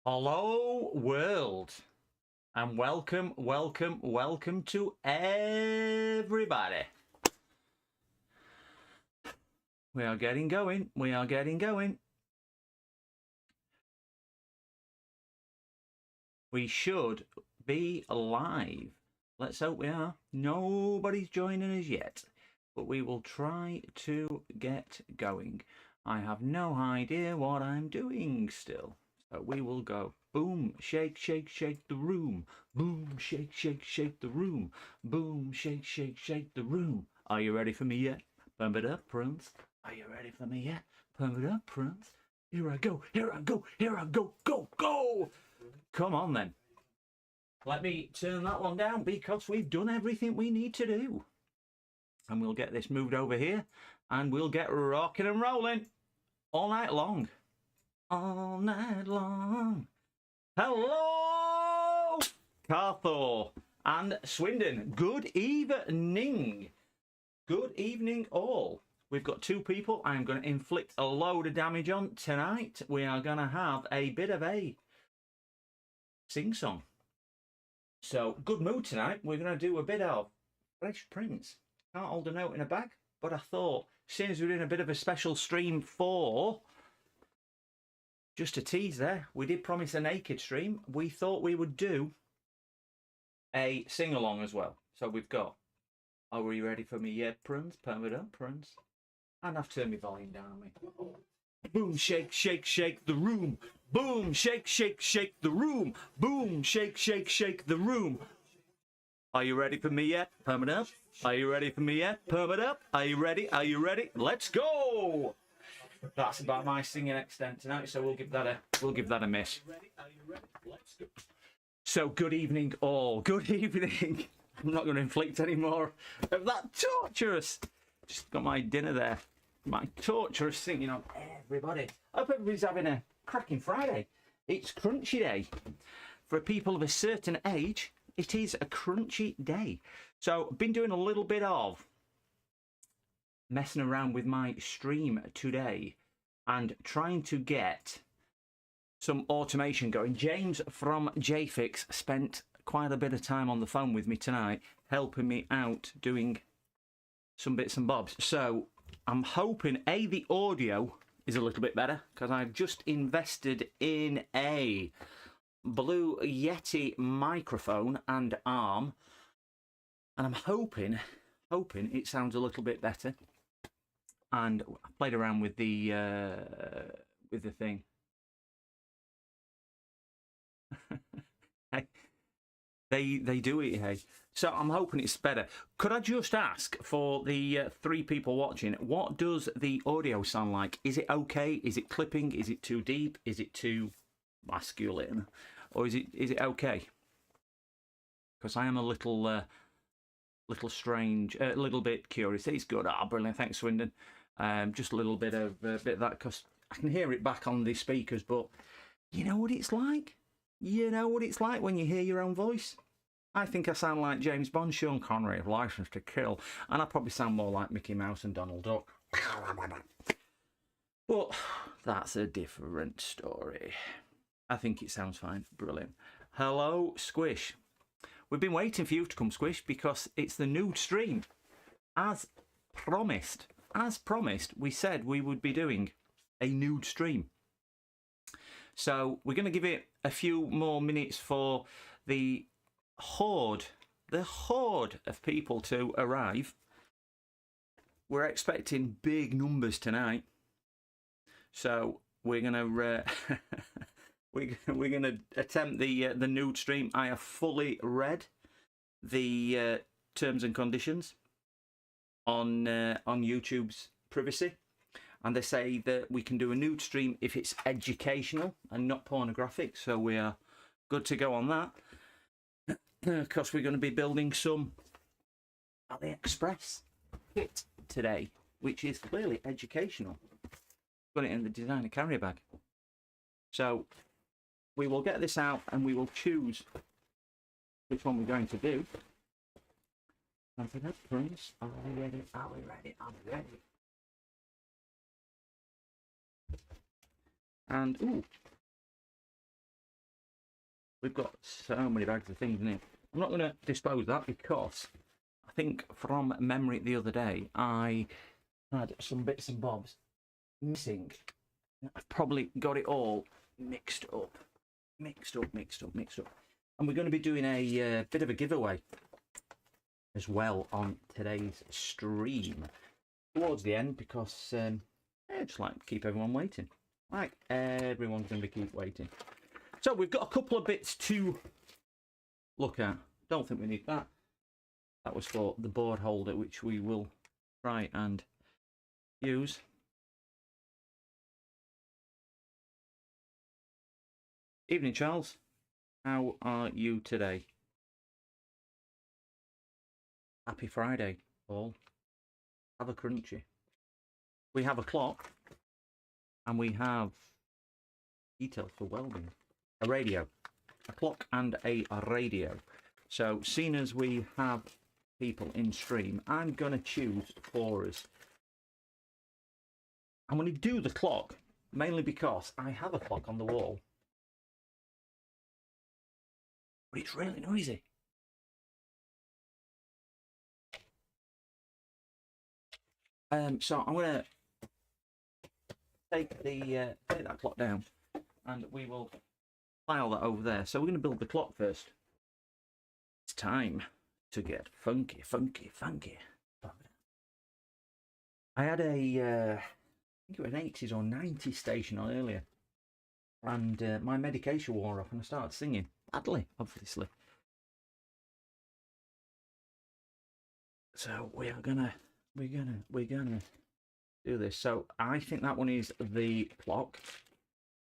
Hello, world, and welcome to everybody. We are getting going. We should be live. Let's hope we are. Nobody's joining us yet, but we will try to get going. I have no idea what I'm doing still. So we will go boom, shake, shake, shake the room. Boom, shake, shake, shake the room. Boom, shake, shake, shake the room. Are you ready for me yet? Pump it up, Prince. Are you ready for me yet? Pump it up, Prince. Here I go, here I go, here I go, go, go. Come on then. Let me turn that one down because we've done everything we need to do. And we'll get this moved over here and we'll get rocking and rolling all night long. All night long. Hello, Carthor and Swindon. Good evening. Good evening, all. We've got two people I'm going to inflict a load of damage on tonight. We are going to have a bit of a sing-song. So, good mood tonight. We're going to do a bit of Fresh Prince. Can't hold a note in a bag, but I thought, seeing as we're doing a bit of a special stream for... Just a tease there, we did promise a naked stream. We thought we would do a sing-along as well. So we've got, are we ready for me yet, Prince? Pump it up, Prince. And I've turned my volume down on me. Boom, shake, shake, shake the room. Boom, shake, shake, shake the room. Boom, shake, shake, shake the room. Are you ready for me yet? Pump it up. Are you ready for me yet? Pump it up. Are you ready? Are you ready? Let's go! That's about my singing extent tonight, so we'll give that a miss. Let's go. So good evening, all. Good evening. I'm not going to inflict any more of that torturous. Just got my dinner there. My torturous singing on everybody. I hope everybody's having a cracking Friday. It's crunchy day. For people of a certain age, it is a crunchy day. So been doing a little bit of messing around with my stream today and trying to get some automation going. James from JFix spent quite a bit of time on the phone with me tonight, helping me out doing some bits and bobs. So I'm hoping the audio is a little bit better, because I've just invested in a Blue Yeti microphone and arm, and I'm hoping it sounds a little bit better. And I played around with the thing. Hey, they do it, hey. So I'm hoping it's better. Could I just ask for the 3 people watching, what does the audio sound like? Is it okay? Is it clipping? Is it too deep? Is it too masculine? Or is it okay? Because I am a little strange, a little bit curious. It's good. Ah, brilliant. Thanks, Swindon. Just a little bit of that, because I can hear it back on the speakers, but you know what it's like? You know what it's like when you hear your own voice? I think I sound like James Bond, Sean Connery, License to Kill, and I probably sound more like Mickey Mouse and Donald Duck. But that's a different story. I think it sounds fine. Brilliant. Hello, Squish. We've been waiting for you to come, Squish, because it's the nude stream. As promised, we said we would be doing a nude stream. So we're going to give it a few more minutes for the horde of people to arrive. We're expecting big numbers tonight. So we're going to we're going to attempt the nude stream. I have fully read the terms and conditions on YouTube's privacy, and they say that we can do a nude stream if it's educational and not pornographic. So we are good to go on that, because we're going to be building some AliExpress kit today, which is clearly educational. Got it in the designer carrier bag. So we will get this out and we will choose which one we're going to do. Are we ready? Are we ready? Are we ready? And ooh, We've got so many bags of things in here. I'm not going to dispose of that because I think from memory the other day I had some bits and bobs missing. I've probably got it all mixed up. And we're going to be doing a bit of a giveaway as well on today's stream towards the end because I just like to keep everyone waiting. Like everyone's going to keep waiting. So we've got a couple of bits to look at. Don't think we need that. That was for the board holder, which we will try and use. Evening, Charles. How are you today? Happy Friday, all. Have a crunchy. We have a clock, and we have details for welding. A radio, a clock, and a radio. So, seeing as we have people in stream, I'm going to choose for us. I'm going to do the clock, mainly because I have a clock on the wall. But it's really noisy. So I'm going to take that clock down, and we will file that over there. So we're going to build the clock first. It's time to get funky. I had a, I think it was an 80s or 90s station on earlier, and my medication wore off, and I started singing badly, obviously. So we're gonna do this. So I think that one is the clock.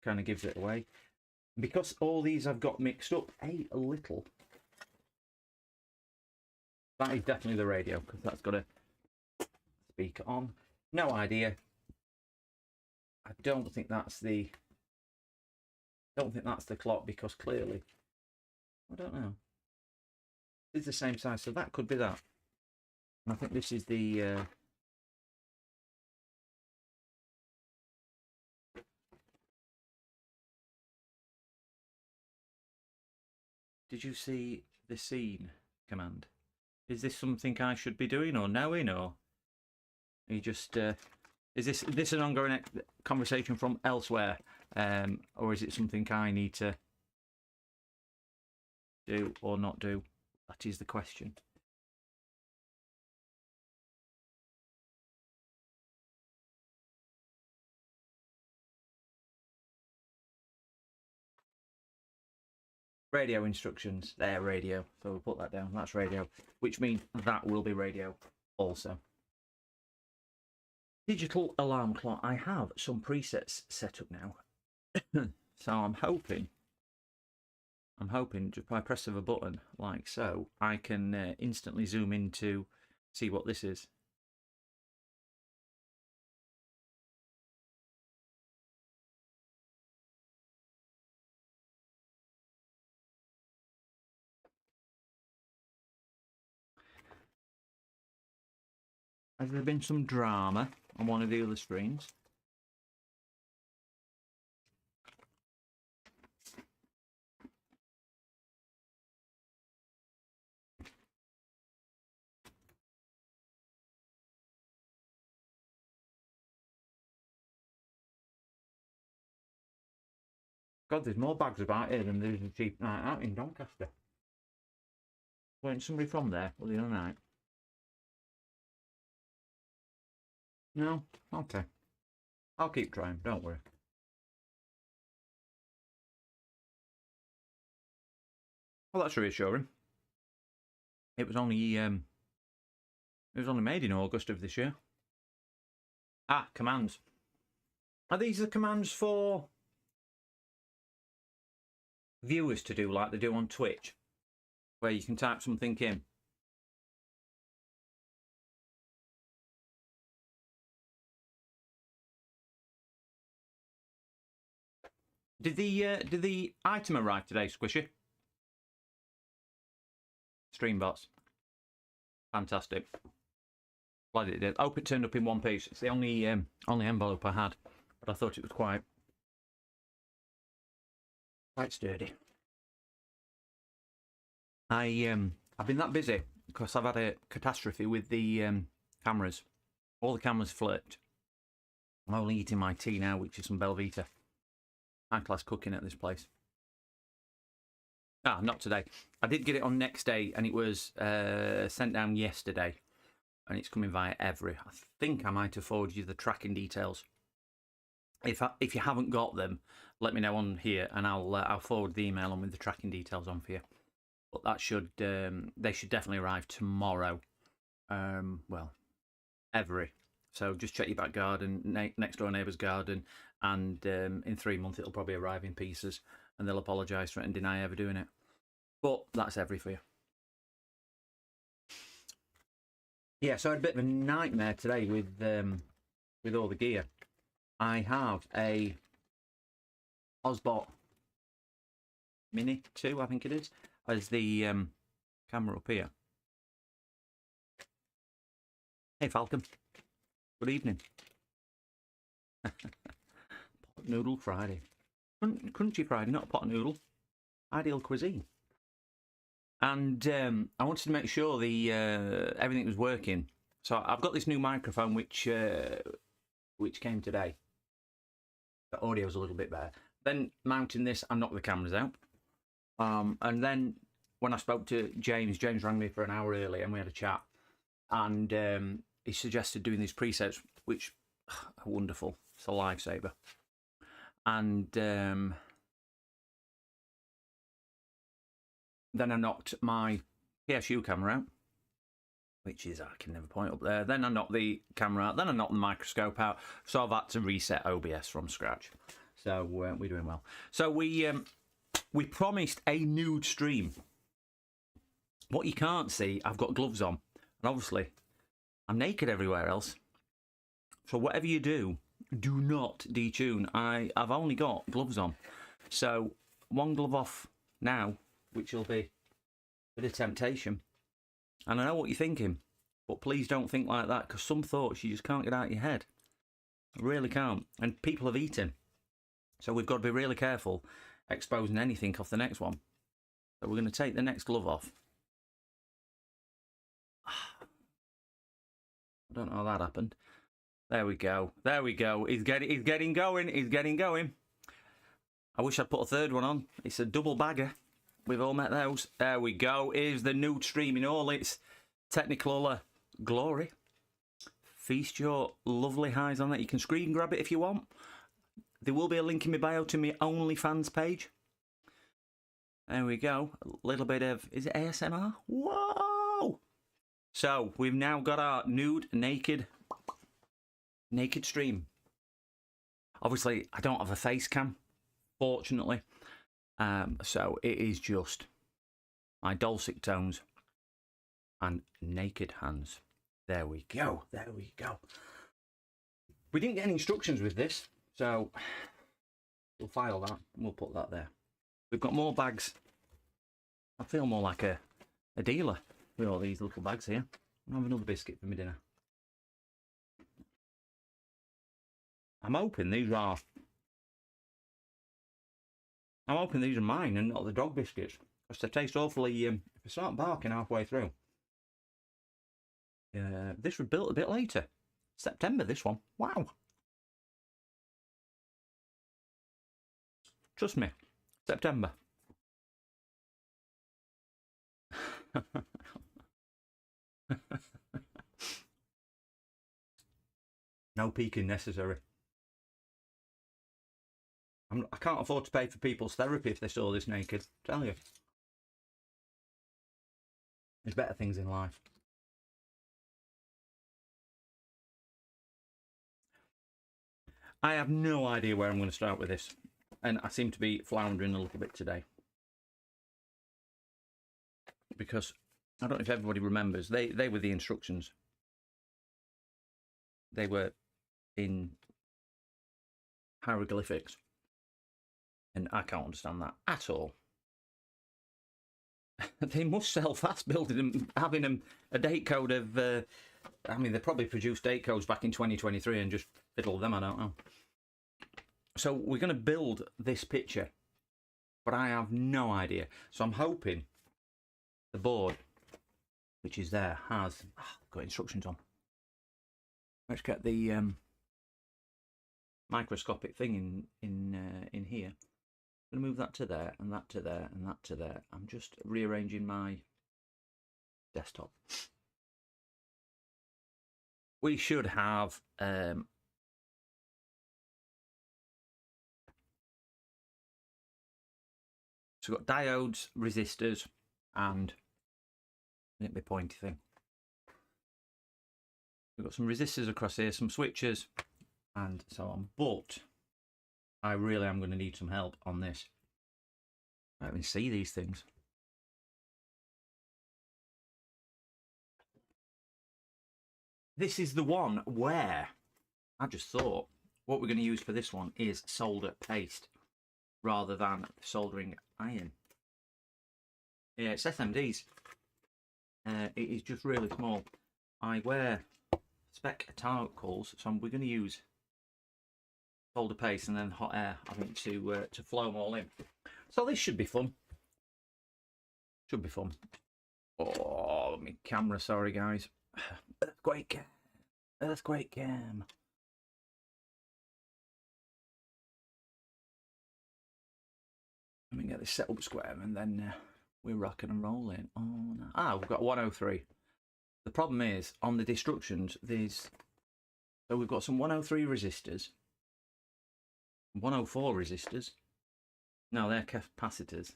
Kind of gives it away. Because all these I've got mixed up a little. That is definitely the radio, because that's got a speaker on. No idea. I don't think that's the clock, because clearly, I don't know. It's the same size, so that could be that. And I think this is the did you see the scene command? Is this something I should be doing or knowing, or are you just is this an ongoing conversation from elsewhere, or is it something I need to do or not do? That is the question. Radio instructions. There, radio. So we'll put that down. That's radio, which means that will be radio also. Digital alarm clock. I have some presets set up now. So I'm hoping just by press of a button like so, I can instantly zoom in to see what this is. Has there been some drama on one of the other screens? God, there's more bags about here than there's a cheap night out in Doncaster. Weren't somebody from there the other night? No? Okay. I'll keep trying, don't worry. Well, that's reassuring. It was only made in August of this year. Ah, commands. Are these the commands for viewers to do like they do on Twitch, where you can type something in? Did the item arrive today, Squishy? Streambots. Fantastic. Glad it did. I hope it turned up in one piece. It's the only envelope I had, but I thought it was quite sturdy. I've been that busy because I've had a catastrophe with the cameras. All the cameras flipped. I'm only eating my tea now, which is some Belvita. High class cooking at this place. Ah, not today. I did get it on next day, and it was sent down yesterday, and it's coming via Every. I think I might have forwarded you the tracking details. If you haven't got them, let me know on here, and I'll forward the email on with the tracking details on for you. But that should they should definitely arrive tomorrow. Well, Every. So just check your back garden, next door neighbour's garden, and in 3 months it'll probably arrive in pieces, and they'll apologise for it and deny ever doing it. But that's Every for you. Yeah, so I had a bit of a nightmare today with all the gear. I have a Osbot Mini 2, I think it is, as the camera up here. Hey Falcon, good evening. Pot noodle Friday. Crunchy Friday, not a pot noodle. Ideal cuisine. And I wanted to make sure the everything was working. So I've got this new microphone which came today. The audio's a little bit better. Then mounting this, I knocked the cameras out. And then when I spoke to James rang me for an hour early and we had a chat. And he suggested doing these presets, which are wonderful. It's a lifesaver. And then I knocked my PSU camera out, which is, I can never point up there. Then I knocked the camera out. Then I knocked the microscope out. So I've had to reset OBS from scratch. So we're doing well. So we promised a nude stream. What you can't see, I've got gloves on. And obviously, I'm naked everywhere else. So whatever you do, do not detune. I've only got gloves on. So one glove off now, which will be a bit of temptation. And I know what you're thinking, but please don't think like that, because some thoughts you just can't get out of your head. Really can't. And people have eaten. So we've got to be really careful exposing anything off the next one. So we're going to take the next glove off. I don't know how that happened. There we go. There we go. He's getting going. He's getting going. I wish I'd put a third one on. It's a double bagger. We've all met those. There we go. Here's the nude stream in all its technical glory. Feast your lovely eyes on that. You can screen grab it if you want. There will be a link in my bio to my OnlyFans page. There we go. A little bit of, is it ASMR? Whoa! So we've now got our nude, naked stream. Obviously, I don't have a face cam, fortunately. So it is just my dulcet tones and naked hands. There we go. There we go. We didn't get any instructions with this, so we'll file that and we'll put that there. We've got more bags. I feel more like a dealer with all these little bags here. I'll have another biscuit for my dinner. I'm hoping these are mine and not the dog biscuits, because they taste awfully, if I start barking halfway through. This was built a bit later. September, this one. Wow. Trust me, September. No peeking necessary. I can't afford to pay for people's therapy if they saw this naked. Tell you. There's better things in life. I have no idea where I'm going to start with this. And I seem to be floundering a little bit today. Because I don't know if everybody remembers, they were the instructions. They were in hieroglyphics. And I can't understand that at all. They must sell fast building them, having them a date code of, I mean, they probably produced date codes back in 2023 and just fiddled them, I don't know. So we're going to build this picture, but I have no idea. So I'm hoping the board, which is there, has got instructions on. Let's get the microscopic thing in here. I'm going to move that to there, and that to there, and that to there. I'm just rearranging my desktop. We should have so we've got diodes, resistors, and it'd be pointy thing. We've got some resistors across here, some switches, and so on. But I really am going to need some help on this. I don't even see these things. This is the one where I just thought what we're going to use for this one is solder paste rather than soldering iron. Yeah, it's SMDs. It is just really small. I wear spec articles, so we're going to use solder paste and then hot air, I think, to flow them all in. So this should be fun. Should be fun. Oh, my camera, sorry guys. Earthquake cam. Earthquake cam. Let me get this set up square and then we're rocking and rolling. Oh no. Ah, we've got 103. The problem is on the instructions so we've got some 103 resistors, 104 resistors. No, they're capacitors.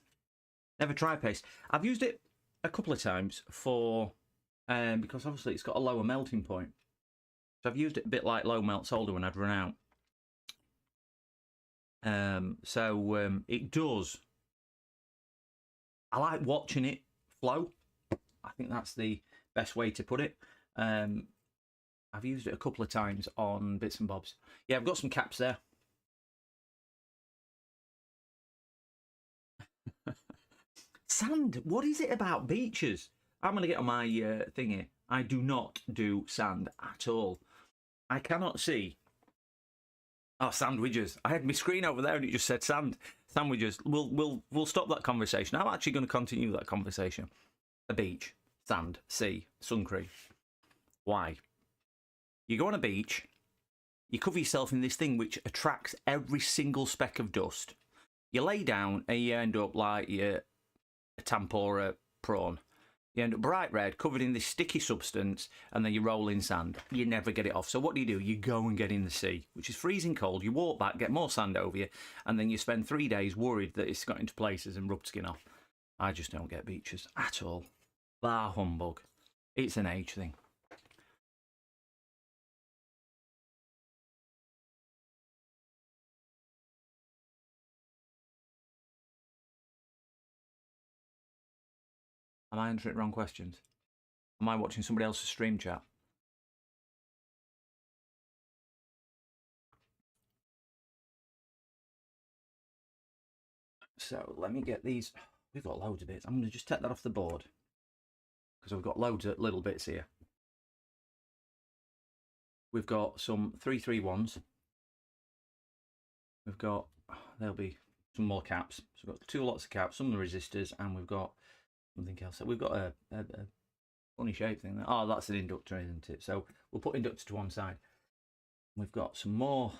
Never tried paste. I've used it a couple of times for because obviously it's got a lower melting point. So I've used it a bit like low melt solder when I'd run out. It does. I like watching it flow. I think that's the best way to put it. I've used it a couple of times on bits and bobs. Yeah, I've got some caps there. Sand. What is it about beaches? I'm going to get on my thing here. I do not do sand at all. I cannot see. Oh, sandwiches. I had my screen over there and it just said sand. Sandwiches. We'll stop that conversation. I'm actually going to continue that conversation. A beach, sand, sea, sun cream. Why? You go on a beach, you cover yourself in this thing which attracts every single speck of dust. You lay down and you end up like a tempura prawn. You end up bright red, covered in this sticky substance, and then you roll in sand. You never get it off. So what do? You go and get in the sea, which is freezing cold. You walk back, get more sand over you, and then you spend 3 days worried that it's got into places and rubbed skin off. I just don't get beaches at all. Bah humbug. It's an age thing. Am I answering wrong questions? Am I watching somebody else's stream chat? So let me get these. We've got loads of bits. I'm going to just take that off the board because we've got loads of little bits here. We've got some 331s. We've got, there'll be some more caps. So we've got 2 lots of caps, some of the resistors, and we've got something else. We've got a funny shape thing there. Oh, that's an inductor, isn't it? So we'll put inductor to one side. We've got some more.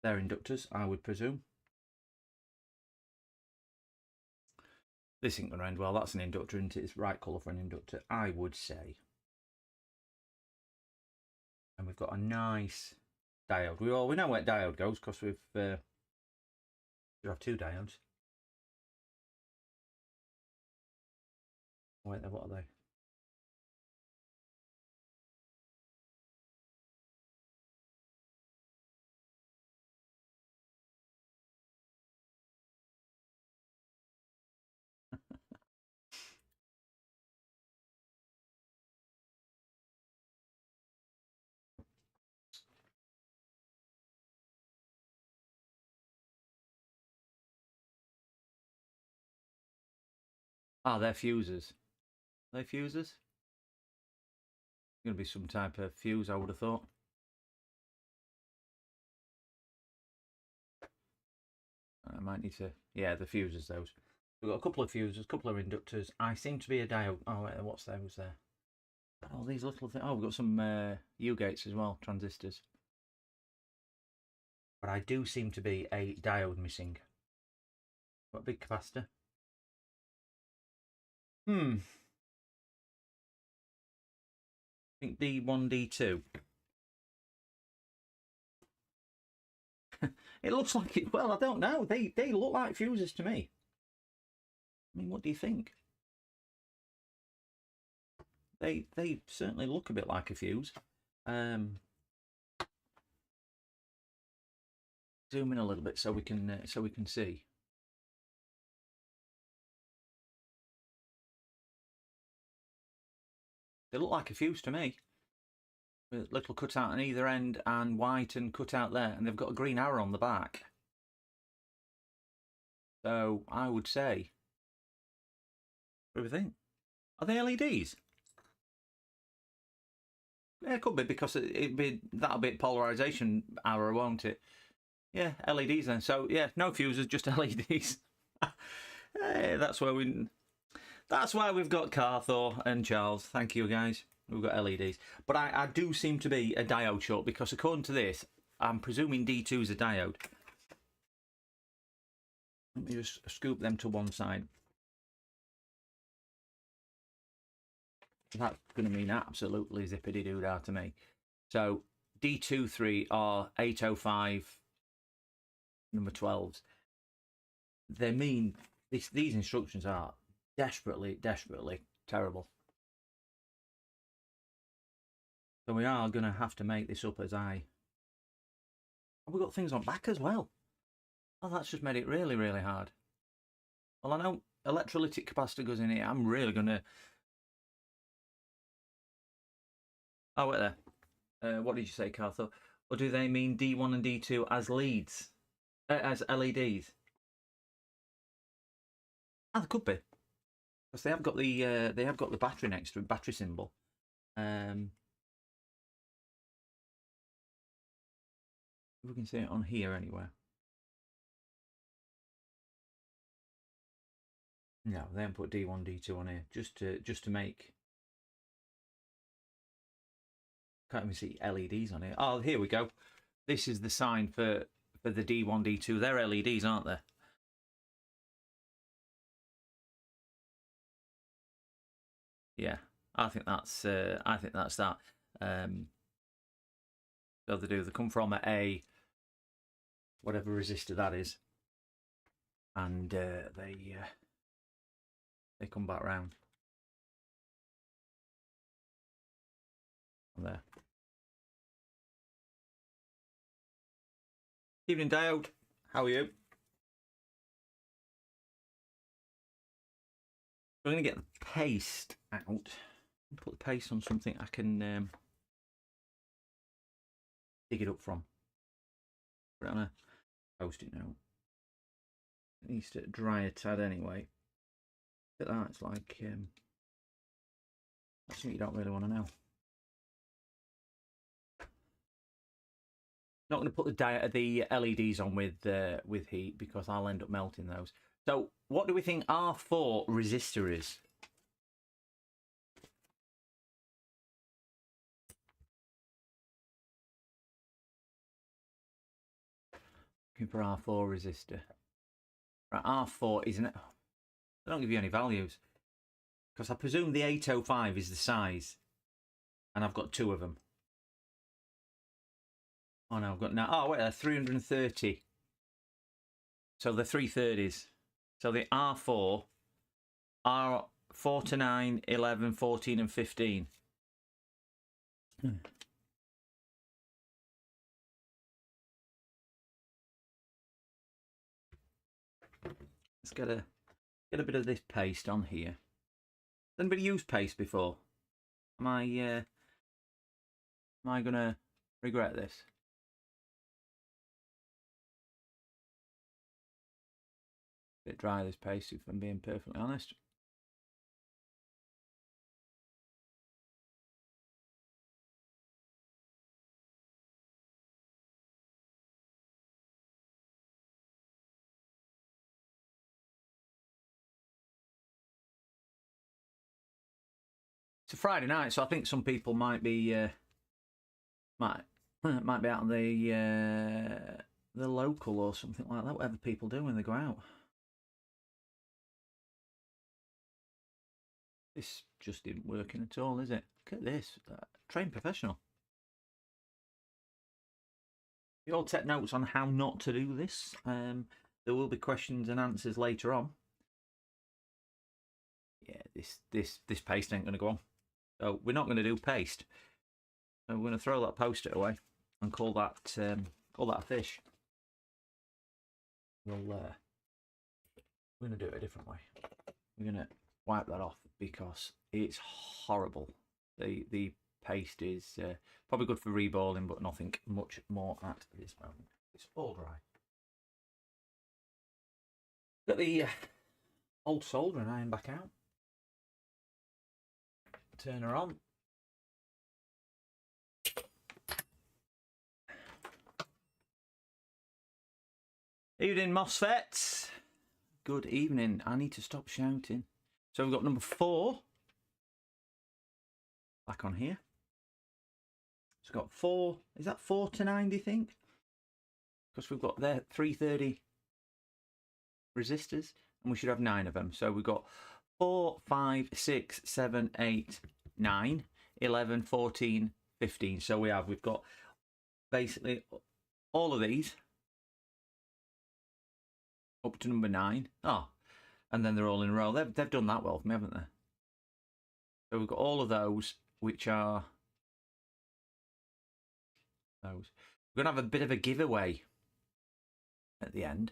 They're inductors, I would presume. This ain't going to end well. That's an inductor, isn't it? It's the right colour for an inductor, I would say. And we've got a nice diode. We know where diode goes because we have 2 diodes. Wait there, what are they? Ah, they're fuses. Are they fuses? Going to be some type of fuse, I would have thought. I might need to. Yeah, the fuses, those. We've got a couple of fuses, a couple of inductors. I seem to be a diode. Oh, wait, what's there? What's there? Oh, these little things. Oh, we've got some U-gates as well, transistors. But I do seem to be a diode missing. Got a big capacitor. I think D1, D2. It looks like it. Well, I don't know. They look like fuses to me. I mean, what do you think? They certainly look a bit like a fuse. Zoom in a little bit so we can see. They look like a fuse to me. With a little cutout on either end and white and cut out there, and they've got a green arrow on the back. So I would say, what do we think? Are they LEDs? Yeah, it could be, because that'll be polarization arrow, won't it? Yeah, LEDs then. So yeah, no fuses, just LEDs. Hey, that's why we've got Carthor and Charles. Thank you, guys. We've got LEDs. But I do seem to be a diode short, because according to this, I'm presuming D2 is a diode. Let me just scoop them to one side. That's going to mean absolutely zippity-doo-dah to me. So D23 are 805 number 12s. They mean these instructions are desperately terrible. So we are going to have to make this up as I... Oh, we've got things on back as well. Oh, that's just made it really hard. Well, I know electrolytic capacitor goes in here. I'm really going to... Oh, wait there. What did you say, Carthor? Or do they mean D1 and D2 as leads? As LEDs? Ah, they could be. Because they have got the battery next to it, battery symbol. If we can see it on here anywhere. No, they haven't put D1, D2 on here. Just to make... Can't even see LEDs on here. Oh, here we go. This is the sign for the D1, D2. They're LEDs, aren't they? Yeah, I think that's that. So they come from a whatever resistor that is, and they come back round. There. Evening, Diode. How are you? I'm going to get the paste out. Put the paste on something I can dig it up from. Put it on a post-it note. It needs to dry a tad anyway. Look at that. It's like that's something you don't really want to know. Not going to put the LEDs on with heat, because I'll end up melting those. So what do we think R4 resistor is? Looking for R4 resistor. Right, R4 isn't it? They don't give you any values, because I presume the 805 is the size, and I've got two of them. Oh no, I've got now. Oh wait, they're 330. So they're 330s. So the R4 are 4 to 9, 11, 14, and 15. Let's get a bit of this paste on here. Has anybody used paste before? Am I gonna regret this? Bit dry, this paste, if I'm being perfectly honest. a Friday night, so I think some people might be might be out on the local or something like that. Whatever people do when they go out. This just isn't working at all, is it? Look at this. Trained professional. You all take notes on how not to do this. There will be questions and answers later on. Yeah, this paste ain't going to go on. So we're not going to do paste. So we're going to throw that post-it away and call that a fish. We're going to do it a different way. We're going to wipe that off because it's horrible. The paste is probably good for reballing, but nothing much more at this moment. It's all dry. Got the old soldering iron back out. Turn her on. Evening, MOSFETs. Good evening. I need to stop shouting. So we've got number 4 back on here. It's got 4. Is that 4 to 9? Do you think? Because we've got there 330 resistors, and we should have 9 of them. So we've got 4, 5, 6, 7, 8, 9, 11, 14, 15. So we've got basically all of these up to number 9. Oh, and then they're all in a row. They've done that well for me, haven't they? So we've got all of those, which are those. We're going to have a bit of a giveaway at the end.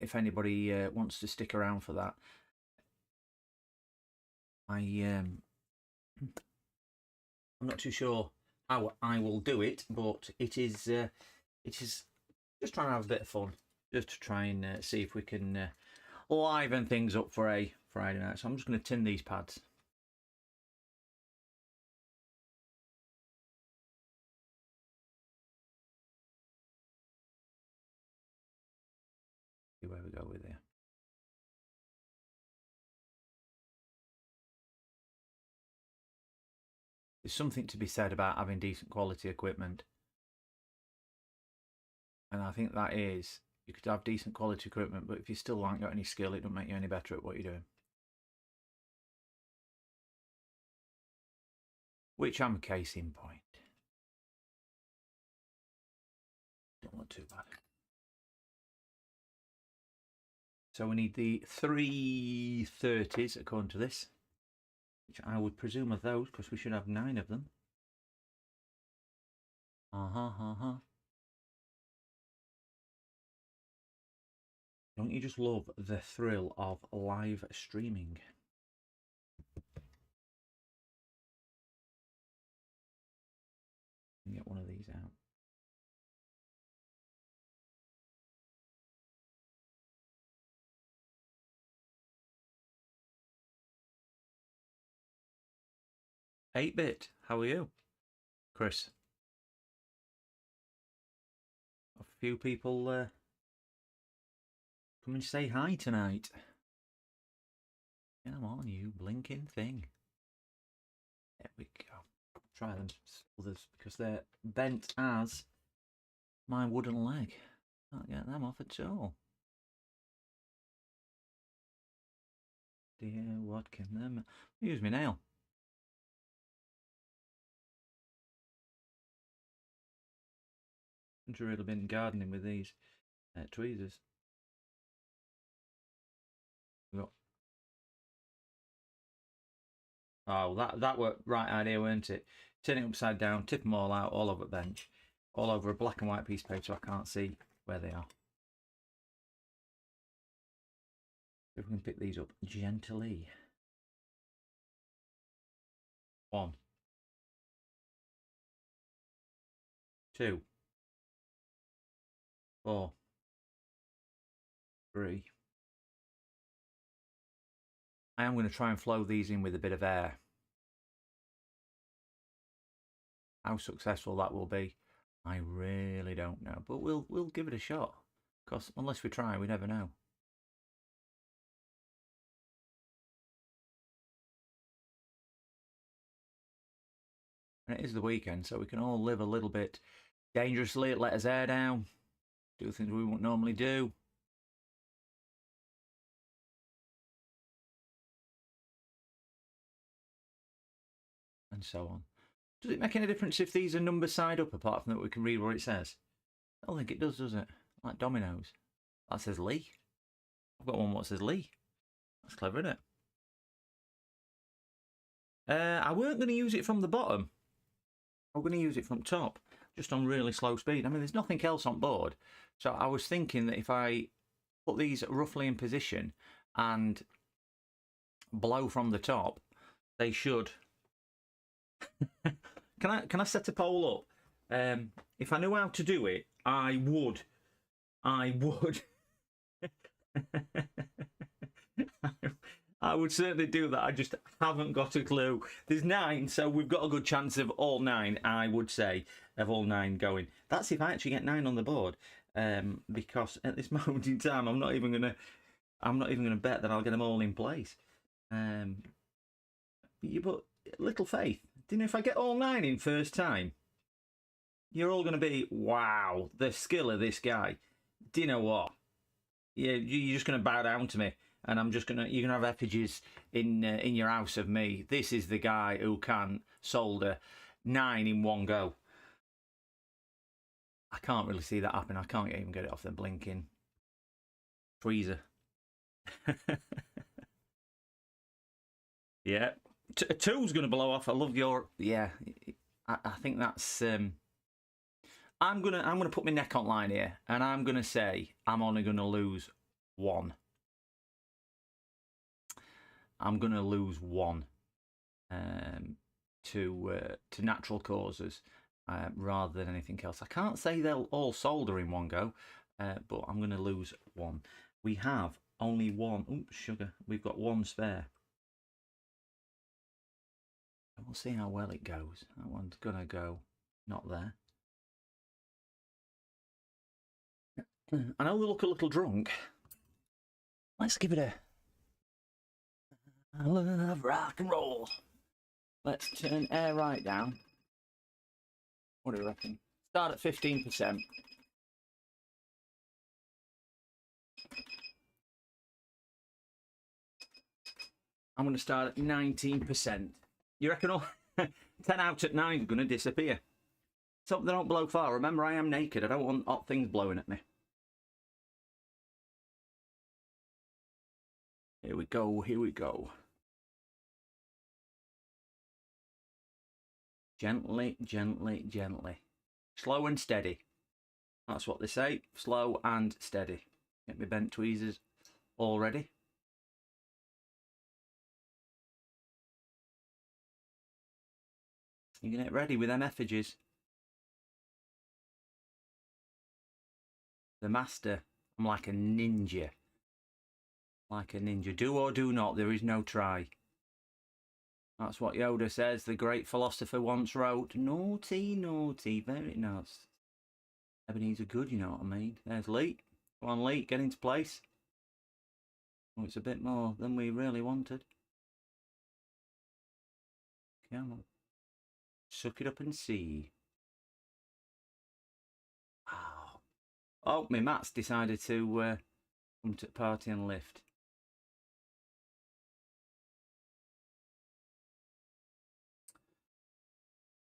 If anybody wants to stick around for that, I'm not too sure how I will do it, but it is just trying to have a bit of fun, just to try and see if we can liven things up for a Friday night. So I'm just going to tin these pads. See where we go with here. There's something to be said about having decent quality equipment. And I think that is, you could have decent quality equipment, but if you still haven't got any skill, it doesn't make you any better at what you're doing. Which I'm a case in point. Don't look too bad. So we need the 330s according to this, which I would presume are those, because we should have 9 of them. Don't you just love the thrill of live streaming? Get one of these out. "8-bit, how are you?" Chris. A few people come and say hi tonight. Come on, you blinking thing. There we go. Try them others because they're bent as my wooden leg. Can't get them off at all. Dear, what can them... Use my nail. I've really been gardening with these tweezers. Oh, that were right idea, weren't it? Turn it upside down, tip them all out, all over a bench, all over a black and white piece of paper so I can't see where they are. If we can pick these up gently. 1, 2, 4, 3. I am going to try and flow these in with a bit of air. How successful that will be, I really don't know, but we'll give it a shot. Because unless we try, we never know. And it is the weekend, so we can all live a little bit dangerously, let us hair down, do things we wouldn't normally do. And so on. Does it make any difference if these are numbers side up, apart from that we can read what it says? I don't think it does it? Like dominoes. That says Lee. I've got one that says Lee. That's clever, isn't it? I weren't going to use it from the bottom. I'm going to use it from top, just on really slow speed. I mean, there's nothing else on board. So I was thinking that if I put these roughly in position and blow from the top, they should... Can I set a poll up? If I knew how to do it, I would. I would certainly do that. I just haven't got a clue. There's 9, so we've got a good chance of all 9, I would say, of all 9 going. That's if I actually get 9 on the board. Because at this moment in time, I'm not even gonna bet that I'll get them all in place. But little faith. Do you know, if I get all 9 in first time, you're all going to be, wow, the skill of this guy. Do you know what? You're just going to bow down to me, and you're going to have effigies in your house of me. This is the guy who can solder 9 in one go. I can't really see that happen. I can't even get it off the blinking freezer. Yeah. 2's going to blow off. I love your... Yeah, I think that's... I'm gonna put my neck on line here, and I'm gonna say I'm only gonna lose 1. I'm gonna lose 1 to natural causes rather than anything else. I can't say they'll all solder in one go, but I'm gonna lose 1. We have only 1. Oops, sugar. We've got 1 spare. We'll see how well it goes. That one's gonna go not there. I know they look a little drunk. Let's give it a... I love rock and roll. Let's turn air right down. What do you reckon? Start at 15%. I'm going to start at 19%. You reckon all 10 out at 9 is going to disappear? So they don't blow far. Remember, I am naked. I don't want hot things blowing at me. Here we go, here we go. Gently, gently, gently. Slow and steady. That's what they say. Slow and steady. Get me bent tweezers all ready. You can get ready with them effigies. The master. I'm like a ninja. Like a ninja. Do or do not, there is no try. That's what Yoda says, the great philosopher once wrote. Naughty, naughty, very nice. Ebenezer good, you know what I mean. There's Lee. Come on, Lee, get into place. Oh, it's a bit more than we really wanted. Come on. Suck it up and see. Oh, oh, my Matt's decided to come to the party and lift.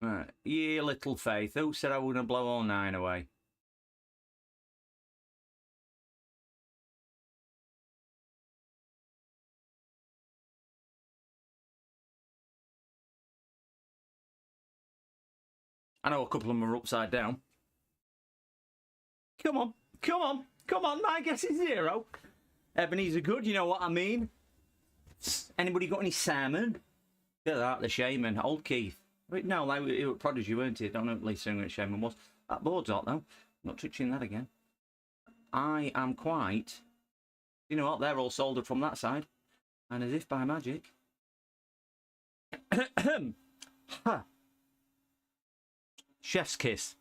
Right, yeah, little faith. Who said I was going to blow all 9 away? I know a couple of them are upside down. Come on, come on, come on. My guess is 0. Ebenezer good, you know what I mean. Anybody got any salmon? Get that, the shaman, old Keith. No, they were Prodigy, weren't it? Don't know at least who shaman was. That board's hot though. Not touching that again. I am quite... You know what? They're all soldered from that side. And as if by magic... Chef's kiss.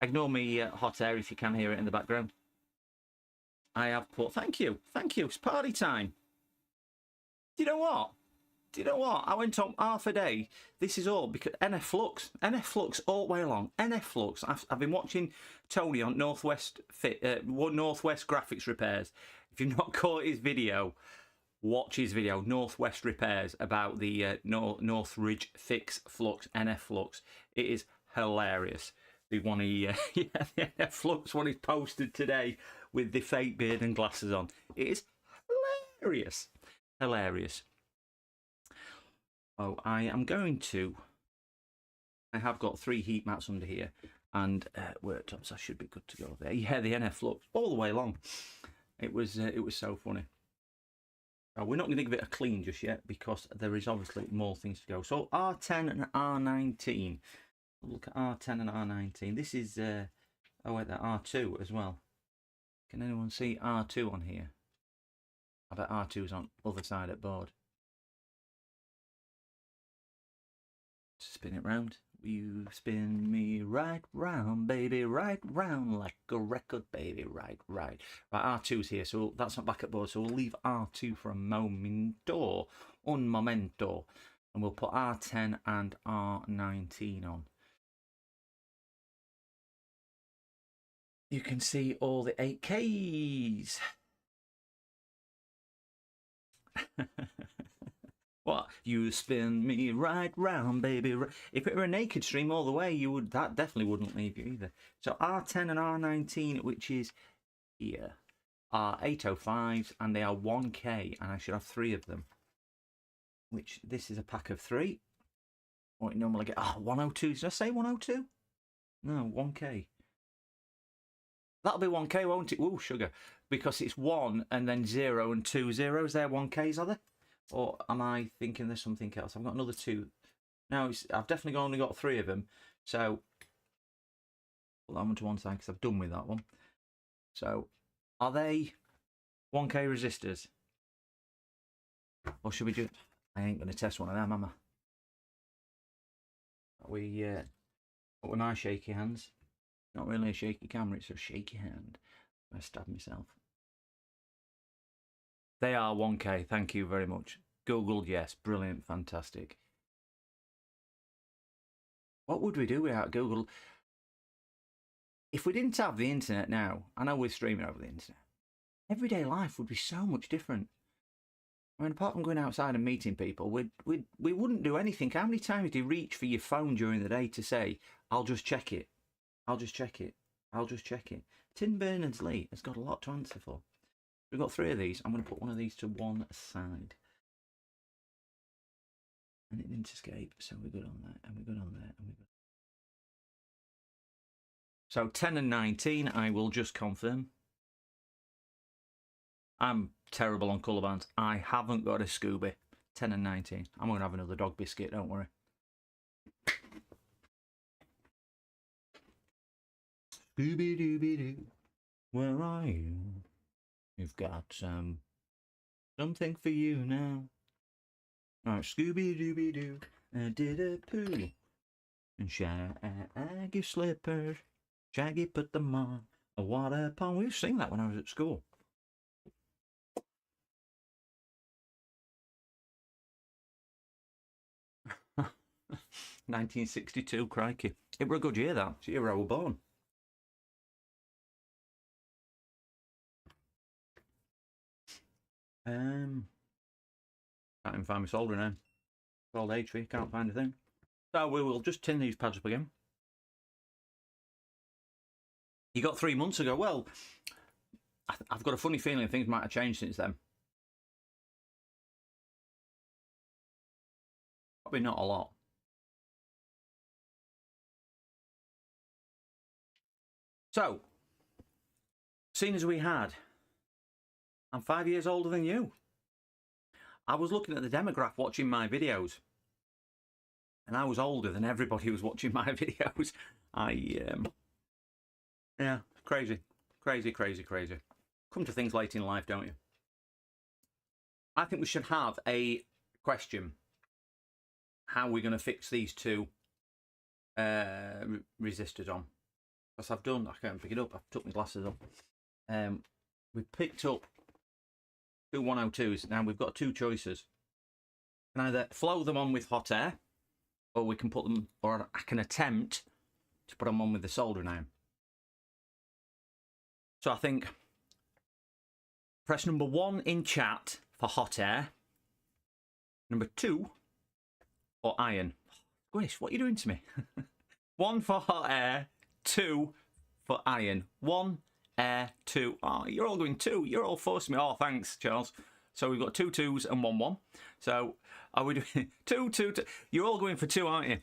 Ignore me hot air if you can hear it in the background. I have put... Thank you. Thank you. It's party time. Do you know what? Do you know what? I went on half a day. This is all because NF Flux all the way along. NF Flux. I've been watching Tony on Northwest Graphics Repairs. If you've not caught his video, watch his video, Northwest Repairs, about the Northridge Fix Flux, NF Flux. It is hilarious. The one the NF Flux one is posted today with the fake beard and glasses on. It is hilarious. Hilarious. Oh, I am going to. I have got 3 heat mats under here and worktops. I should be good to go there. Yeah, the NF Flux all the way along. It was so funny. We're not going to give it a clean just yet because there is obviously more things to go. So R10 and R19. Look at R10 and R19. This is oh wait, that R2 as well. Can anyone see R2 on here? I bet R2's on the other side of the board. Spin it round. You spin me right round, baby, right round like a record, baby, right. Right, R2's here, so that's not back at board, so we'll leave R2 for a momento, un momento, and we'll put R10 and R19 on. You can see all the 8Ks. What? You spin me right round, baby. If it were a naked stream all the way, that definitely wouldn't leave you either. So R10 and R19, which is here, are 805s, and they are 1K, and I should have 3 of them. Which, this is a pack of 3. What you normally get, 102. Did I say 102? No, 1K. That'll be 1K, won't it? Ooh, sugar. Because it's 1 and then 0 and 2 zeros. They're 1Ks, are they? Or am I thinking there's something else? I've got another 2. No, I've definitely only got 3 of them. So, put that one to one side because I've done with that one. So, are they 1K resistors? Or should we do... I ain't going to test one of them, am I? What with my shaky hands? Not really a shaky camera, it's a shaky hand. I stabbed myself. They are 1K, thank you very much. Googled, yes, brilliant, fantastic. What would we do without Google? If we didn't have the internet now, I know we're streaming over the internet, everyday life would be so much different. I mean, apart from going outside and meeting people, we wouldn't do anything. How many times do you reach for your phone during the day to say, I'll just check it, I'll just check it, I'll just check it? Tim Berners-Lee has got a lot to answer for. We've got 3 of these. I'm going to put one of these to one side. And it didn't escape, so we're good on that, and we're good on that, and we're good. So 10 and 19, I will just confirm. I'm terrible on colour bands. I haven't got a Scooby. 10 and 19. I'm going to have another dog biscuit, don't worry. Scooby-Dooby-Doo, where are you? You've got something for you now. All right, Scooby-Dooby-Doo, did a poo. And Shaggy slippers, Shaggy put them on a water pond. We used to sing that when I was at school. (1962), crikey. It were a good year, that. It's the year I was born. Can't even find my soldering now. Old age for you, can't find a thing. So we will just tin these pads up again. You got 3 months ago. Well, I've got a funny feeling things might have changed since then. Probably not a lot. So, seeing as we had, I'm 5 years older than you. I was looking at the demographic watching my videos, and I was older than everybody who was watching my videos. Yeah, crazy. Come to things late in life, don't you? I think we should have a question. How are we going to fix these 2 resistors on? Because I've done, I can't pick it up, I've took my glasses off. We've picked up 2 102s. Now we've got 2 choices. can either flow them on with hot air, or we can put them, or I can attempt to put them on with the soldering iron. So I think press number 1 in chat for hot air, number 2 for iron. Squish, what are you doing to me? 1 for hot air, 2 for iron. 1 air, 2. Oh, you're all going 2. You're all forcing me. Oh, thanks, Charles. So we've got 2 2s and 1 1. So are we doing 2 2 2? You're all going for 2, aren't you?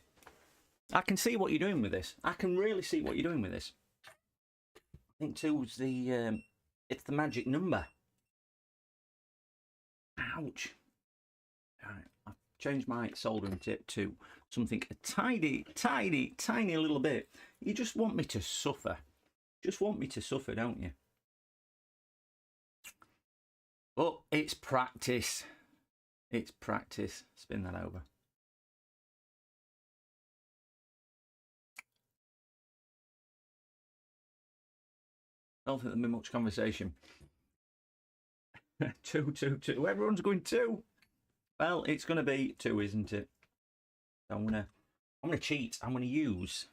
I can see what you're doing with this. I can really see what you're doing with this. I think 2's the it's the magic number. Ouch. All right, I've changed my soldering tip to something a tiny, tiny, tiny little bit. You just want me to suffer. Just want me to suffer, don't you? But it's practice. It's practice. Spin that over. I don't think there'll be much conversation. 2 2 2. Everyone's going 2. Well, it's going to be 2, isn't it? So I'm gonna cheat. I'm gonna use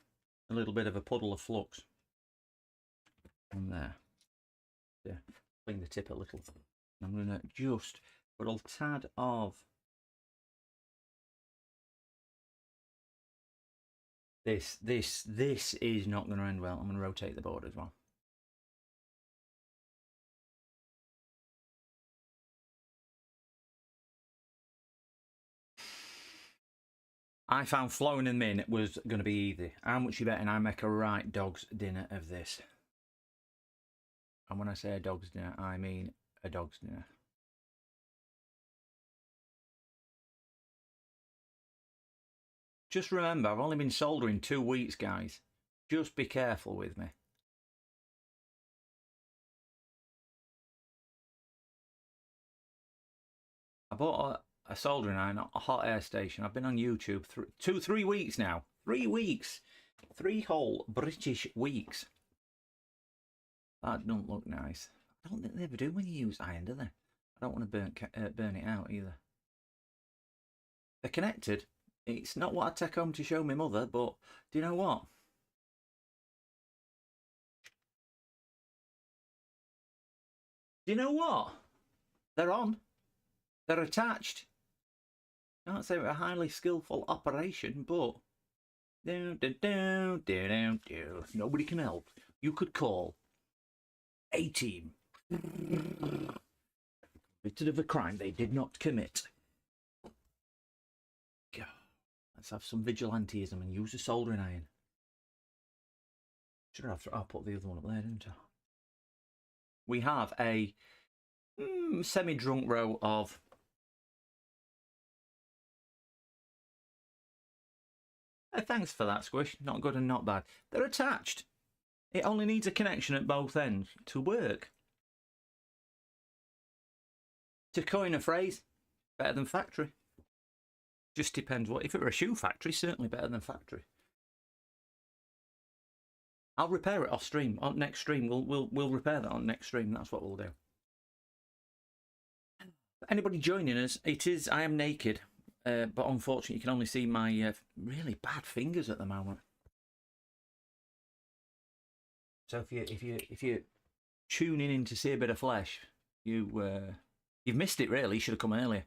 a little bit of a puddle of flux on there. Yeah, clean the tip a little. I'm gonna just put a tad of this. This is not going to end well. I'm going to rotate the board as well. I found flowing them in was going to be easy. How much you betting I make a right dog's dinner of this? And when I say a dog's dinner, I mean a dog's dinner. Just remember, I've only been soldering 2 weeks, guys. Just be careful with me. I bought a soldering iron, a hot air station. I've been on YouTube 3 weeks now. 3 weeks. 3 whole British weeks. That don't look nice. I don't think they ever do when you use iron, do they? I don't want to burn it out either. They're connected. It's not what I take home to show my mother, but do you know what? Do you know what? They're on. They're attached. I can't say it was a highly skillful operation, but nobody can help. You could call A-Team. Convicted of a crime they did not commit. God, let's have some vigilantism and use a soldering iron. Should have I'll put the other one up there, didn't I? We have a semi-drunk row of thanks for that, Squish. Not good and not bad. They're attached. It only needs a connection at both ends to work. To coin a phrase, better than factory. Just depends what. If it were a shoe factory, certainly better than factory. I'll repair it off stream. On next stream, we'll repair that on next stream. That's what we'll do. Anybody joining us? I am naked. But unfortunately, you can only see my really bad fingers at the moment. So if you're tuning in to see a bit of flesh, you've missed it. Really, you should have come earlier.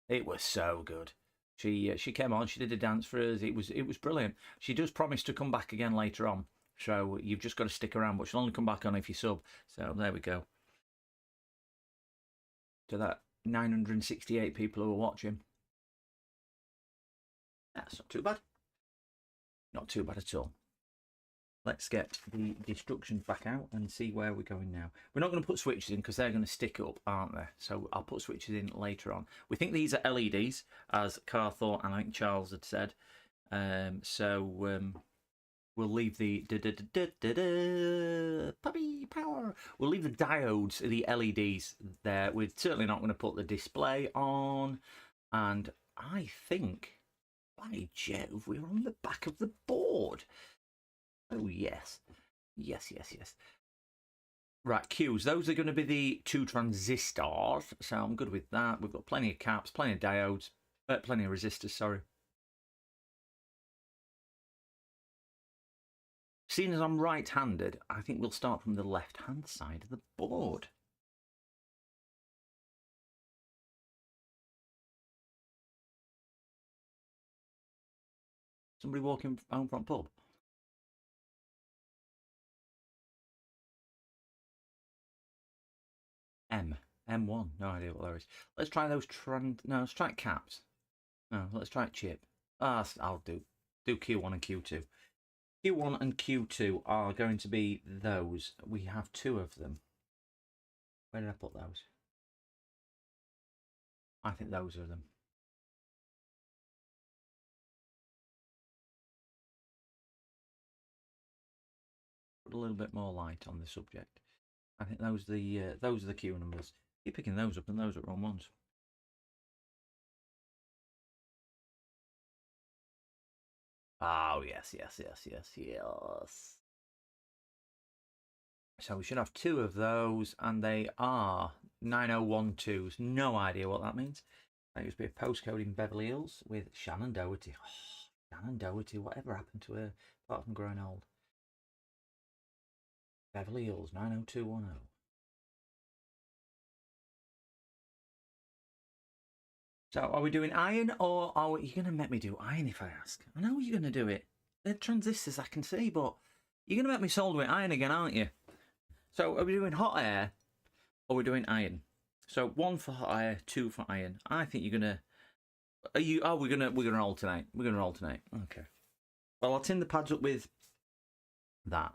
It was so good. She came on. She did a dance for us. It was brilliant. She does promise to come back again later on. So you've just got to stick around. But she'll only come back on if you sub. So there we go. To that 968 people who are watching. That's not too bad. Not too bad at all. Let's get the destructions back out and see where we're going now. We're not going to put switches in because they're going to stick up, aren't they? So I'll put switches in later on. We think these are LEDs, as Carr thought, and I think Charles had said. We'll leave the puppy power. We'll leave the diodes, the LEDs there. We're certainly not going to put the display on. And I think, by Jove, we're on the back of the board. Oh, yes. Yes. Right, Qs. Those are going to be the 2 transistors. So I'm good with that. We've got plenty of caps, plenty of diodes. Plenty of resistors, sorry. Seeing as I'm right-handed, I think we'll start from the left-hand side of the board. Somebody walking home from pub. M1, no idea what there is. Let's try those no, let's try caps. No, let's try chip. I'll do Q1 and Q2. Q1 and Q2 are going to be those. We have two of them. Where did I put those? I think those are them. Put a little bit more light on the subject. I think those are the Q numbers. Keep picking those up, and those are wrong ones. Oh, yes. So we should have two of those, and they are 9012s. No idea what that means. That used to be a postcode in Beverly Hills with Shannon Doherty. Oh, Shannon Doherty, whatever happened to her apart from growing old? Beverly Hills, 90210. So are we doing iron, or are you going to make me do iron if I ask? I know you're going to do it. They're transistors, I can see, but you're going to make me solder with iron again, aren't you? So are we doing hot air, or are we doing iron? So 1 for hot air, 2 for iron. I think you're going to... we're gonna alternate. We're gonna alternate. Okay. Well, I'll tin the pads up with that,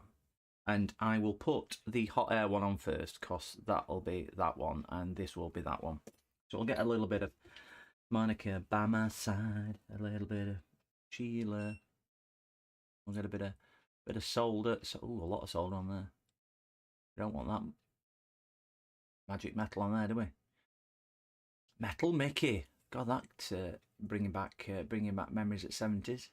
and I will put the hot air one on first, because that'll be that one, and this will be that one. So we'll get a little bit of Monica by my side, a little bit of Sheila. We'll get a bit of solder. So, ooh, a lot of solder on there. We don't want that magic metal on there, do we? Metal Mickey. God, that's bringing back memories at 70s.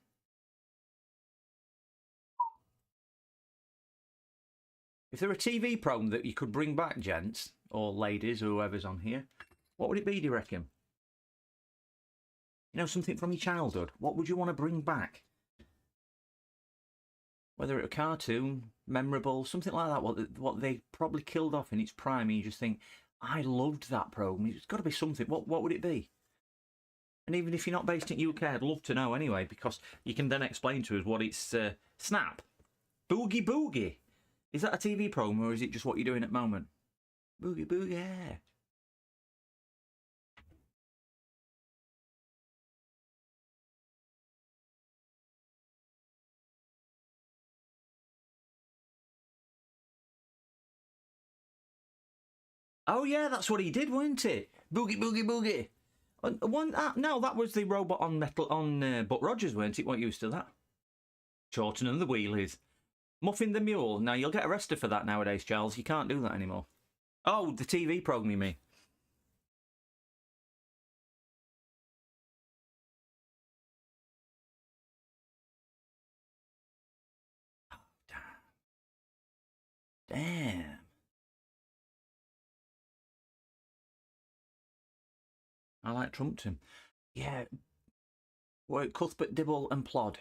If there were a TV program that you could bring back, gents or ladies or whoever's on here, what would it be, do you reckon? You know, something from your childhood. What would you want to bring back? Whether it a cartoon, memorable, something like that, what they probably killed off in its prime, and you just think, I loved that program. It's got to be something. What would it be? And even if you're not based in UK, I'd love to know anyway, because you can then explain to us what it's... Snap. Boogie Boogie. Is that a TV program, or is it just what you're doing at the moment? Boogie Boogie, yeah. Oh yeah, that's what he did, wasn't it? Boogie Boogie Boogie. No, that was the robot on Buck Rogers, weren't it? What used to that? Chorlton and the Wheelies. Muffin the Mule. Now, you'll get arrested for that nowadays, Charles. You can't do that anymore. Oh, the TV program, you mean? Oh, damn. I like Trumpton. Yeah. Well, Cuthbert, Dibble and Plod.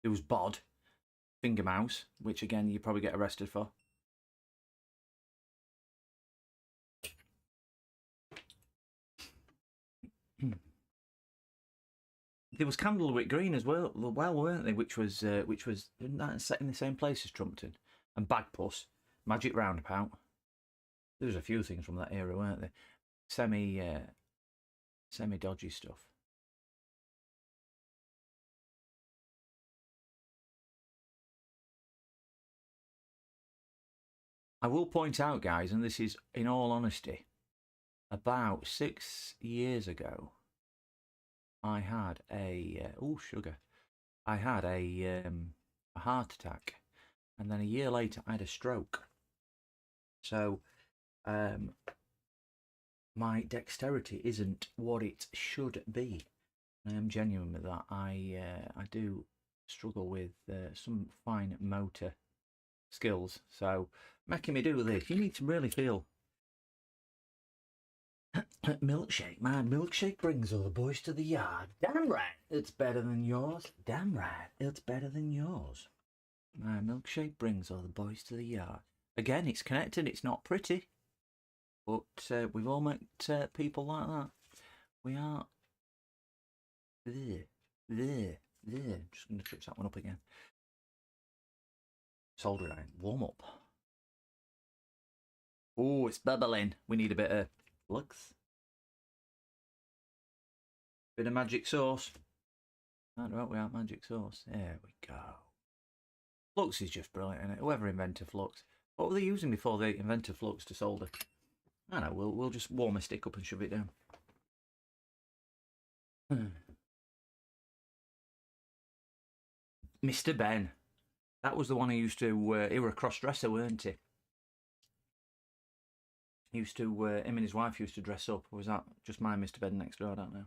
There was Bod. Finger Mouse, which again you probably get arrested for. There was Candlewick Green as well, weren't they? Which was isn't that set in the same place as Trumpton? And Bagpuss, Magic Roundabout. There was a few things from that era, weren't there? Semi dodgy stuff. I will point out, guys, and this is in all honesty, about 6 years ago, I had a sugar. I had a heart attack, and then a year later I had a stroke. So my dexterity isn't what it should be. I am genuine with that. I do struggle with some fine motor skills. So making me do this, you need to really feel Milkshake. My milkshake brings all the boys to the yard. Damn right, it's better than yours. Damn right, it's better than yours. My milkshake brings all the boys to the yard. Again, it's connected. It's not pretty, but we've all met people like that. We are there. Just going to touch that one up again. Solder iron. Warm up. Oh, it's bubbling. We need a bit of flux. Bit of magic sauce. Can't do it without magic sauce. There we go. Flux is just brilliant, isn't it? Whoever invented flux. What were they using before they invented flux to solder? I don't know, we'll just warm a stick up and shove it down. Mr. Ben. That was the one who used to, he were a cross-dresser, weren't he? He used to, him and his wife used to dress up. Or was that just my Mr. Ben next door? I don't know.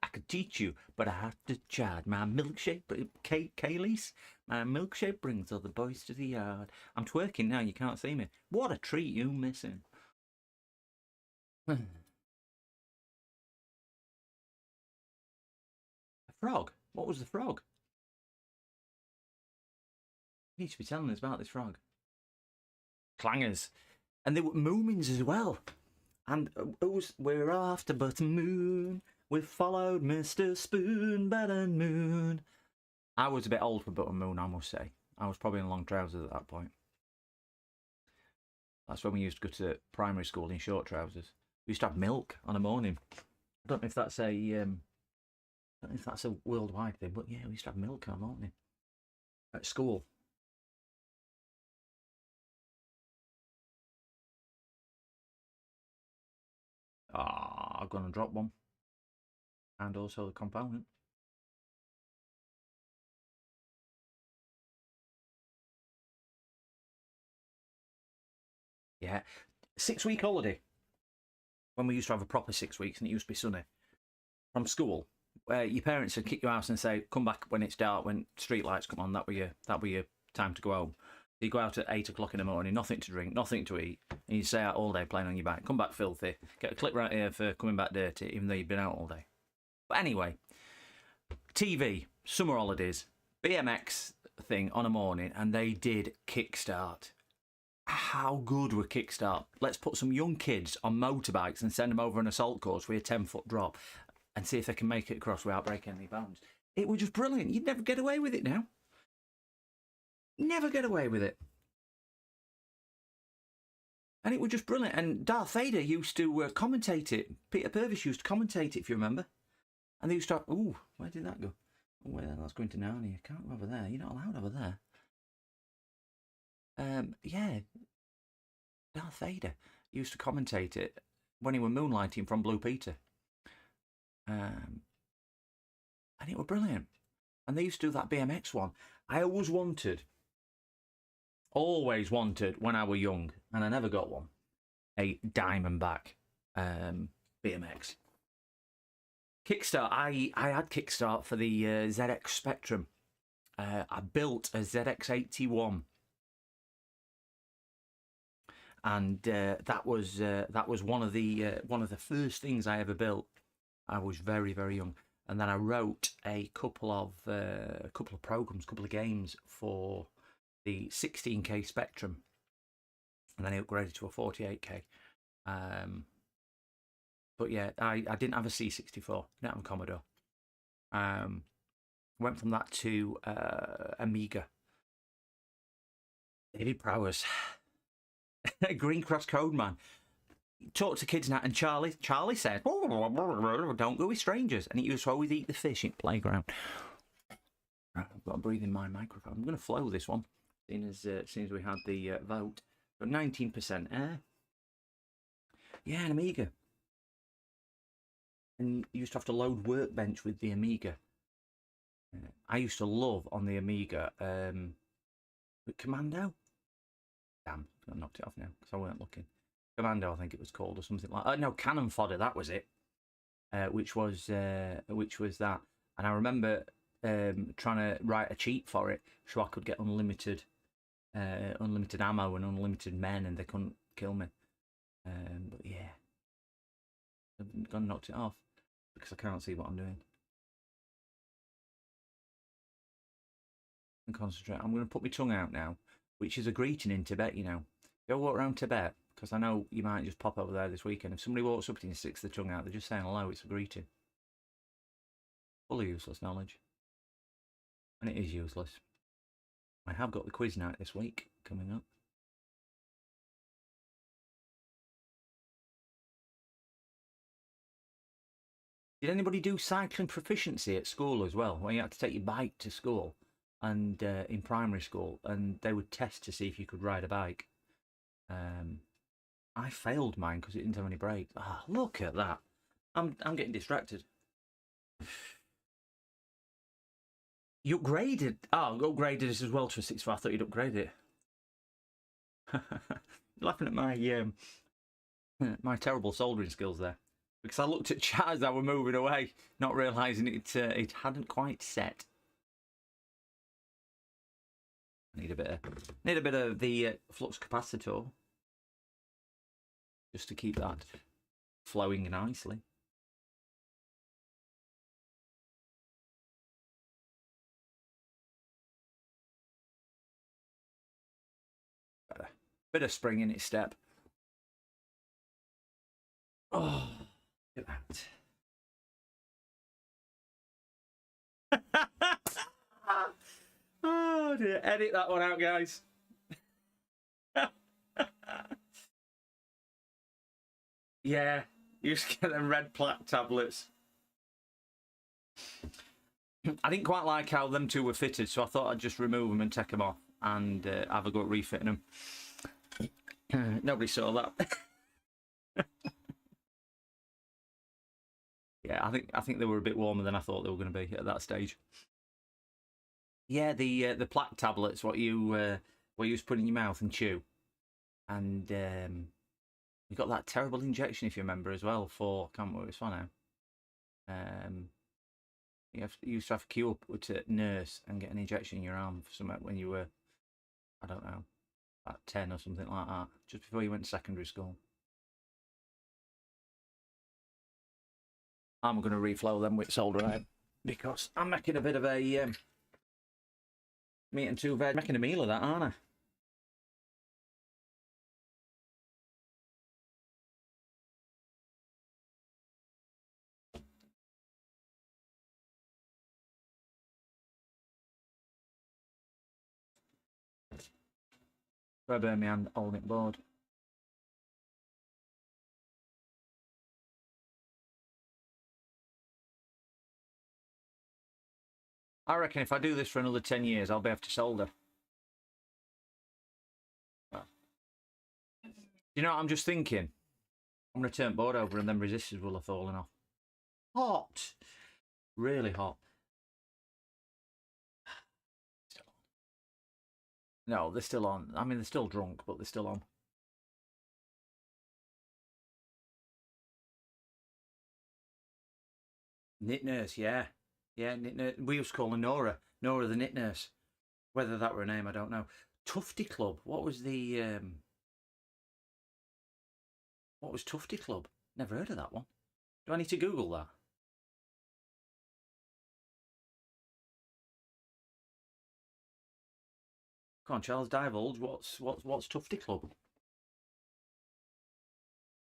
I could teach you, but I have to charge. My milkshake, Kaylee's, my milkshake brings all the boys to the yard. I'm twerking now, you can't see me. What a treat you missing. A frog? What was the frog? You need to be telling us about this frog. Clangers. And they were moomins as well. And we're after Button Moon. We followed Mr. Spoon, Button Moon. I was a bit old for Button Moon, I must say. I was probably in long trousers at that point. That's when we used to go to primary school in short trousers. We used to have milk on a morning. I don't know if that's a worldwide thing, but yeah, we used to have milk on a morning at school. I've gone and dropped one. And also the component. Yeah. 6-week holiday. When we used to have a proper 6 weeks and it used to be sunny. From school. Where your parents would kick you out and say, come back when it's dark, when street lights come on, that were your time to go home. You go out at 8 o'clock in the morning, nothing to drink, nothing to eat, and you stay out all day playing on your bike. Come back filthy, get a clip right here for coming back dirty, even though you've been out all day. But anyway, TV, summer holidays, BMX thing on a morning, and they did Kickstart. How good were Kickstart? Let's put some young kids on motorbikes and send them over an assault course with a 10-foot drop and see if they can make it across without breaking any bones. It was just brilliant. You'd never get away with it now. Never get away with it. And it was just brilliant. And Darth Vader used to commentate it. Peter Purvis used to commentate it, if you remember. And they used to, ooh, where did that go? Oh, well, that's going to Narnia. Can't go over there. You're not allowed over there. Yeah. Darth Vader used to commentate it when he was moonlighting from Blue Peter. And it was brilliant. And they used to do that BMX one. I always wanted when I was young, and I never got one, a Diamondback BMX. Kickstart, I had Kickstart for the ZX Spectrum. I built a ZX81, and that was one of the first things I ever built. I was very, very young, and then I wrote a couple of programs, couple of games for the 16K Spectrum, and then I upgraded to a 48K. But yeah, I didn't have a C64, didn't have a Commodore. Went from that to Amiga. David Prowers, Green Cross Code Man. Talk to kids now, and Charlie said, "Don't go with strangers," and he used to always eat the fish in playground. Right, I've got to breathe in my microphone. I'm going to flow this one, seeing as we had the vote. But 19% air. Yeah, an Amiga. And you used to have to load Workbench with the Amiga. I used to love on the Amiga Commando. Damn, I knocked it off now because I weren't looking. Commando, I think it was called, or something like. No, Cannon Fodder. That was it. Which was that. And I remember trying to write a cheat for it so I could get unlimited unlimited ammo and unlimited men, and they couldn't kill me. But yeah, I've gone and knocked it off because I can't see what I'm doing. And concentrate. I'm going to put my tongue out now, which is a greeting in Tibet, you know. Go walk around Tibet, because I know you might just pop over there this weekend. If somebody walks up to you and sticks their tongue out, they're just saying hello, it's a greeting. Fully useless knowledge. And it is useless. I have got the quiz night this week coming up. Did anybody do cycling proficiency at school as well, when you had to take your bike to school and in primary school, and they would test to see if you could ride a bike? I failed mine because it didn't have any brakes. Ah, oh, look at that! I'm getting distracted. You upgraded? Oh, upgraded this as well to a 6. I thought you'd upgrade it. Laughing at my my terrible soldering skills there, because I looked at chat as I were moving away, not realising it hadn't quite set. Need a bit of the flux capacitor just to keep that flowing nicely. Bit of spring in its step. Oh, look at that. Oh dear, edit that one out, guys. Yeah, you just get them red plaque tablets. I didn't quite like how them two were fitted, so I thought I'd just remove them and take them off and have a go at refitting them. Nobody saw that. Yeah, I think they were a bit warmer than I thought they were going to be at that stage. Yeah, the plaque tablets, what you was put in your mouth and chew, and you got that terrible injection, if you remember, as well. For I can't remember what it was for now. You used to have to queue up with a nurse and get an injection in your arm for something when you were, I don't know, about 10 or something like that, just before you went to secondary school. I'm going to reflow them with solder iron because I'm making a bit of a meat and 2 veg, making a meal of that, aren't I? I burn my hand holding it board. I reckon if I do this for another 10 years, I'll be able to solder. Well, you know what I'm just thinking? I'm going to turn board over and then resistors will have fallen off. Hot! Really hot. No, they're still on. I mean, they're still drunk, but they're still on. Knit nurse, yeah. Yeah, knit nurse. We used to call her Nora. Nora the knit nurse. Whether that were a name, I don't know. Tufty Club. What was the... What was Tufty Club? Never heard of that one. Do I need to Google that? Come on, Charles, divulge. What's Tufty Club?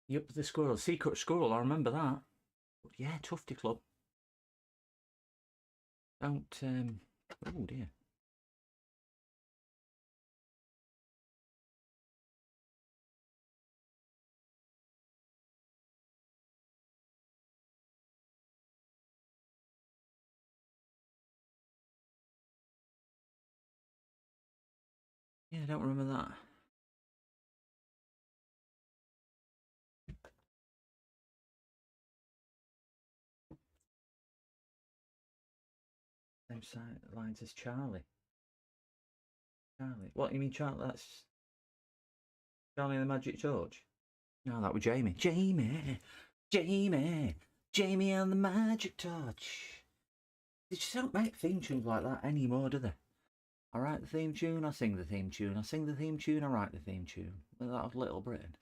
Yep, the squirrel. Secret squirrel, I remember that. But yeah, Tufty Club. Don't, oh dear. Yeah, I don't remember that. Same side lines as Charlie. Charlie. What, you mean Charlie? That's Charlie and the Magic Torch? No, that was Jamie. Jamie! Jamie! Jamie and the Magic Torch. They just don't make theme tunes like that anymore, do they? I write the theme tune, I sing the theme tune, I sing the theme tune, I write the theme tune. That was Little Britain.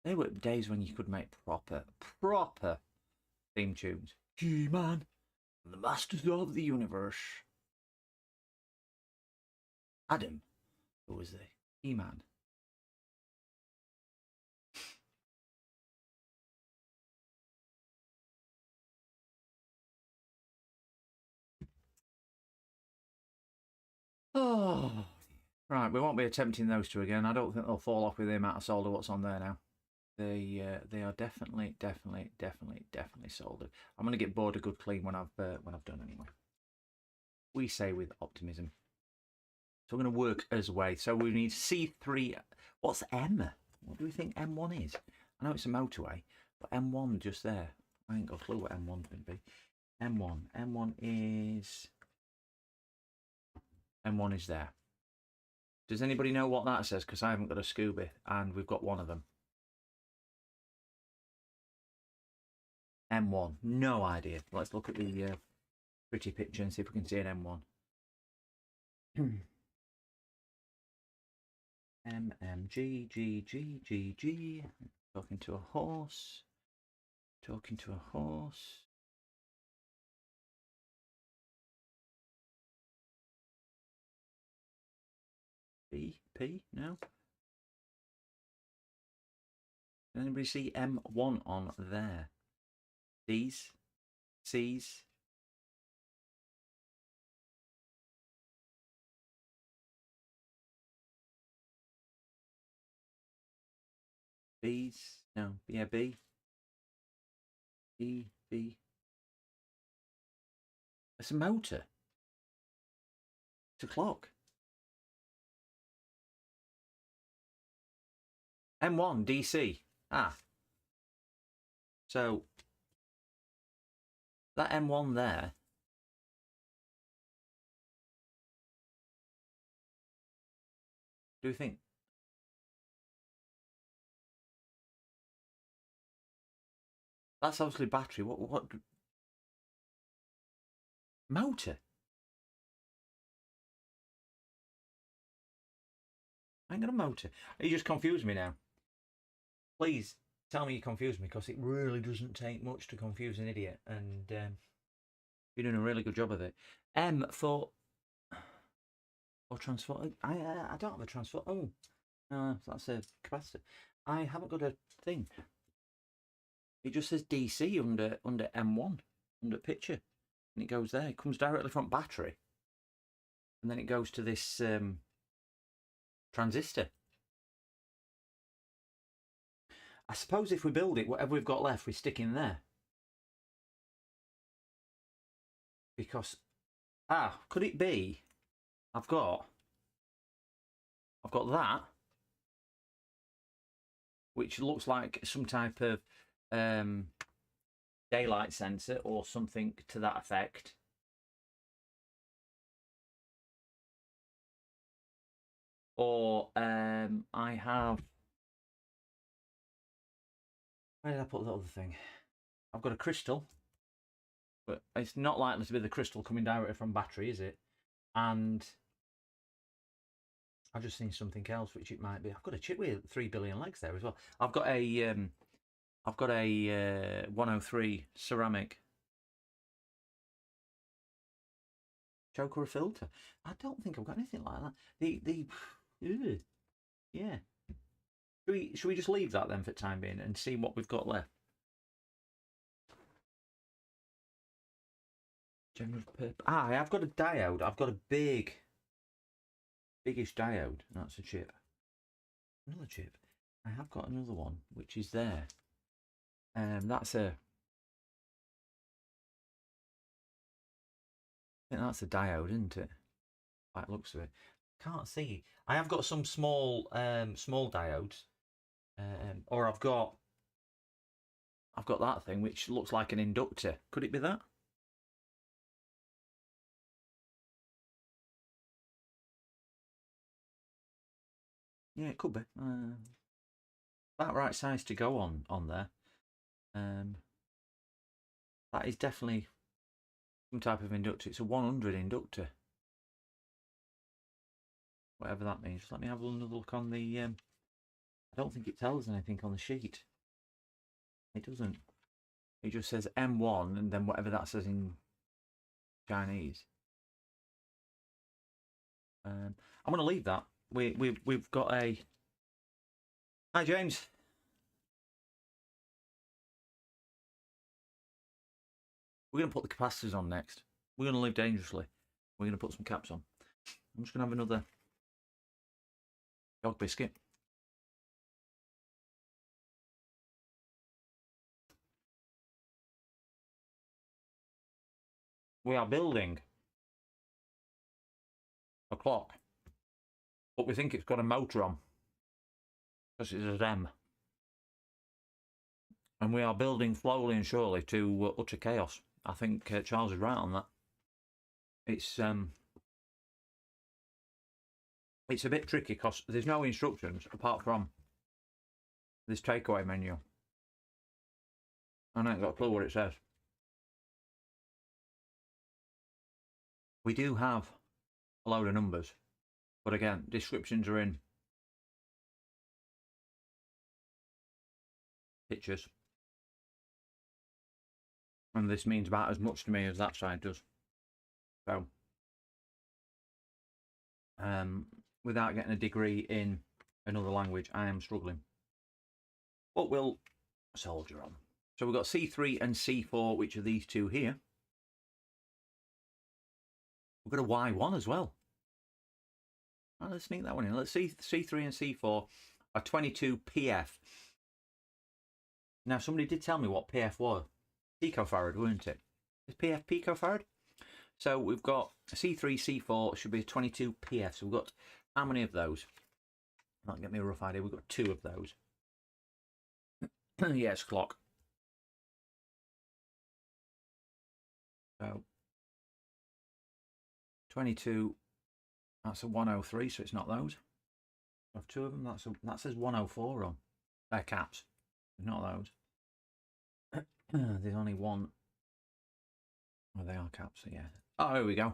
They were days when you could make proper theme tunes. He-Man, the Masters of the Universe. Adam, who was the He-Man. Oh, right. We won't be attempting those two again. I don't think they'll fall off with the amount of solder what's on there now. They are definitely soldered. I'm gonna get bored a good clean when I've done anyway. We say with optimism. So we're gonna work as way. So we need C3. What's M? What do we think M1 is? I know it's a motorway, but M1 just there. I ain't got a clue what M1's going to be. M1 is there. Does anybody know what that says? Because I haven't got a Scooby, and we've got one of them. M1, no idea. Let's look at the pretty picture and see if we can see an M1. G. Talking to a horse. Talking to a horse. P? No? Does anybody see M1 on there? D's? C's? B's? No. Yeah, B. B. It's a motor. It's a clock. M1 DC. Ah. So that M1 there. Do you think? That's obviously battery. What? Motor? I ain't got a motor. You just confused me now. Please tell me you confused me, because it really doesn't take much to confuse an idiot, and you're doing a really good job of it. M for or transform. I don't have a transform. Oh, no, that's a capacitor. I haven't got a thing. It just says DC under M1 under picture, and it goes there. It comes directly from battery, and then it goes to this transistor. I suppose if we build it, whatever we've got left, we stick in there. Because could it be? I've got that, which looks like some type of daylight sensor or something to that effect. Or I have. Where did I put the other thing? I've got a crystal, but it's not likely to be the crystal coming directly from battery, is it? And I've just seen something else, which it might be. I've got a chip with 3 billion legs there as well. I've got a 103 ceramic choke or a filter. I don't think I've got anything like that. Yeah. Should we just leave that then for the time being and see what we've got left? General purpose. I have got a diode. I've got a biggish diode. That's a chip. Another chip. I have got another one, which is there. That's a. I think that's a diode, isn't it? By the looks of it. Can't see. I have got some small diodes, or I've got that thing which looks like an inductor. Could it be that? Yeah, it could be. That right size to go on there. That is definitely Some type of inductor. It's a 100 inductor. Whatever that means. Let me have another look on the... I don't think it tells anything on the sheet. It doesn't. It just says M1 and then whatever that says in Chinese. I'm going to leave that. We've got a... Hi, James. We're going to put the capacitors on next. We're going to live dangerously. We're going to put some caps on. I'm just going to have another dog biscuit. We are building a clock, but we think it's got a motor on because it's a ZEM. And we are building slowly and surely to utter chaos. I think Charles is right on that. It's a bit tricky because there's no instructions apart from this takeaway menu. I ain't got a clue what it says. We do have a load of numbers, but again, descriptions are in pictures. And this means about as much to me as that side does. So, without getting a degree in another language, I am struggling. But we'll soldier on. So we've got C3 and C4, which are these two here. We've got a Y1 as well. Oh, let's sneak that one in. Let's see, C3 and C4 are 22 PF. Now, somebody did tell me what PF was. Picofarad, weren't it? Is PF picofarad? So we've got C3, C4 should be 22 PF. So we've got how many of those? That'll get me a rough idea. We've got 2 of those. Yes, clock. So 22, that's a 103, so it's not those. I have 2 of them. That says 104 on. They're caps. Not those. There's only one. Oh, they are caps, so yeah. Oh, here we go.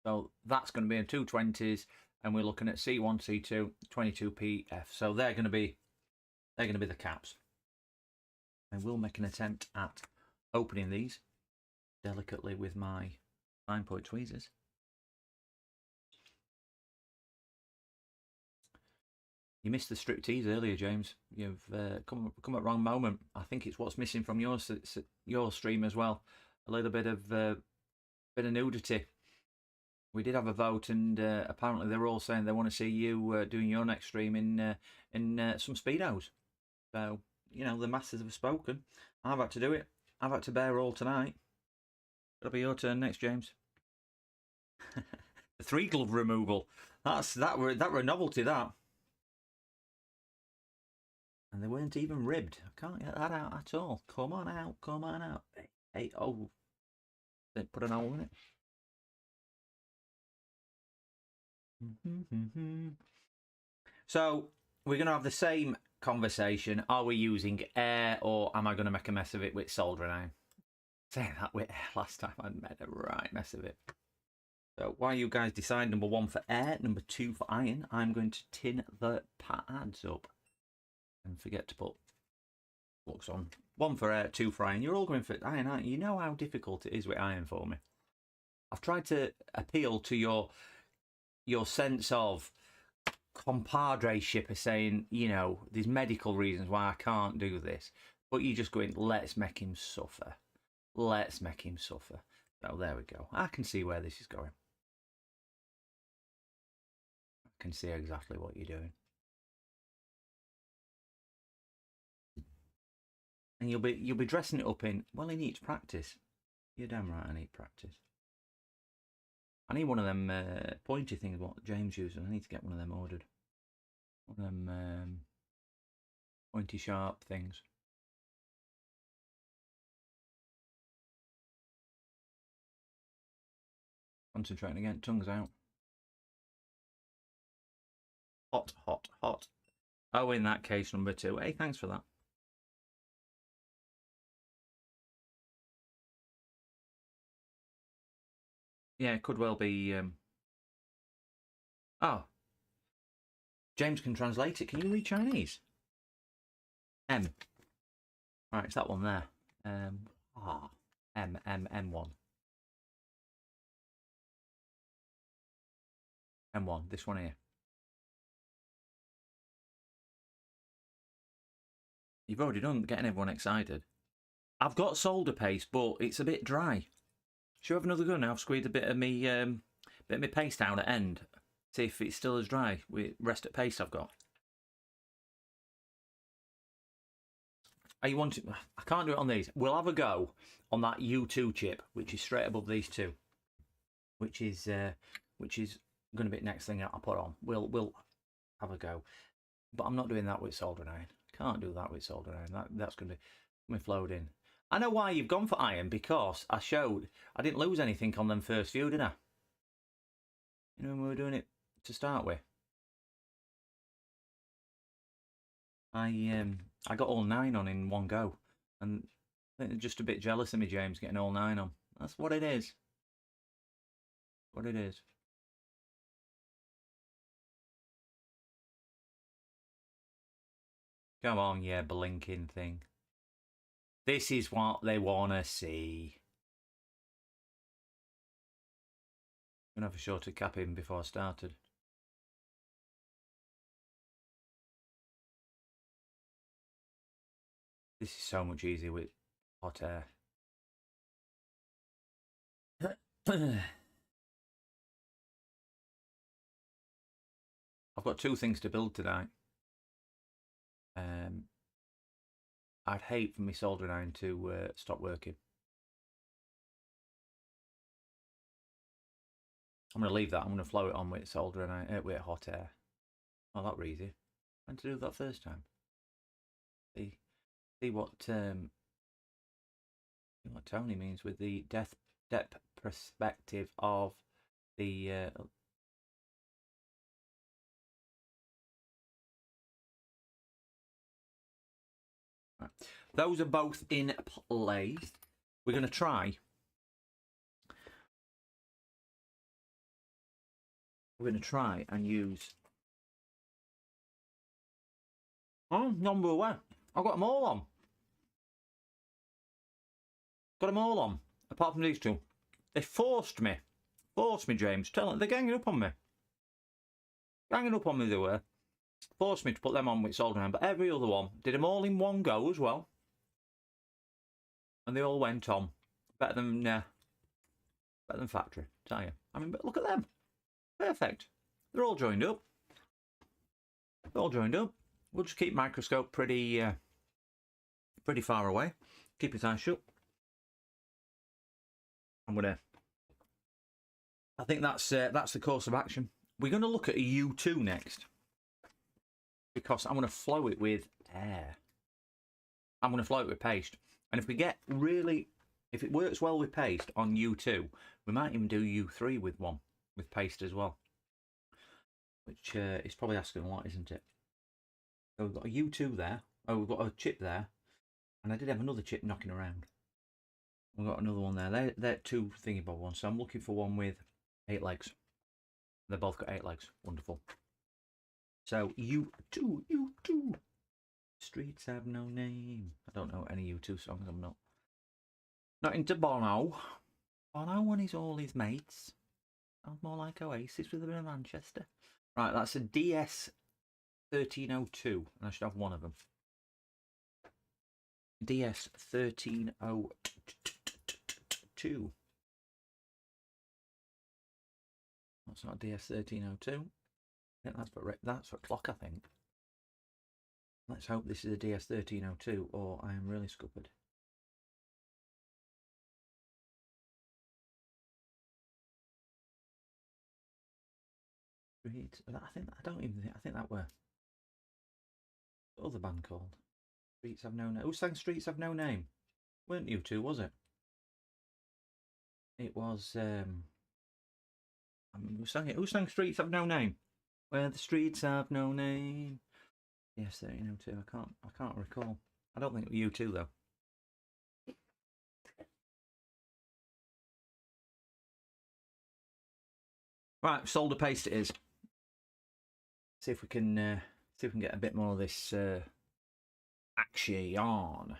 So that's going to be in 220s, and we're looking at C1, C2, 22 PF. So they're going to be the caps. I will make an attempt at opening these delicately with my fine point tweezers. You missed the striptease earlier, James. You've come at the wrong moment. I think it's what's missing from your stream as well. A little bit of nudity. We did have a vote, and apparently they're all saying they want to see you doing your next stream in some speedos. So you know the masses have spoken. I've had to do it. I've had to bear all tonight. It'll be your turn next, James. The 3 glove removal. That were a novelty, that. And they weren't even ribbed. I can't get that out at all. Come on out. Come on out. Hey, oh. They put an hole in it. So, we're going to have the same conversation. Are we using air, or am I going to make a mess of it with soldering iron? Saying that with air last time, I made a right mess of it. So, while you guys decide, number 1 for air, number 2 for iron, I'm going to tin the pads up. And forget to put flux on. 1 for air, 2 for iron. You're all going for iron, aren't you? You know how difficult it is with iron for me. I've tried to appeal to your sense of compadreship of saying, you know, there's medical reasons why I can't do this. But you just go in, let's make him suffer. Let's make him suffer. So there we go. I can see where this is going. I can see exactly what you're doing. And you'll be dressing it up in, well, he needs practice. You're damn right, I need practice. I need one of them pointy things what James uses. I need to get one of them ordered. One of them pointy sharp things. Concentrating again, tongues out. Hot, hot, hot. Oh, in that case, number 2. Hey, thanks for that. Yeah, it could well be. Oh, James can translate it. Can you read Chinese? M. Right, it's that one there. M1. M1, this one here. You've already done getting everyone excited. I've got solder paste, but it's a bit dry. Should we have another go now? I've squeezed a bit of me paste out at end. See if it's still as dry with rest of paste I've got. Are you wanting? I can't do it on these. We'll have a go on that U2 chip, which is straight above these two, which is going to be the next thing I'll put on. We'll have a go, but I'm not doing that with soldering iron. Can't do that with soldering iron. That's going to be flowed in. I know why you've gone for iron, because I showed I didn't lose anything on them first few, did I? You know, when we were doing it to start with. I got all 9 on in one go, and I think they're just a bit jealous of me, James, getting all 9 on. That's what it is. What it is. Come on, yeah, blinking thing. This is what they want to see. I'm going to have a shorter cap in before I started. This is so much easier with hot air. I've got 2 things to build tonight. I'd hate for my soldering iron to stop working. I'm going to leave that. I'm going to flow it on with soldering iron, with hot air. Oh, that was easy. I had to do that first time. See what Tony means with the depth perspective of the. Right. Those are both in place. We're going to try. We're going to try and use. Oh, number one. I've got them all on. Got them all on, apart from these 2. They forced me, James. Tell them they're ganging up on me. Ganging up on me, they were. Forced me to put them on with soldering iron, but every other one did them all in one go as well, and they all went on better than factory. Tell you. I mean, but look at them, perfect. They're all joined up. They're all joined up. We'll just keep microscope pretty far away. Keep his eyes shut. I think that's the course of action. We're going to look at a U2 next, because I'm going to flow it with air. I'm going to flow it with paste, and if it works well with paste on U2, we might even do U3 with paste as well, which is probably asking a lot, isn't it? So we've got a U2 there. Oh, we've got a chip there, and I did have another chip knocking around. We've got another one there. They're 2 thingy bob ones, so I'm looking for one with 8 legs. They've both got 8 legs. Wonderful. So U2. Streets have no name. I don't know any U2 songs. I'm not into Bono. Bono and all his mates. Sounds more like Oasis with a bit of Manchester. Right, that's a DS 1302, and I should have one of them. DS 1302. That's not a DS 1302. I think that's for clock, I think. Let's hope this is a DS 1302, or I am really scuppered. I think that were the other band called Streets Have No Name. Who sang Streets Have No Name? Weren't you 2, was it? It was who sang it? Who sang Streets Have No Name? Where the streets have no name. Yes, 1302. I can't recall. I don't think it was U2 though. Right, solder paste it is. See if we can get a bit more of this action on.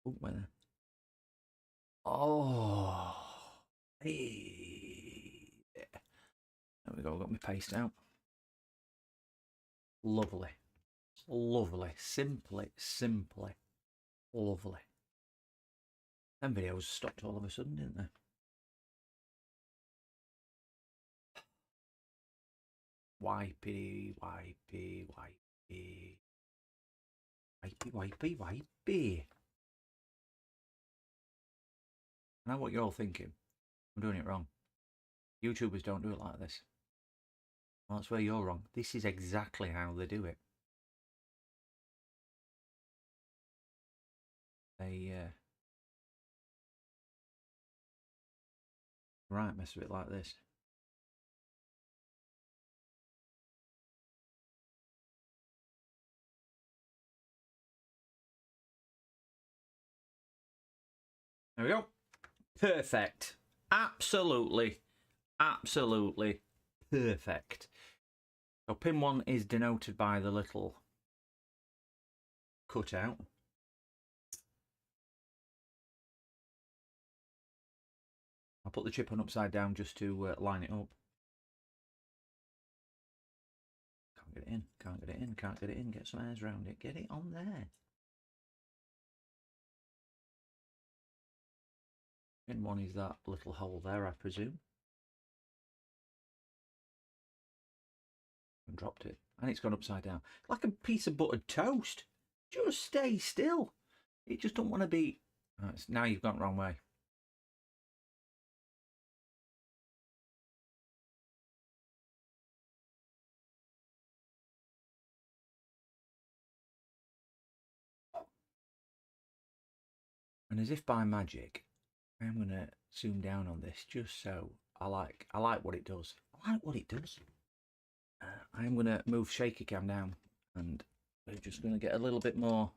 Oh, where? Oh, hey. There we go. Got my paste out. Lovely, lovely, simply lovely. Them videos stopped all of a sudden, didn't they? Wipey. I know what you're all thinking. I'm doing it wrong. YouTubers don't do it like this. Well, that's where you're wrong. This is exactly how they do it. They right, mess with it like this. There we go. Perfect. Absolutely perfect. So pin 1 is denoted by the little cutout. I'll put the chip on upside down just to line it up. Can't get it in, can't get it in, can't get it in. Get some airs around it. Get it on there. Pin 1 is that little hole there, I presume. And dropped it. And it's gone upside down. Like a piece of buttered toast. Just stay still. It just don't want to be... Oh, now you've gone the wrong way. And as if by magic, I'm going to zoom down on this just so I like what it does. I like what it does. I'm going to move shaky cam down and we're just going to get a little bit more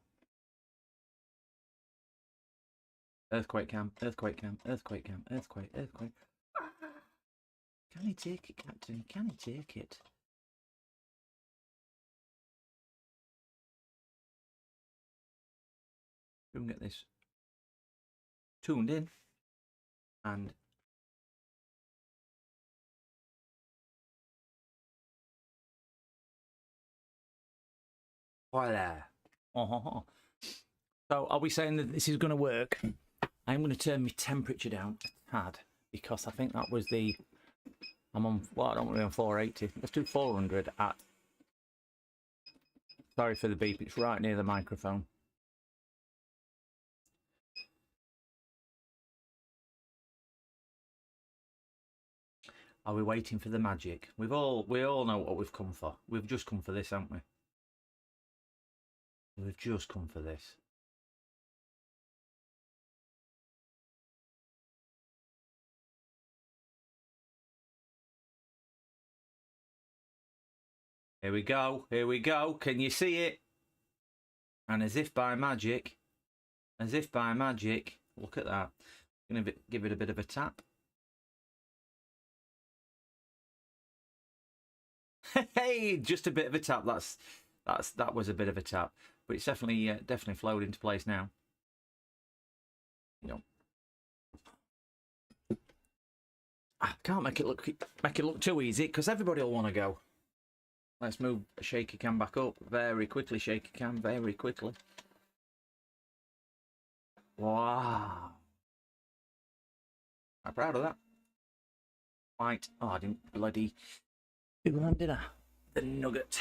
earthquake cam. Can he take it, Captain? Can he take it? We can get this tuned in and voila. So are we saying that this is going to work? I'm going to turn my temperature down a tad because I think that was the... I'm on... Well, I don't want to be on 480. Let's do 400 at... Sorry for the beep. It's right near the microphone. Are we waiting for the magic? We all know what we've come for. We've just come for this, haven't we? We've just come for this. Here we go. Here we go. Can you see it? And as if by magic, look at that. I'm going to give it a bit of a tap. Hey, just a bit of a tap. That was a bit of a tap, but it's definitely flowed into place now. You know, I can't make it look too easy because everybody will want to go. Let's move a shaky cam back up very quickly. Shaky cam very quickly. Wow, I'm proud of that. Right. Oh, I didn't bloody do that, did I? The nugget.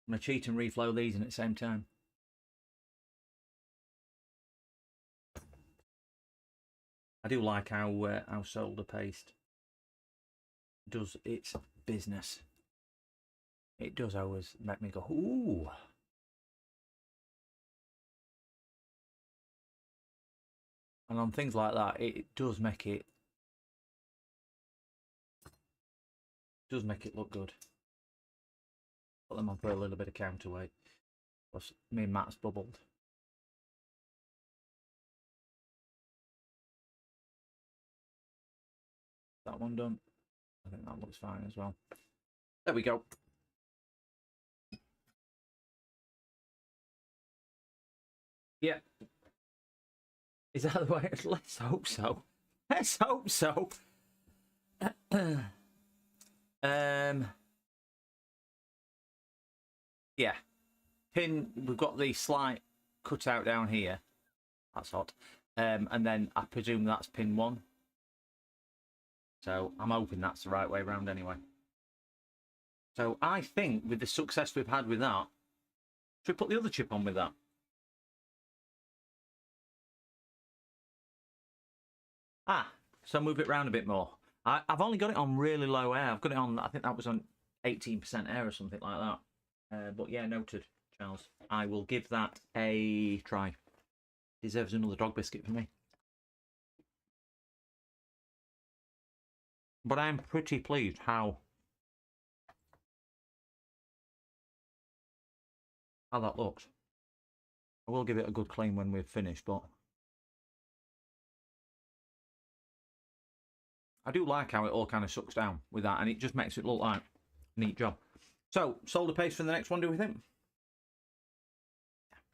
I'm going to cheat and reflow these in at the same time. I do like how solder paste does its business. It does always make me go, ooh. And on things like that, it does make it look good. Put them on for a little bit of counterweight. Plus, me and Matt's bubbled. That one done. I think that looks fine as well. There we go. Yeah. Is that the way? Let's hope so. Let's hope so. Yeah. Pin, we've got the slight cutout down here. That's hot. And then I presume that's pin 1. So I'm hoping that's the right way around anyway. So I think with the success we've had with that, should we put the other chip on with that? So move it around a bit more. I've only got it on really low air. I've got it on, I think that was on 18% air or something like that. But yeah, noted, Charles. I will give that a try. Deserves another dog biscuit for me. But I'm pretty pleased how that looks. I will give it a good clean when we've finished, but I do like how it all kind of sucks down with that, and it just makes it look like a neat job. So, solder paste for the next one, do we think?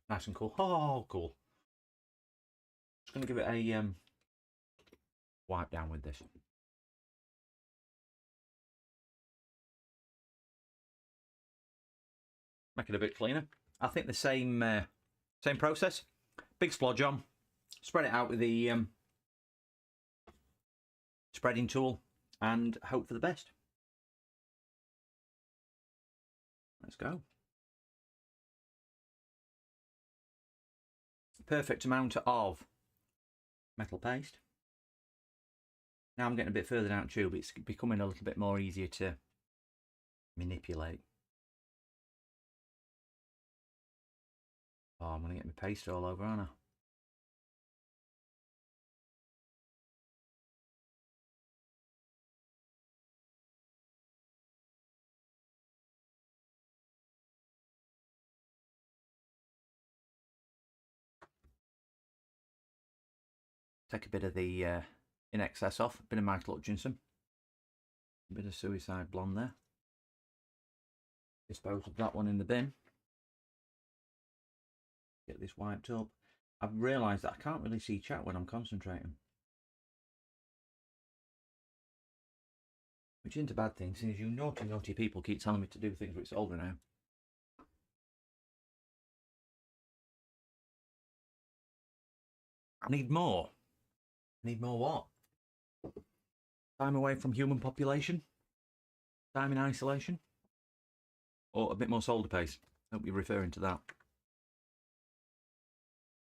Nice and cool. Oh, cool. Just going to give it a wipe down with this. Make it a bit cleaner. I think the same process. Big splodge on. Spread it out with the spreading tool and hope for the best. Let's go. Perfect amount of metal paste. Now I'm getting a bit further down the tube. It's becoming a little bit more easier to manipulate. Oh, I'm going to get my paste all over, aren't I? Take a bit of the in excess off, a bit of Michael Hutchinson, a bit of Suicide Blonde there. Dispose of that one in the bin. Get this wiped up. I've realised that I can't really see chat when I'm concentrating, which isn't a bad thing, since you naughty people keep telling me to do things with solder now. I need more. I need more what? Time away from human population? Time in isolation? Or a bit more solder paste? I hope you're referring to that.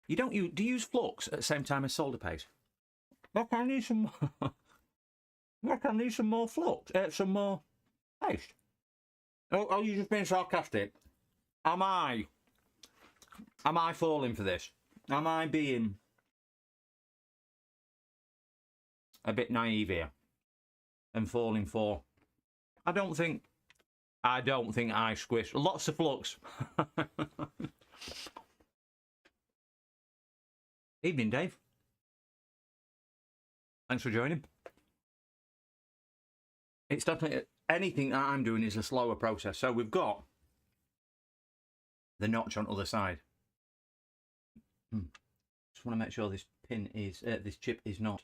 You don't use, do you use flux at the same time as solder paste? Look, I need some more. Look, I need some more flux. Some more paste. Oh, are you just being sarcastic? Am I falling for this? Am I being a bit naive here and falling for? I don't think I squish lots of flux. Evening, Dave. Thanks for joining. It's definitely, anything that I'm doing is a slower process. So we've got the notch on the other side. Just want to make sure this pin is, this chip is not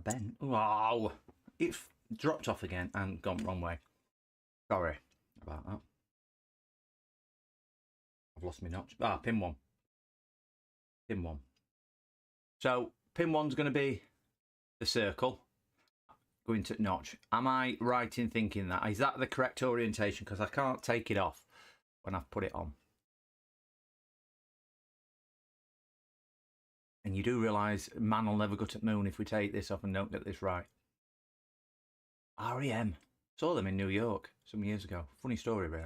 bent. Wow, it's dropped off again and gone wrong way. Sorry about that. I've lost my notch. Pin 1. Pin 1. So pin 1's going to be the circle going to notch. Am I right in thinking that? Is that the correct orientation? Because I can't take it off when I've put it on. And you do realise man will never go to the moon if we take this off and don't get this right. REM. Saw them in New York some years ago. Funny story, really.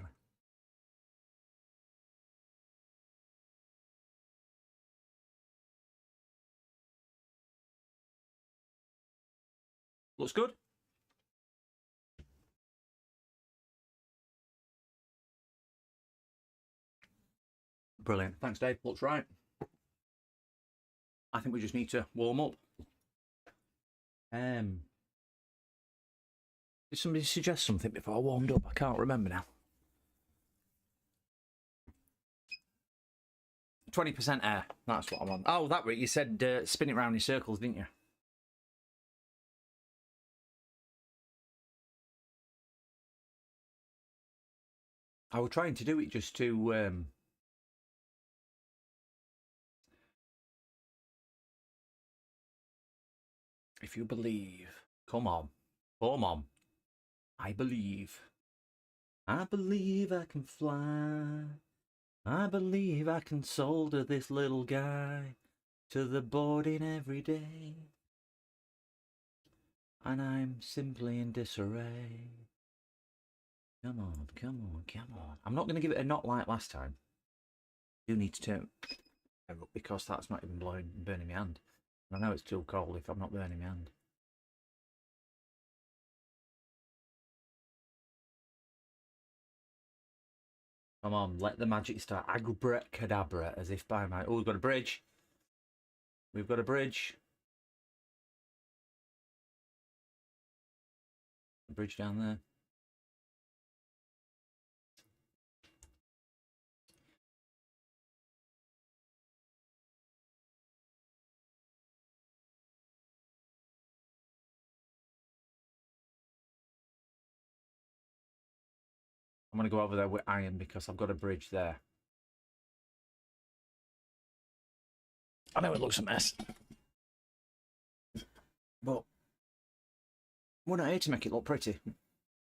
Looks good. Brilliant. Thanks, Dave. Looks right. I think we just need to warm up. Did somebody suggest something before I warmed up? I can't remember now. 20% air. That's what I want. Oh, that way you said spin it round in circles, didn't you? I was trying to do it just to if you believe. Come on. Come on. I believe. I believe I can fly. I believe I can solder this little guy to the boarding every day. And I'm simply in disarray. Come on, come on, come on. I'm not going to give it a knot like last time. I do need to turn it up because that's not even burning my hand. I know it's too cold if I'm not burning my hand. Come on, let the magic start. Abracadabra, as if by my... Oh, we've got a bridge. We've got a bridge. A bridge down there. I'm going to go over there with iron because I've got a bridge there. I know it looks a mess. But we're not here to make it look pretty.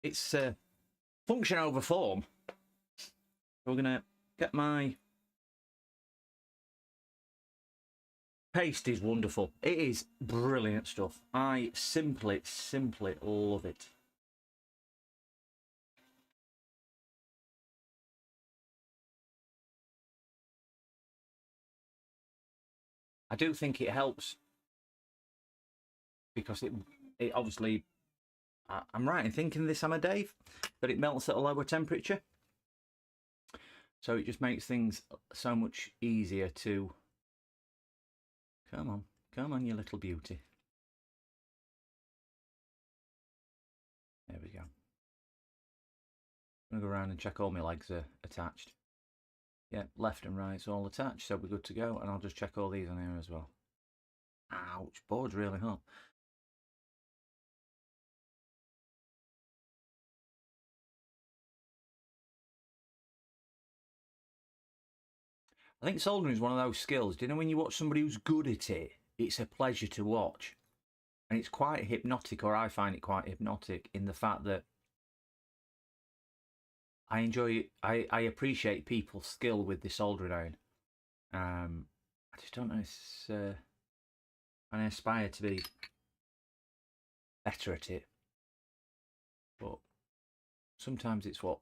It's function over form. We're going to get my... Paste is wonderful. It is brilliant stuff. I simply love it. I do think it helps because it obviously, I'm right in thinking this, am I, Dave? That it melts at a lower temperature. So it just makes things so much easier to... Come on, you little beauty. There we go. I'm going to go around and check all my legs are attached. Yeah, left and right's all attached, so we're good to go. And I'll just check all these on here as well. Ouch, board's really hot. I think soldering is one of those skills. Do you know when you watch somebody who's good at it, it's a pleasure to watch. And it's quite hypnotic, or I find it quite hypnotic, in the fact that I enjoy, I appreciate people's skill with the soldering iron. I just don't know, it's, I aspire to be better at it. But sometimes it's what,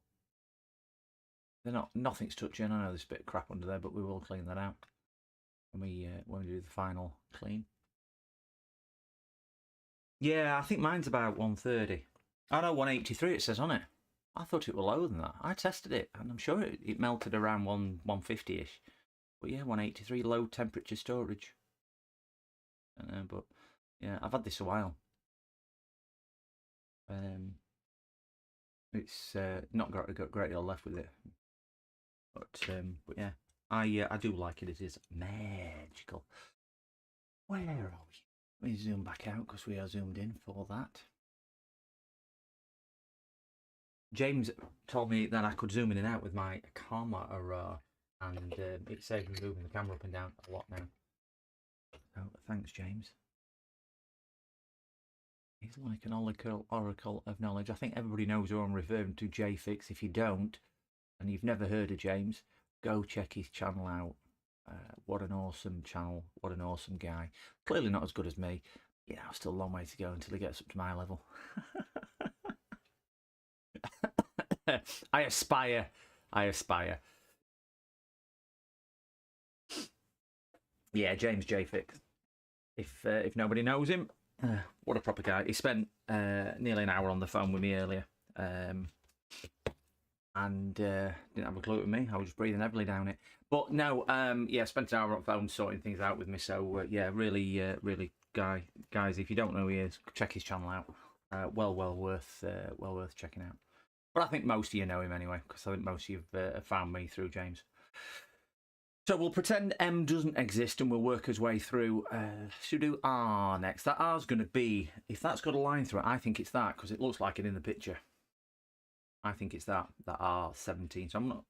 nothing's touching. I know there's a bit of crap under there, but we will clean that out when we do the final clean. Yeah, I think mine's about 130. I know 183 it says on it. I thought it was lower than that. I tested it, and I'm sure it melted around 150-ish. But yeah, 183 low temperature storage. But yeah, I've had this a while. It's not got a great deal left with it. But yeah, I do like it. It is magical. Where are we? Let me zoom back out because we are zoomed in for that. James told me that I could zoom in and out with my camera, and it saved me moving the camera up and down a lot now. So thanks, James. He's like an oracle of knowledge. I think everybody knows who I'm referring to, JFix. If you don't, and you've never heard of James, go check his channel out. What an awesome channel. What an awesome guy. Clearly not as good as me. Yeah, still a long way to go until he gets up to my level. I aspire. Yeah, James JFix. If nobody knows him, what a proper guy. He spent nearly an hour on the phone with me earlier. and didn't have a clue with me. I was just breathing heavily down it. But no, yeah, spent an hour on phone sorting things out with me. So yeah, really, guys, if you don't know who he is, check his channel out. Well worth checking out. But I think most of you know him anyway, because I think most of you have found me through James. So we'll pretend M doesn't exist and we'll work his way through. Should we do R next? That R's going to be, if that's got a line through it, I think it's that, because it looks like it in the picture. I think it's that R17. So I'm not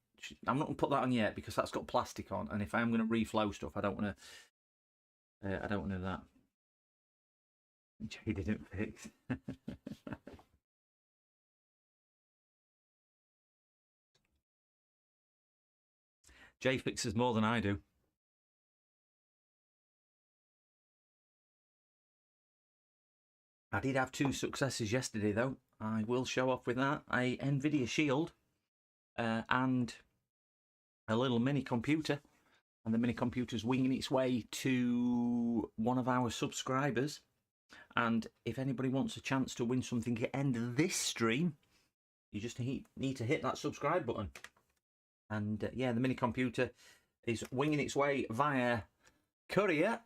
going to put that on yet, because that's got plastic on, and if I'm going to reflow stuff, I don't want to that. Jay didn't fix. Jay fixes more than I do. I did have 2 successes yesterday, though. I will show off with that. A NVIDIA Shield and a little mini computer. And the mini computer's winging its way to one of our subscribers. And if anybody wants a chance to win something at the end of this stream, you just need to hit that subscribe button. And yeah, the mini computer is winging its way via courier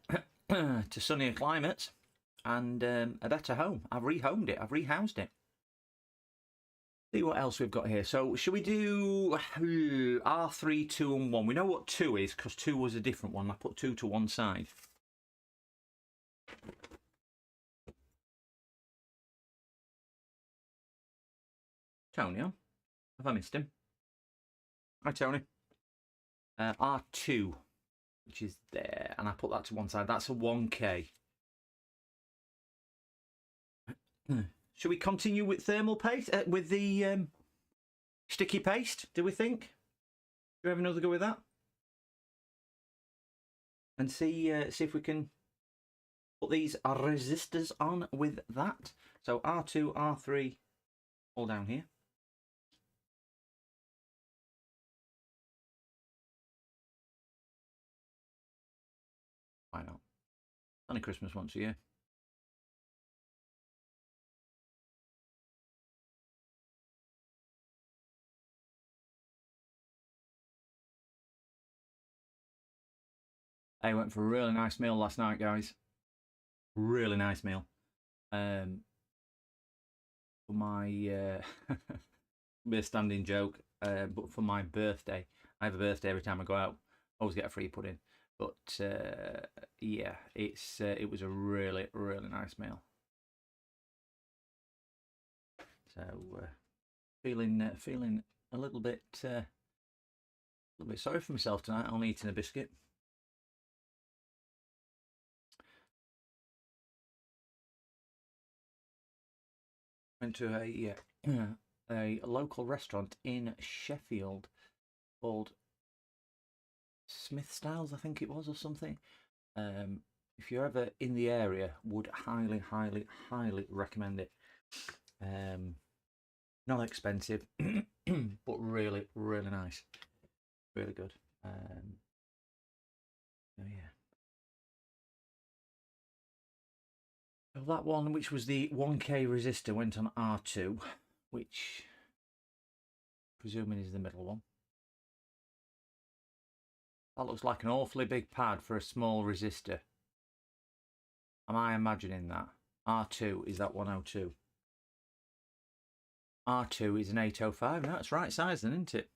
to sunnier climates and a better home. I've rehomed it. I've rehoused it. See what else we've got here. So should we do R3, 2 and 1? We know what 2 is, because 2 was a different one. I put 2 to one side. Tony, have I missed him? Hi, Tony. R2, which is there, and I put that to one side. That's a 1K. Should we continue with thermal paste, with the sticky paste, do we think? Do we have another go with that? And see if we can put these resistors on with that. So R2, R3, all down here. Why not? Only Christmas once a year. I went for a really nice meal last night, guys. Really nice meal. For my be a standing joke, but for my birthday, I have a birthday every time I go out. I always get a free pudding. But yeah, it was a really nice meal. So feeling a little bit sorry for myself tonight. I'm eating a biscuit. Went to a local restaurant in Sheffield called Smith Styles, I think it was, or something. If you're ever in the area, would highly recommend it. Not expensive, but really nice, really good. Oh yeah. So that one, which was the 1K resistor, went on R2, which presuming is the middle one. That looks like an awfully big pad for a small resistor. Am I imagining that? R2 is that 102. R2 is an 805. No, that's right size then, isn't it?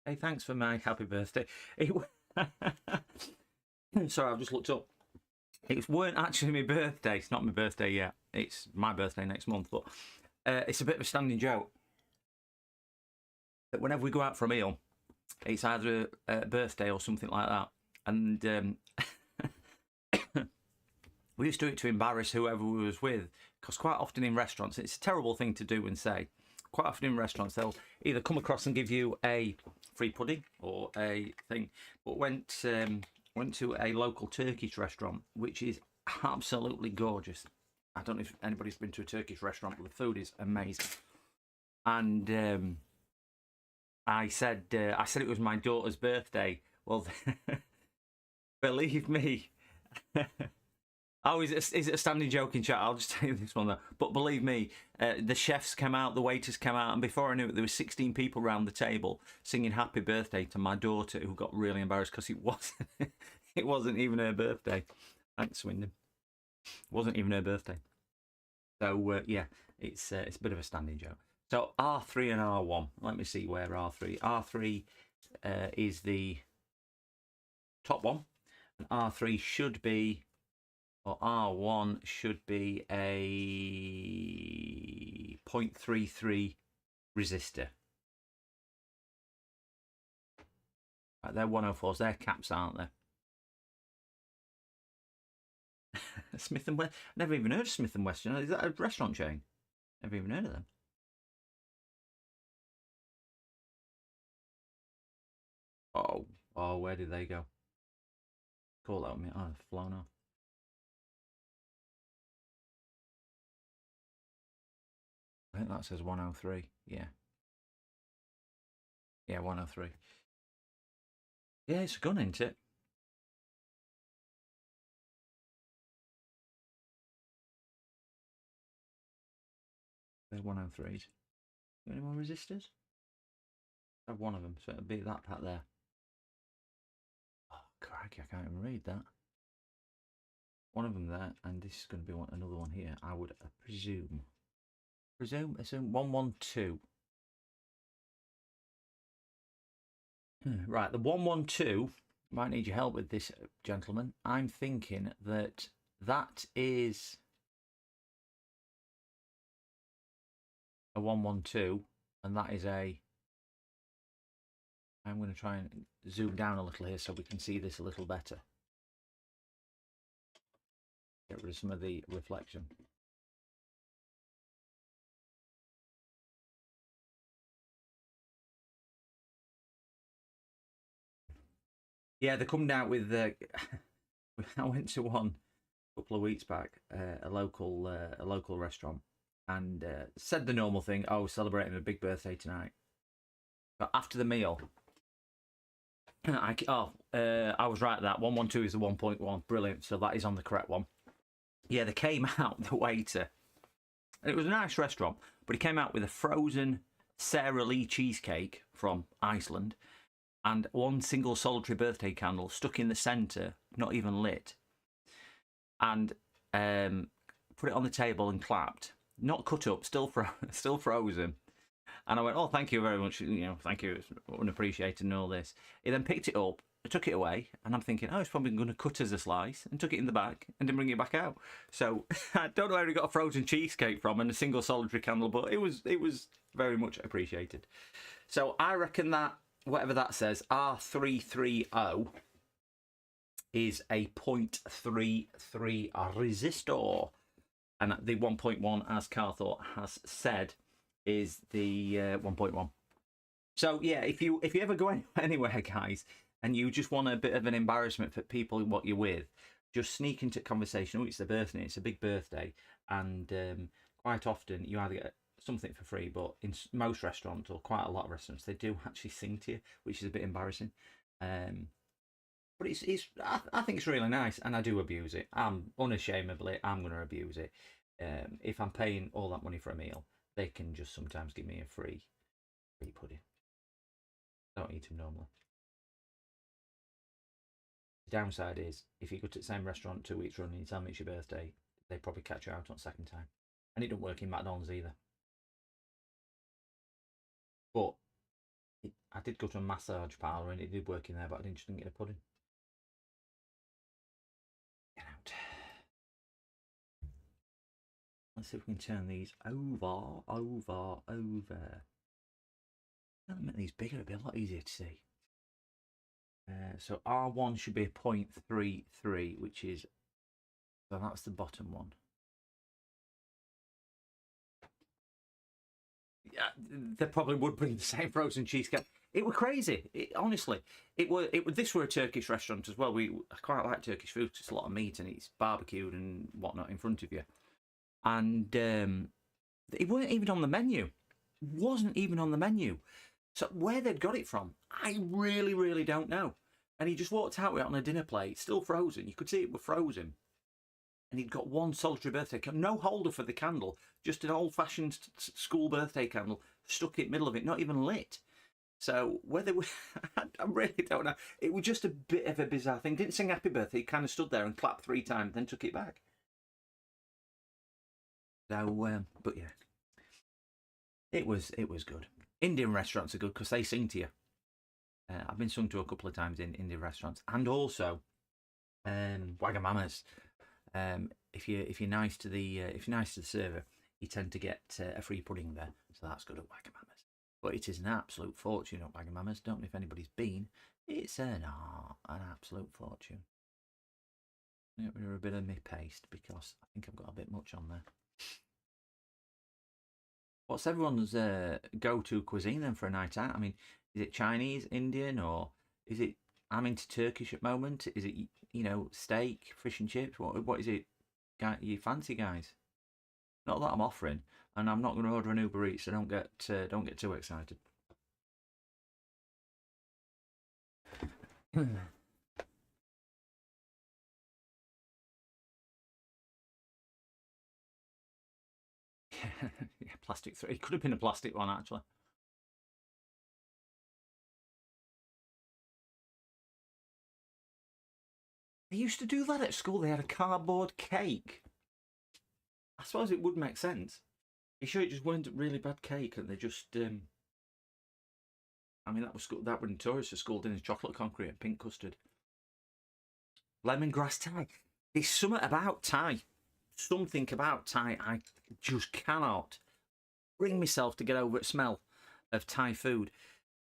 Hey, thanks for my happy birthday. Sorry, I've just looked up. It weren't actually my birthday. It's not my birthday yet. It's my birthday next month, but it's a bit of a standing joke that whenever we go out for a meal, it's either a birthday or something like that. And we used to do it to embarrass whoever we was with, because quite often in restaurants, it's a terrible thing to do and say, quite often in restaurants, they'll either come across and give you a free pudding or a thing, but went to a local Turkish restaurant, which is absolutely gorgeous. I don't know if anybody's been to a Turkish restaurant, but the food is amazing. And I said it was my daughter's birthday. Well, believe me, Oh, is it a standing joke in chat? I'll just tell you this one though. But believe me, the chefs came out, the waiters came out, and before I knew it, there were 16 people around the table singing "Happy Birthday" to my daughter, who got really embarrassed because it wasn't it wasn't even her birthday. Thanks, Swindon. It wasn't even her birthday. So yeah, it's a bit of a standing joke. So R3 and R1. Let me see where R3. R3 is the top one, and R3 should be. Or R1 should be a 0.33 resistor. Right, they're 104s. They're caps, aren't they? Smith and West. Never even heard of Smith and West. You know, is that a restaurant chain? Never even heard of them. Oh, where did they go? Call that on me. Oh, flown off. I think that says 103. Yeah. Yeah, 103. Yeah, it's a gun, isn't it? They're 103s. Any more resistors? I have one of them, so it'll be that part there. Oh, crikey, I can't even read that. One of them there, and this is going to be another one here, I would presume. Assume 112. Right, the 112, might need your help with this, gentlemen. I'm thinking that is a 112, and that is a... I'm going to try and zoom down a little here so we can see this a little better. Get rid of some of the reflection. Yeah, they're coming out with... I went to one a couple of weeks back, a local restaurant, and said the normal thing, oh, celebrating a big birthday tonight. But after the meal, I was right, that 112 is the 1.1. Brilliant. So that is on the correct one. Yeah, they came out, the waiter, and it was a nice restaurant, but he came out with a frozen Sara Lee cheesecake from Iceland and one single solitary birthday candle stuck in the centre, not even lit, and put it on the table and clapped. Not cut up, still frozen. And I went, oh, thank you very much. You know, thank you. It's unappreciated and all this. He then picked it up, took it away, and I'm thinking, oh, it's probably going to cut as a slice, and took it in the bag and didn't bring it back out. So I don't know where he got a frozen cheesecake from and a single solitary candle, but it was very much appreciated. So I reckon that whatever that says, R330 is a 0.33 resistor, and the 1.1, as Carthor has said, is the 1.1. So yeah, if you ever go anywhere, guys, and you just want a bit of an embarrassment for people what you're with, just sneak into conversation. Oh, it's their birthday, it's a big birthday, and quite often you either get something for free, but in most restaurants, or quite a lot of restaurants, they do actually sing to you, which is a bit embarrassing. But I think it's really nice, and I do abuse it. Unashamedly, I'm going to abuse it. If I'm paying all that money for a meal, they can just sometimes give me a free pudding. I don't eat them normally. The downside is, if you go to the same restaurant 2 weeks running and you tell me it's your birthday, they probably catch you out on second time. And it don't work in McDonald's either. But I did go to a massage parlour and it did work in there, but I just didn't get a pudding. Get out. Let's see if we can turn these over. I'll make these bigger, it'll be a lot easier to see. So R1 should be a 0.33, which is, so that's the bottom one. Yeah, they probably would bring the same frozen cheesecake. It were crazy. Honestly, this were a Turkish restaurant as well. I quite like Turkish food. It's a lot of meat and it's barbecued and whatnot in front of you. And it weren't even on the menu. Wasn't even on the menu. So where they'd got it from, I really, really don't know. And he just walked out with it on a dinner plate, still frozen. You could see it was frozen. and he'd got one solitary birthday candle, no holder for the candle, just an old-fashioned school birthday candle stuck in the middle of it, not even lit. So whether we, I really don't know. It was just a bit of a bizarre thing. Didn't sing happy birthday. He kind of stood there and clapped 3 times, then took it back. So, but yeah, it was good. Indian restaurants are good because they sing to you. I've been sung to a couple of times in Indian restaurants, and also Wagamamas. If you're nice to the server, you tend to get a free pudding there, so that's good at Wagamamas. But it is an absolute fortune at Wagamamas. Don't know if anybody's been. It's an absolute fortune. Get rid of a bit of my paste because I think I've got a bit much on there. What's everyone's go-to cuisine then for a night out? I mean, is it Chinese, Indian, or is it? I'm into Turkish at the moment. Is it, you know, steak, fish and chips? What is it? You fancy, guys? Not that I'm offering, and I'm not going to order an Uber Eats, so don't get too excited. Yeah, plastic 3. It could have been a plastic one, actually. They used to do that at school. They had a cardboard cake. I suppose it would make sense. You sure it just weren't a really bad cake and they just... I mean, that were notorious for school dinners. Chocolate concrete and pink custard. Lemongrass Thai. There's something about Thai. Something about Thai. I just cannot bring myself to get over the smell of Thai food.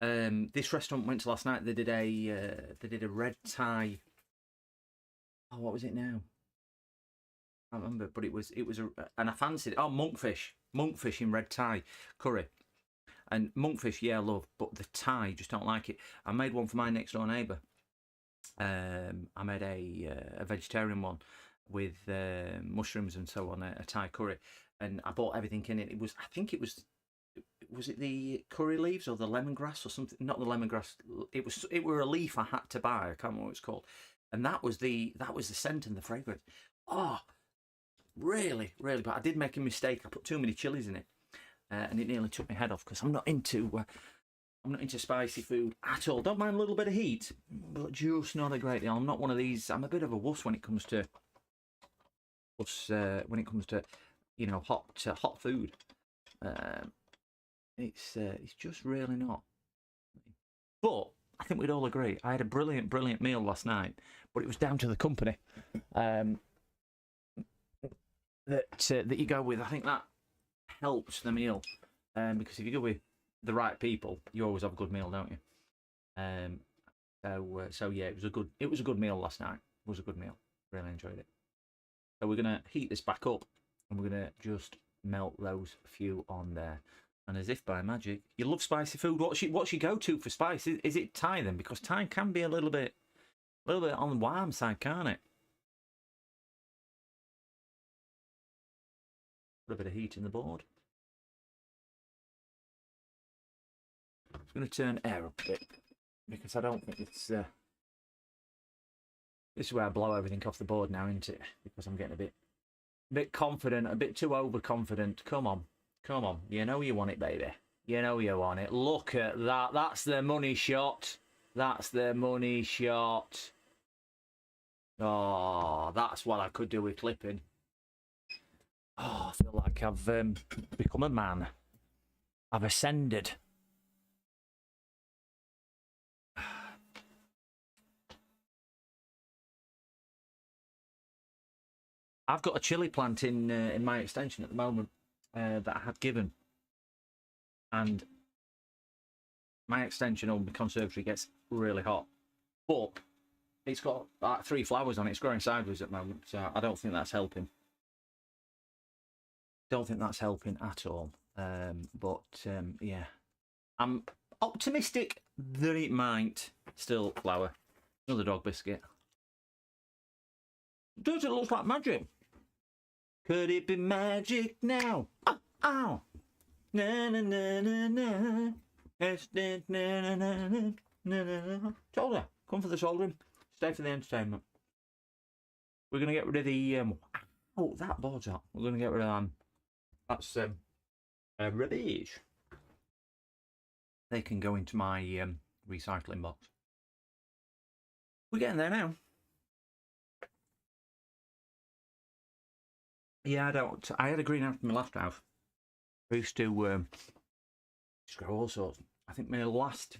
This restaurant went to last night. They did a red Thai. Oh, what was it now? I can't remember, but it was and I fancied it. Oh, monkfish in red Thai curry. And monkfish, yeah, I love, but the Thai just don't like it. I made one for my next door neighbour. I made a vegetarian one with mushrooms and so on, a Thai curry, and I bought everything in it. I think it was it the curry leaves or the lemongrass or something? Not the lemongrass. It were a leaf I had to buy. I can't remember what it's called. And that was the scent and the fragrance. Oh, really, really. But I did make a mistake. I put too many chilies in it, and it nearly took my head off because I'm not into spicy food at all. Don't mind a little bit of heat, but just not a great deal. I'm not one of these. I'm a bit of a wuss when it comes to you know, hot food. It's just really not. But I think we'd all agree. I had a brilliant meal last night, but it was down to the company that you go with. I think that helps the meal, because if you go with the right people, you always have a good meal, don't you? So yeah, it was a good meal last night. It was a good meal. Really enjoyed it. So we're gonna heat this back up, and we're gonna just melt those few on there. And as if by magic, you love spicy food. What's your go-to for spice? Is it Thai then? Because Thai can be a little bit on the warm side, can't it? Put a bit of heat in the board. I'm going to turn air up a bit because I don't think it's. This is where I blow everything off the board now, isn't it? Because I'm getting a bit confident, a bit too overconfident. Come on. You know you want it, baby. You know you want it. Look at that. That's the money shot. That's the money shot. Oh, that's what I could do with clipping. Oh, I feel like I've become a man. I've ascended. I've got a chili plant in my extension at the moment that I had given, and my extension on the conservatory gets really hot, but it's got like 3 flowers on it. It's growing sideways at the moment, so I don't think that's helping. Don't think that's helping at all. Yeah, I'm optimistic that it might still flower. Another dog biscuit. Does it look like magic? Could it be magic now? Oh, ow! Na na na na na. Na na na na. Shoulder, come for the shouldering. Stay for the entertainment. We're gonna get rid of the Oh, that board's up. We're going to get rid of them. That's rubbish. They can go into my recycling box. We're getting there now. Yeah, I had a greenhouse in my last house. I used to grow all sorts. I think my last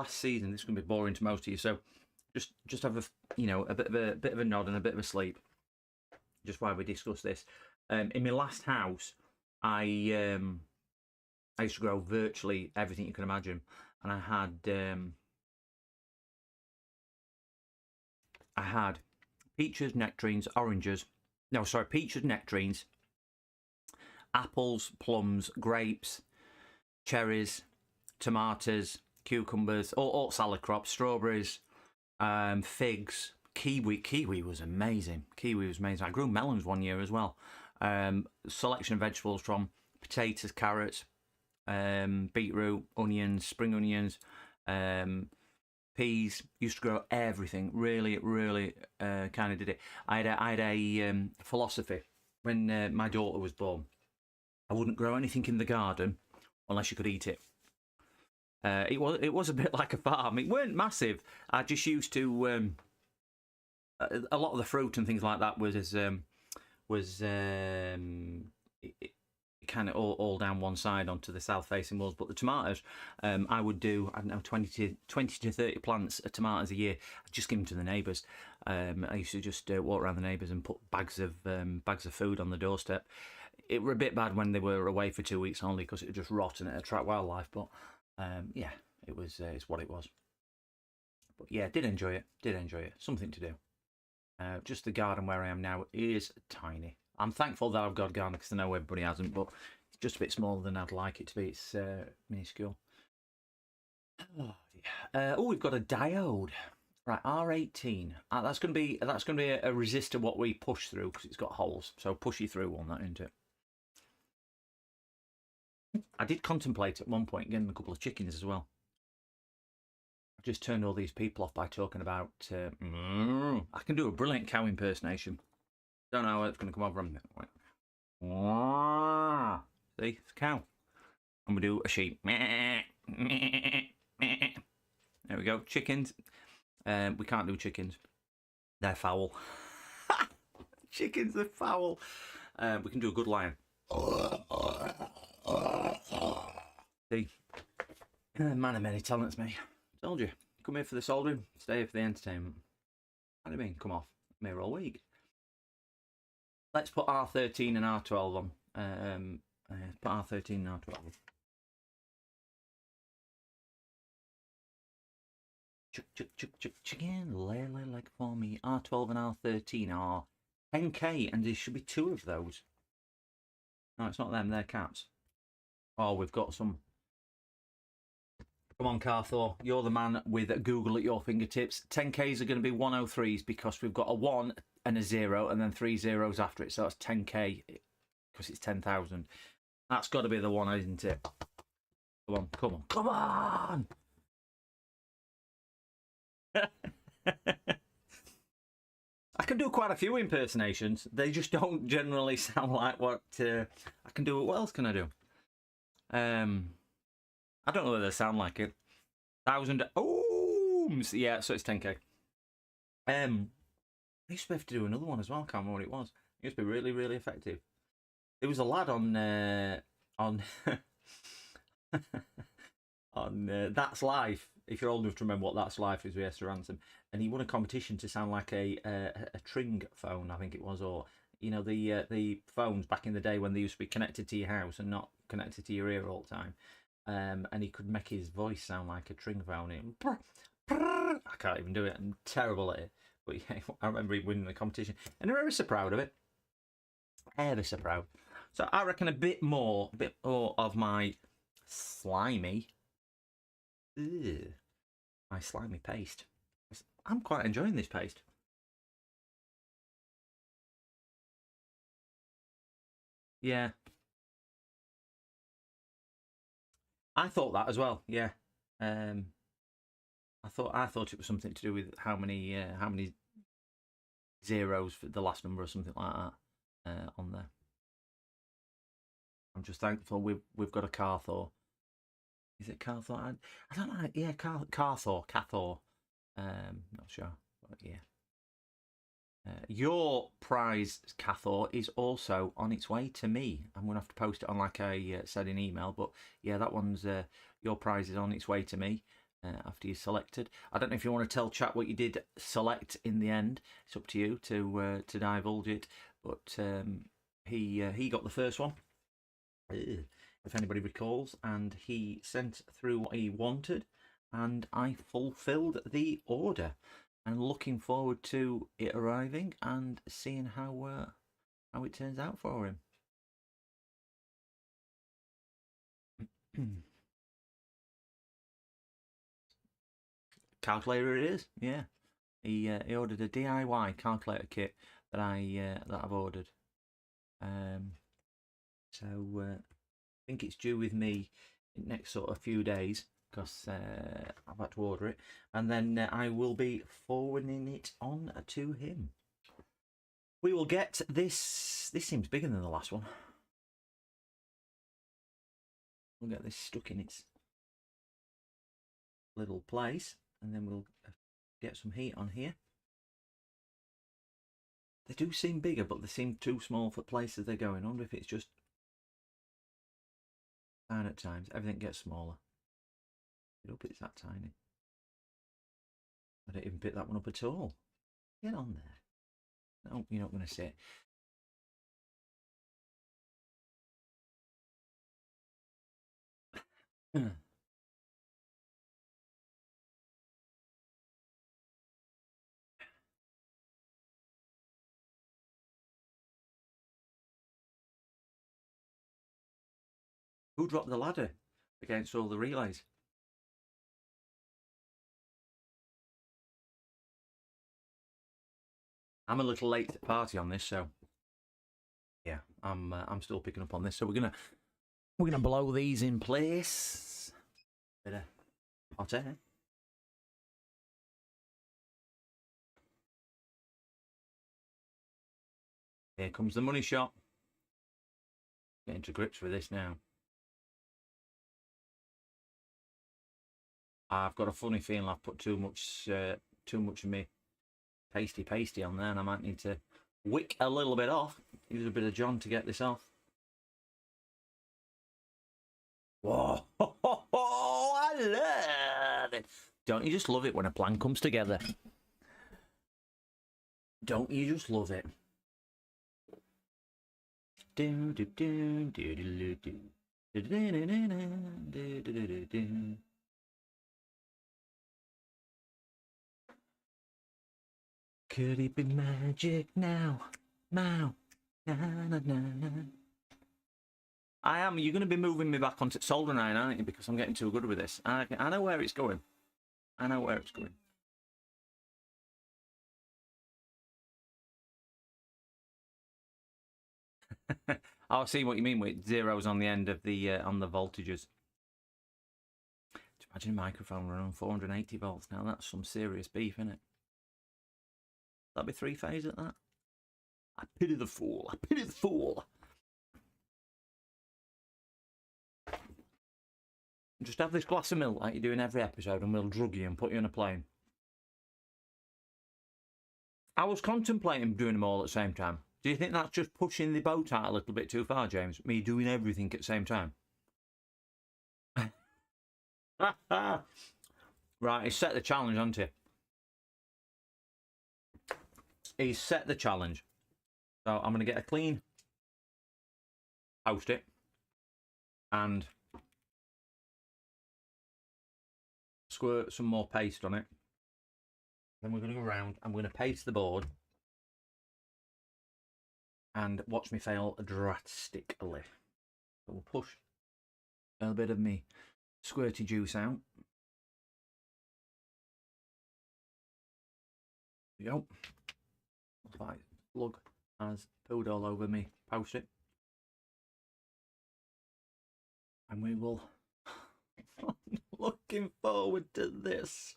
season. This is going to be boring to most of you, so just have a bit of a nod and a bit of a sleep. Just while we discuss this. In my last house, I used to grow virtually everything you can imagine, and I had peaches, nectarines, oranges. No, sorry, peaches, nectarines, apples, plums, grapes, cherries, tomatoes, cucumbers, all salad crops, strawberries, figs, kiwi. Kiwi was amazing. I grew melons one year as well. Selection of vegetables from potatoes, carrots, beetroot, onions, spring onions, peas. Used to grow everything. Really kind of did it. I had a philosophy when my daughter was born. I wouldn't grow anything in the garden unless you could eat it. It was a bit like a farm. It weren't massive. I just used to a lot of the fruit and things like that was kind of all down one side onto the south facing walls. But the tomatoes, I would do, I don't know, 20 to 30 plants of tomatoes a year. I'd just give them to the neighbours. I used to just walk around the neighbours and put bags of food on the doorstep. It were a bit bad when they were away for 2 weeks only, because it would just rot and it attract wildlife. But yeah, it was it's what it was. But yeah, did enjoy it. Something to do. Just the garden where I am now is tiny. I'm thankful that I've got a garden, because I know everybody hasn't, but it's just a bit smaller than I'd like it to be. It's minuscule. Oh, we've got a diode. Right, R18. That's going to be a resistor what we push through, because it's got holes. So pushy through one, that, isn't it? I did contemplate at one point getting a couple of chickens as well. I just turned all these people off by talking about. I can do a brilliant cow impersonation. Don't know how it's going to come over on it. See, it's a cow. And we do a sheep. There we go. Chickens. We can't do chickens. They're foul. Chickens are foul. We can do a good lion. See, man of many talents, me. Told you. Come here for the soldering, stay here for the entertainment. What do you mean? Come off. I'm here all week. Let's put R13 and R12 on. Put R13 and R12. Chicken, lay like for me. R12 and R13 are 10k, and there should be 2 of those. No, it's not them, they're cats. Oh, we've got some. Come on, Carthor, you're the man with Google at your fingertips. 10Ks are going to be 103s, because we've got a 1 and a 0 and then 3 zeros after it. So that's 10K, because it's 10,000. That's got to be the one, isn't it? Come on. I can do quite a few impersonations. They just don't generally sound like what I can do. What else can I do? I don't know whether they sound like it. 1,000 ohms. Yeah, so it's 10k. I used to have to do another one as well. I can't remember what it was. It used to be really effective. There was a lad on on That's Life. If you're old enough to remember what That's Life is with Esther Ransom, and he won a competition to sound like a Tring phone, I think it was, or you know the phones back in the day when they used to be connected to your house and not connected to your ear all the time. And he could make his voice sound like a Tring phone. I can't even do it. I'm terrible at it. But yeah, I remember him winning the competition, and I'm ever so proud of it. Ever so proud. So I reckon a bit more of my slimy, my slimy paste. I'm quite enjoying this paste. Yeah. I thought that as well. Yeah. I thought it was something to do with how many zeros for the last number or something like that. on there. I'm just thankful we've got a Carthor. Is it Carthor? I don't know. Yeah, Carthor. Not sure. But yeah. Your prize, Cathor, is also on its way to me. I'm going to have to post it on, like I said in email. But yeah, that one's your prize is on its way to me after you selected. I don't know if you want to tell chat what you did select in the end. It's up to you to divulge it. But he got the first one, if anybody recalls, and he sent through what he wanted, and I fulfilled the order. And looking forward to it arriving and seeing how it turns out for him. Calculator it is, yeah. He ordered a DIY calculator kit that I've ordered. So I think it's due with me in next sort of few days, because I've had to order it, and then I will be forwarding it on to him. We will get this. This seems bigger than the last one. We'll get this stuck in its little place, and then we'll get some heat on here. They do seem bigger, but they seem too small for places they're going. I wonder if it's just fine at times. Everything gets smaller. I hope it's that tiny. I don't even pick that one up at all. Get on there. No, you're not going to see it. Who dropped the ladder against all the relays? I'm a little late to the party on this, so yeah, I'm still picking up on this. So we're gonna blow these in place. Bit of hot air. Here comes the money shot. Getting to grips with this now. I've got a funny feeling I've put too much of me pasty on there, and I might need to wick a little bit off. Use a bit of John to get this off. Whoa, I love it. Don't you just love it when a plan comes together? Don't you just love it? Do do do do do do do do do do. Could it be magic now? Now. Na, na, na, na. I am. You're going to be moving me back onto Solder 9, aren't you? Because I'm getting too good with this. I know where it's going. I know where it's going. I'll see what you mean with zeros on the end of the on the voltages. Imagine a microphone running on 480 volts now. That's some serious beef, isn't it? That'd be 3-phase at that. I pity the fool. I pity the fool. Just have this glass of milk like you do in every episode, and we'll drug you and put you on a plane. I was contemplating doing them all at the same time. Do you think that's just pushing the boat out a little bit too far, James? Me doing everything at the same time? Right, he's set the challenge, hasn't he? He's set the challenge. So I'm going to get a clean Post-it and squirt some more paste on it. Then we're going to go around. I'm going to paste the board and watch me fail drastically. So we'll push a bit of me squirty juice out. There we go. Right, plug has pooed all over me Post-it. And we will. Looking forward to this.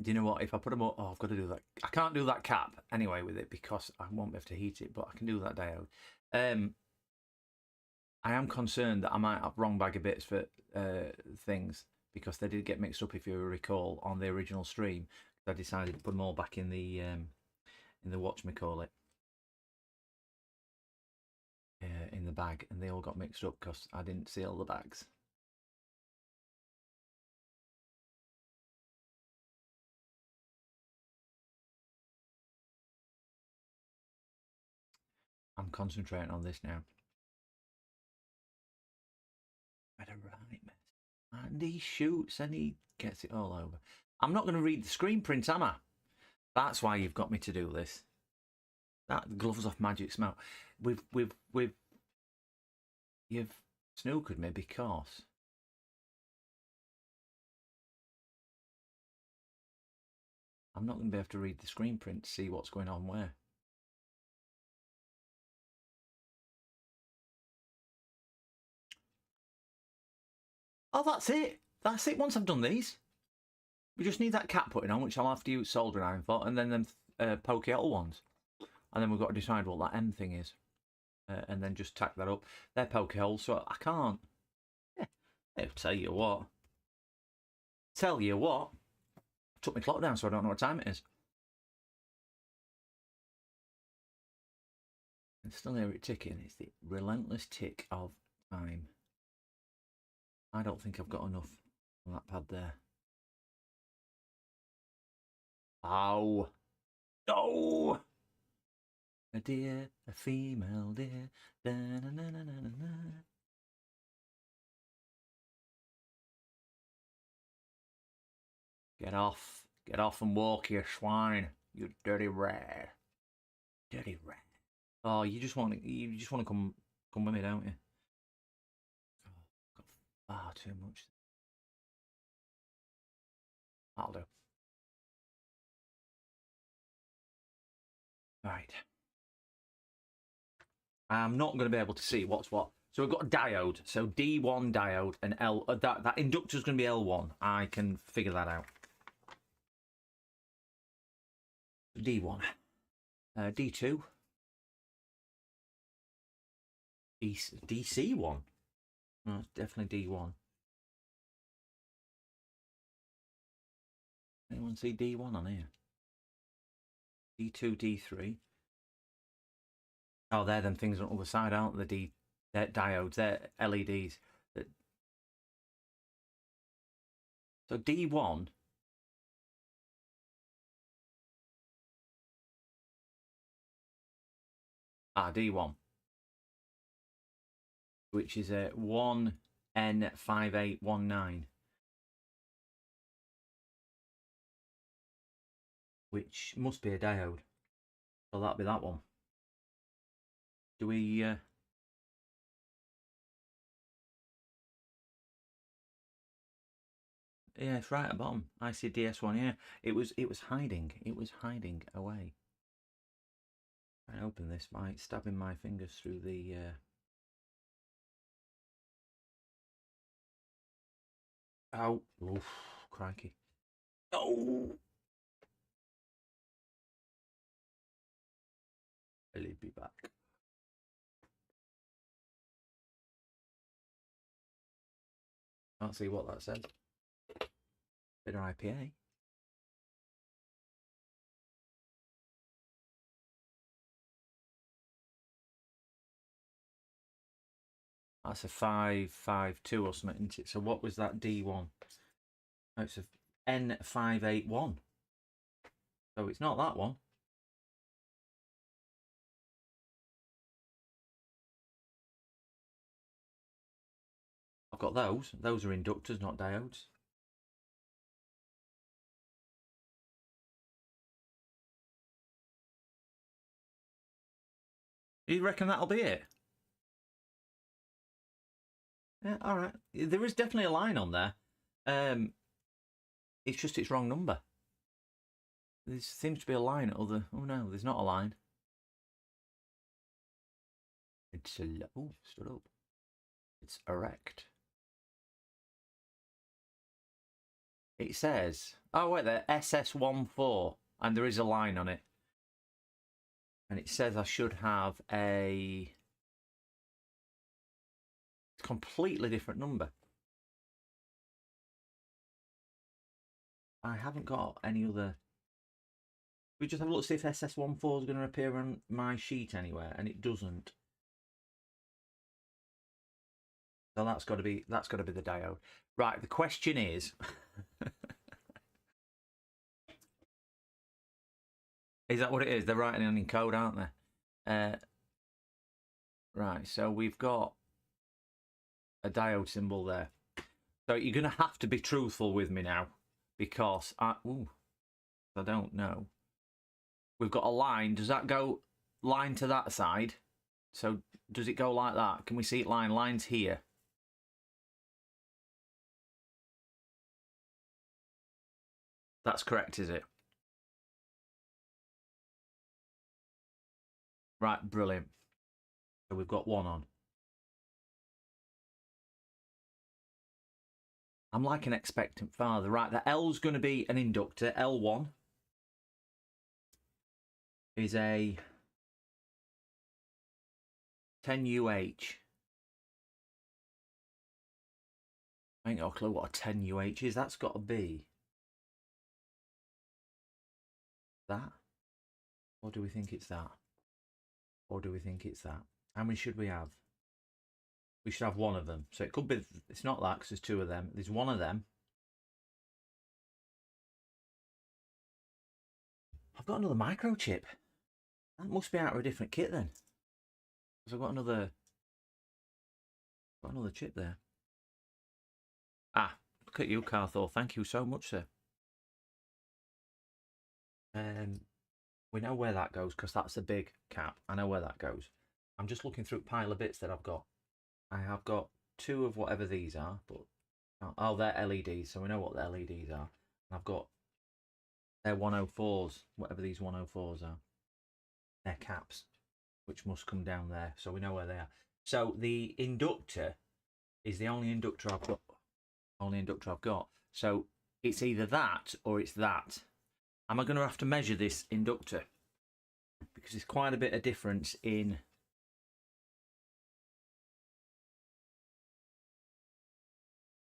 Do you know what? If I put them up, oh, I've got to do that. I can't do that cap anyway with it because I won't be able to heat it, but I can do that diode. I am concerned that I might have wrong bag of bits for things because they did get mixed up, if you recall, on the original stream. I decided to put them all back in the whatchamacallit, in the bag, and they all got mixed up because I didn't seal the bags. I'm concentrating on this now. What a right mess. And he shoots and he gets it all over. I'm not going to read the screen print, am I? That's why you've got me to do this. That gloves off magic smell. You've snookered me because I'm not going to be able to read the screen print to see what's going on where. Oh, that's it. That's it. Once I've done these, we just need that cap putting on, which I'll have to use soldering iron for, and then them pokey ones. And then we've got to decide what that M thing is. And then just tack that up. They're poke holes, so I can't. Yeah. I'll tell you what. I took my clock down, so I don't know what time it is. I still hear it ticking. It's the relentless tick of time. I don't think I've got enough on that pad there. Ow. No! A deer, a female deer. Da, na, na, na, na, na. Get off. Get off and walk, you swine. You dirty rat. Dirty rat. Oh, you just want to come with me, don't you? Oh, got far too much. That'll do. Right. I'm not going to be able to see what's what. So we've got a diode. So D1 diode and L. That inductor's going to be L1. I can figure that out. D1. D2. DC1. No, it's definitely D1. Anyone see D1 on here? D2, D3. Oh, they're them things on the other side, aren't they? They're diodes, they're LEDs. So D1. D1. Which is a 1N5819. Which must be a diode. So that'll be that one. Do we... Yeah, it's right at the bottom. I see DS1, yeah. It was hiding. It was hiding away. I open this by stabbing my fingers through the... Oh, oof, crikey. Oh! I'll be back. Can't see what that says. Bit of IPA. That's a 552 or something, isn't it? So what was that D1? Oh, it's a N581. So it's not that one. I've got those. Those are inductors, not diodes. You reckon that'll be it? Yeah, all right. There is definitely a line on there. It's just its wrong number. There seems to be a line at other... Oh no, there's not a line. It's a... Oh, stood up. It's erect. It says, oh wait, there, SS14, and there is a line on it. And it says I should have a completely different number. I haven't got any other. We just have a look, see if SS14 is going to appear on my sheet anywhere, and it doesn't. So that's got to be the diode. Right. The question is, is that what it is? They're writing it in code, aren't they? Right. So we've got a diode symbol there. So you're going to have to be truthful with me now, because I don't know. We've got a line. Does that go line to that side? So does it go like that? Can we see it line? Line's here. That's correct, is it? Right, brilliant. So we've got one on. I'm like an expectant father. Right, the L's going to be an inductor. L1 is a 10UH. I ain't got a clue what a 10UH is. That's got to be that. Or do we think it's that? Or do we think it's that? How many should we have? We should have one of them. So it could be, it's not that because there's two of them. There's one of them. I've got another microchip. That must be out of a different kit then. Because I've got another chip there. Ah, look at you, Carthor. Thank you so much, sir. We know where that goes because that's a big cap. I know where that goes. I'm just looking through a pile of bits that I've got. I have got two of whatever these are, but oh, they're LEDs, so we know what the LEDs are. And I've got their 104s, whatever these 104s are. They're caps, which must come down there, so we know where they are. So the inductor is the only inductor I've got. So it's either that or it's that. Am I going to have to measure this inductor? Because there's quite a bit of difference in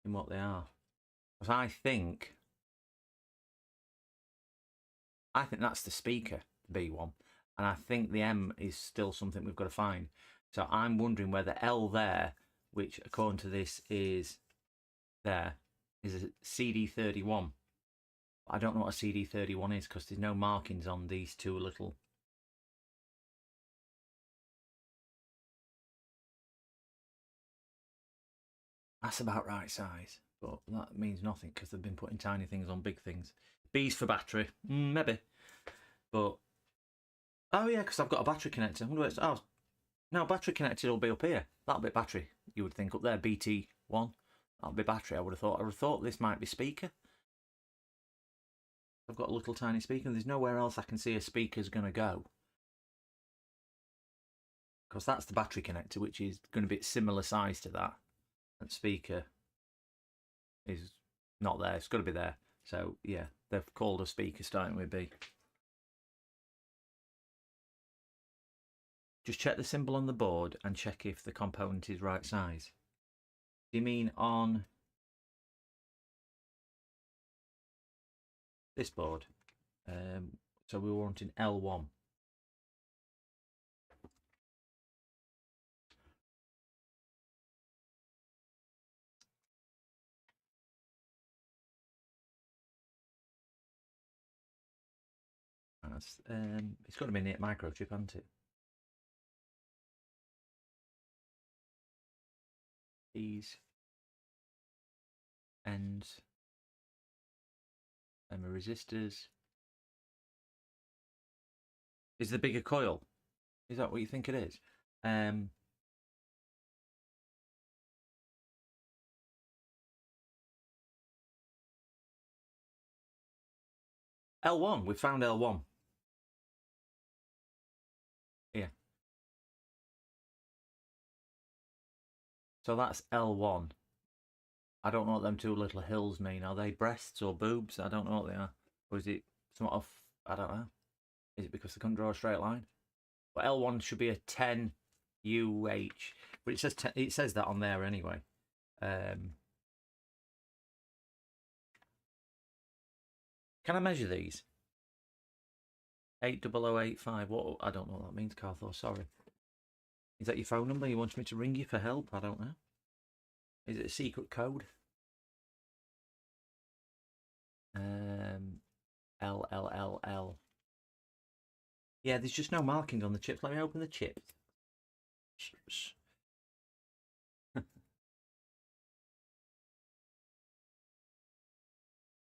what they are. Because I think that's the speaker, the B1. And I think the M is still something we've got to find. So I'm wondering whether L there, which according to this is there, is a CD31. I don't know what a CD31 is because there's no markings on these two little. That's about right size, but that means nothing because they've been putting tiny things on big things. B's for battery, maybe. But, oh yeah, because I've got a battery connector. Oh, no, battery connected will be up here. That'll be battery, you would think, up there, BT1. That'll be battery, I would have thought. I would have thought this might be speaker. I've got a little tiny speaker, and there's nowhere else I can see a speaker's going to go. Because that's the battery connector, which is going to be similar size to that. And speaker is not there. It's got to be there. So, yeah, they've called a speaker starting with B. Just check the symbol on the board and check if the component is right size. Do you mean on this board? So we were wanting L1. It's got to be a microchip, hasn't it? These ends and the resistors. Is the bigger coil? Is that what you think it is? L1. We found L1. Yeah. So that's L1. I don't know what them two little hills mean. Are they breasts or boobs? I don't know what they are. Or is it somewhat of, I don't know. Is it because they couldn't draw a straight line? But L1 should be a 10 UH. But it says that on there anyway. Can I measure these? 80085. What? I don't know what that means, Carthor. Sorry. Is that your phone number? You want me to ring you for help? I don't know. Is it a secret code? L. Yeah, there's just no marking on the chips. Let me open the chips. Chips.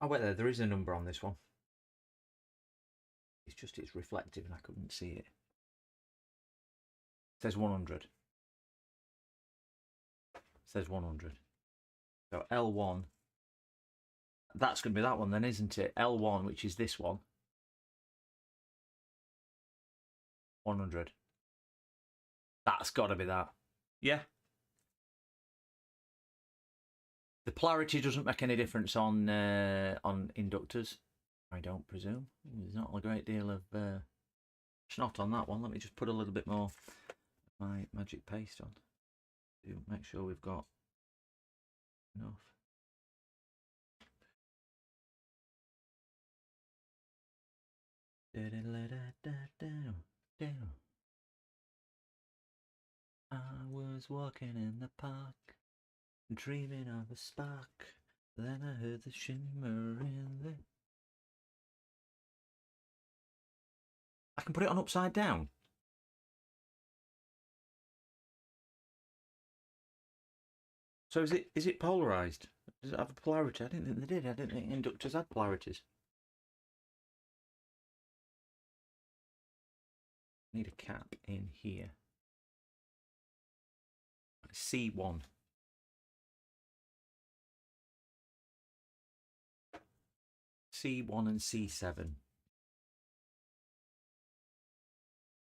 Oh, wait there. There is a number on this one. It's reflective and I couldn't see it. It says 100. It says 100. So L1. That's going to be that one then, isn't it? L1, which is this one. 100. That's got to be that. Yeah. The polarity doesn't make any difference on inductors, I don't presume. There's not a great deal of snot on that one. Let me just put a little bit more of my magic paste on to make sure we've got enough. I was walking in the park, dreaming of a spark. Then I heard the shimmer in the... I can put it on upside down. So is it polarized? Does it have a polarity? I didn't think they did. I didn't think inductors had polarities. Need a cap in here. C1. C1 and C7.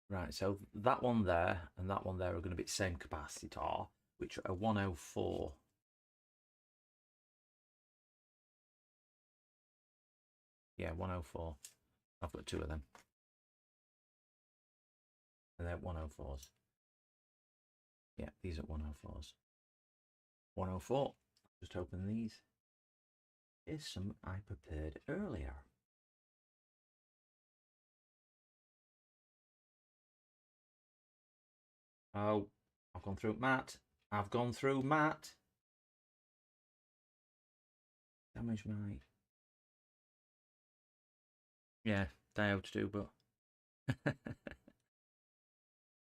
Right, so that one there and that one there are going to be the same capacitor, which are 104. Yeah, 104. I've got two of them. And they're 104s. Yeah, these are 104s. 104. Just open these. Here's some I prepared earlier. Oh, I've gone through Matt. I've gone through Matt. Damage my... Yeah, diodes do, but...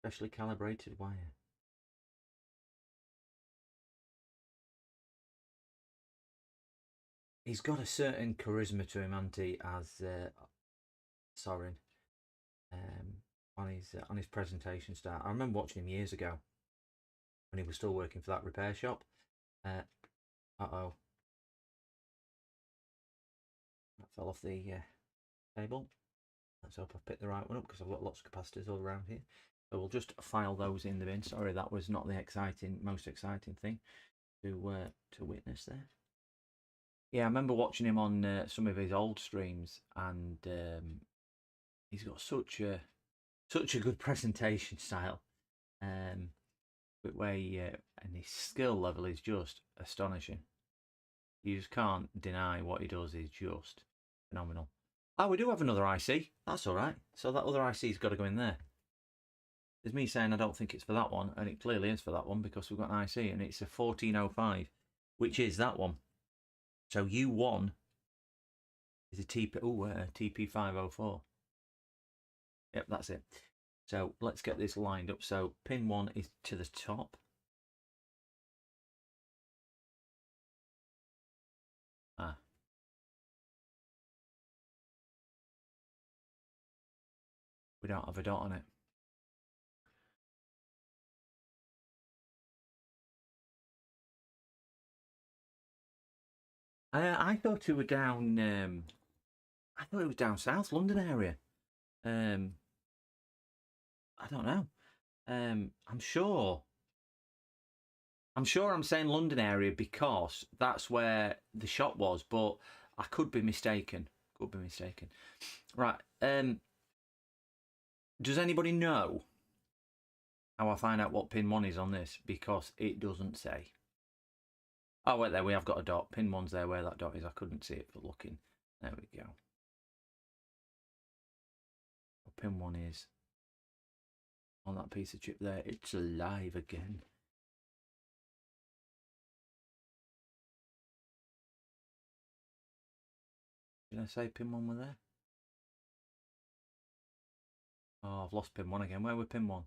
Specially calibrated wire. He's got a certain charisma to him, Auntie, as Sorin, on his presentation style. I remember watching him years ago when he was still working for that repair shop. Uh-oh. That fell off the table. Let's hope I've picked the right one up because I've got lots of capacitors all around here. So we'll just file those in the bin. Sorry, that was not the most exciting thing to witness there. Yeah, I remember watching him on some of his old streams, and he's got such a good presentation style, and his skill level is just astonishing. You just can't deny what he does is just phenomenal. Oh, we do have another IC. That's all right. So that other IC's got to go in there. There's me saying I don't think it's for that one, and it clearly is for that one because we've got an IC, and it's a 1405, which is that one. So U1 is a TP504. Yep, that's it. So let's get this lined up. So pin 1 is to the top. We don't have a dot on it. I thought it were down. I thought it was down south London area. I don't know. I'm sure I'm sure I'm saying London area because that's where the shop was, but I could be mistaken. Could be mistaken. Right. Does anybody know how I find out what pin 1 is on this? Because it doesn't say. Oh, wait, there we have got a dot. Pin 1's there where that dot is. I couldn't see it for looking. There we go. Pin 1 is on that piece of chip there. It's alive again. Did I say pin 1 were there? Oh, I've lost pin 1 again. Where were pin 1?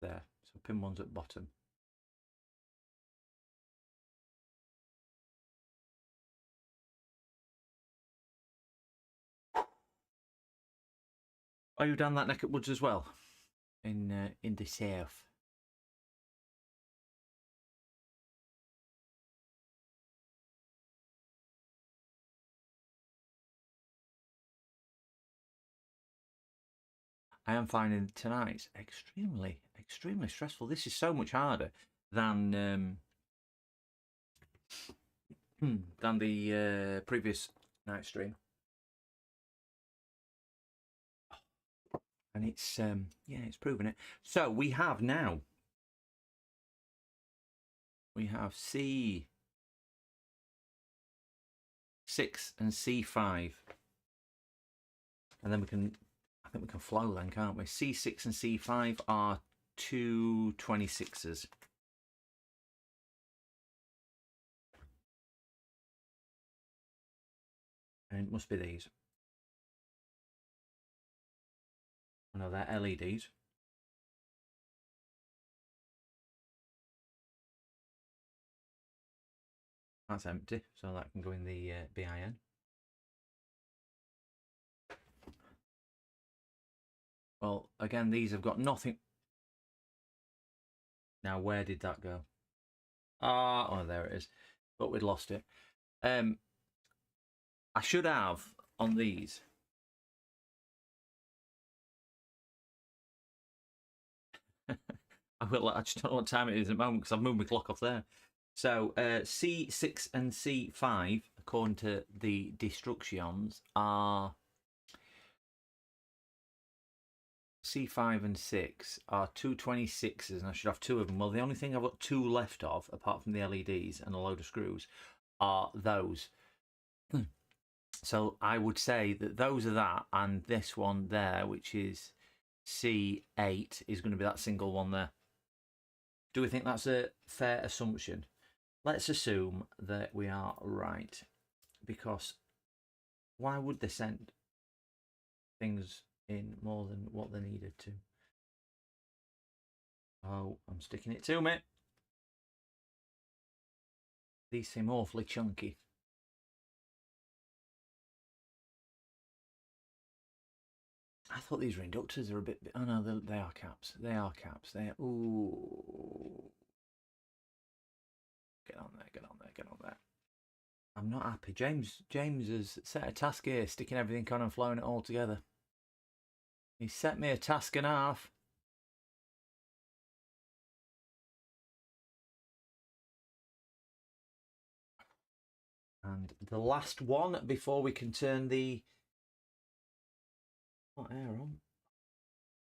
There. So pin 1's at the bottom. Are you down that neck of woods as well? In the south? I am finding tonight's extremely stressful. This is so much harder than the previous night stream. And it's yeah, it's proven it. So we have now. We have C6 and C5. And then I think we can flow then, can't we? C6 and C5 are 2 26s. And it must be these. Oh, no, they're LEDs. That's empty, so that can go in the BIN. Well, again, these have got nothing. Now, where did that go? Ah, oh, there it is. But we'd lost it. I should have on these. I just don't know what time it is at the moment because I've moved my clock off there. So C6 and C5, according to the destructions, are C5 and 6 are 2 26s, and I should have 2 of them. Well, the only thing I've got 2 left of, apart from the LEDs and a load of screws, are those. So I would say that those are that, and this one there, which is C8, is going to be that single one there. Do we think that's a fair assumption? Let's assume that we are right, because why would they send things in more than what they needed to? Oh, I'm sticking it to me. These seem awfully chunky. I thought these were inductors. They're a bit. Oh no, they are caps. They are caps. They are. Ooh. Get on there. Get on there. Get on there. I'm not happy. James has set a task here, sticking everything on and flowing it all together. He set me a task and a half. And the last one before we can turn the hot air on.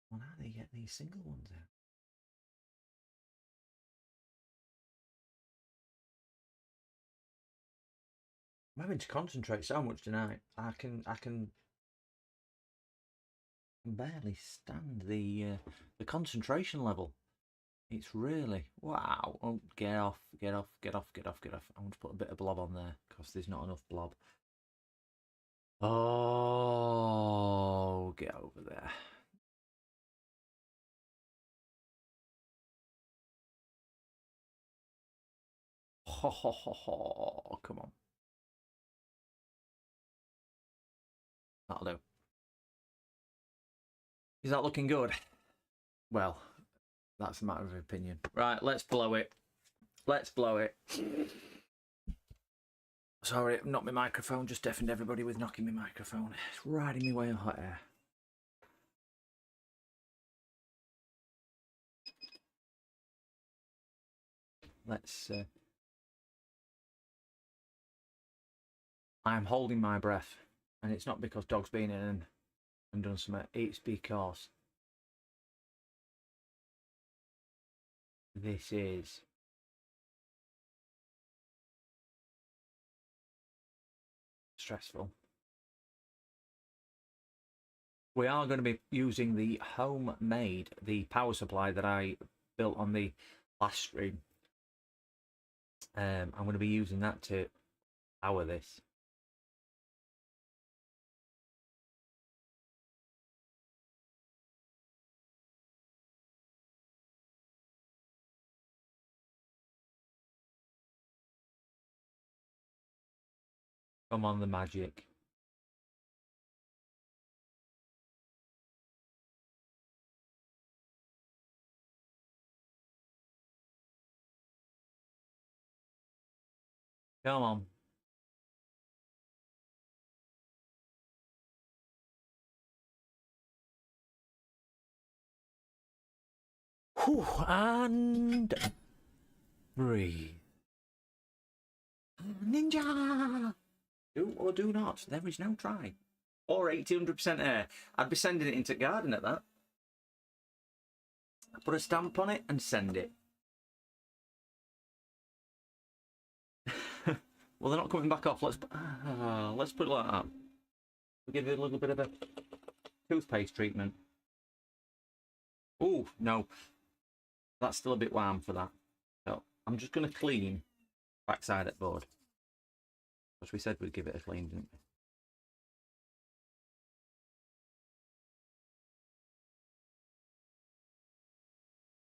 Well, how do they get these single ones out? I'm having to concentrate so much tonight. I can barely stand the concentration level. It's really wow. Oh, get off, get off, get off, get off, get off. I want to put a bit of blob on there because there's not enough blob. Oh, get over there. Ho ho ho ho! Come on. That'll do. Is that looking good? Well, that's a matter of opinion. Right, let's blow it. Let's blow it. Sorry, not my microphone. Just deafened everybody with knocking my microphone. It's riding me way of hot air. let's... I'm holding my breath, and it's not because Dog's been in and done something. It's because this is stressful. We are going to be using the homemade, the power supply that I built on the last stream. I'm going to be using that to power this. Come on, the magic. Come on. Whew, and breathe. Ninja! Do or do not. There is no try. Or 100% air. I'd be sending it into garden at that. Put a stamp on it and send it. Well, they're not coming back off. Let's put it like that. We'll give it a little bit of a toothpaste treatment. Oh, no. That's still a bit warm for that. So I'm just going to clean backside at board. As we said, we'd give it a clean, didn't we?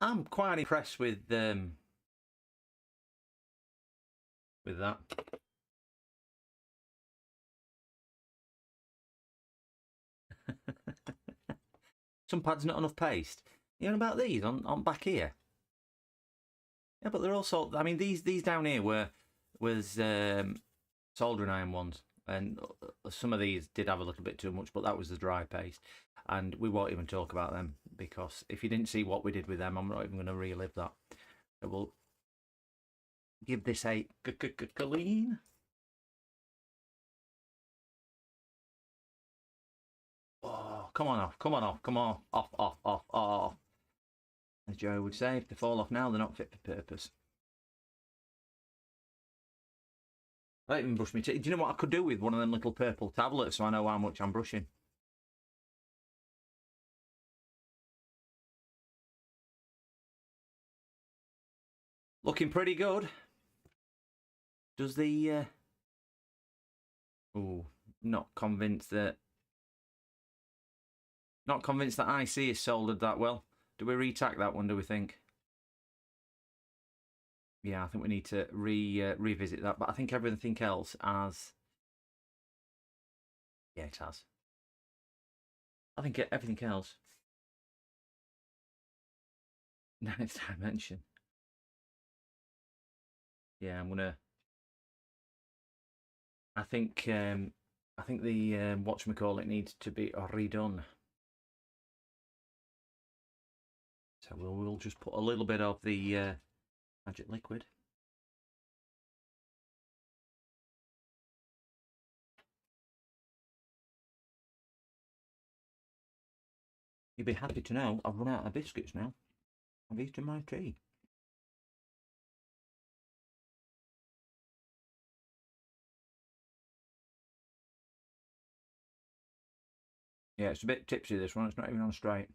I'm quite impressed with that. Some pads not enough paste. You know about these on back here? Yeah, but they're also. I mean, these down here was soldering iron ones, and some of these did have a little bit too much, but that was the dry paste, and we won't even talk about them because if you didn't see what we did with them, I'm not even going to relive that. So we'll give this a clean. Oh, come on off, come on off, come on off. As Joe would say, if they fall off now, they're not fit for purpose. I don't even brush my teeth. Do you know what I could do with one of them little purple tablets so I know how much I'm brushing? Looking pretty good. Does the... Oh, not convinced that IC is soldered that well. Do we retack that one, do we think? Yeah, I think we need to revisit that, but I think everything else has... Yeah, it has. I think everything else... Ninth dimension. Yeah, I'm gonna... I think the whatchamacallit needs to be redone. So we'll just put a little bit of the magic liquid. You'd be happy to know I've run out of biscuits now. I've eaten my tea. Yeah, it's a bit tipsy, this one. It's not even on straight.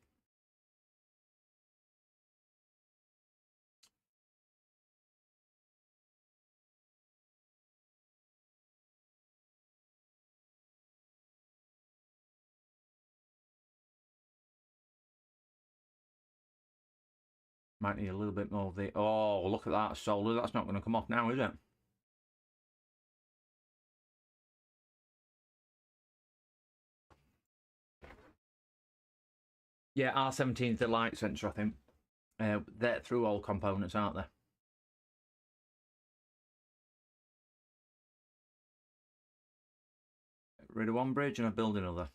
Might need a little bit more of the... Oh, look at that solder. That's not going to come off now, is it? Yeah, R17 is the light sensor, I think. They're through all components, aren't they? Get rid of one bridge and I build another.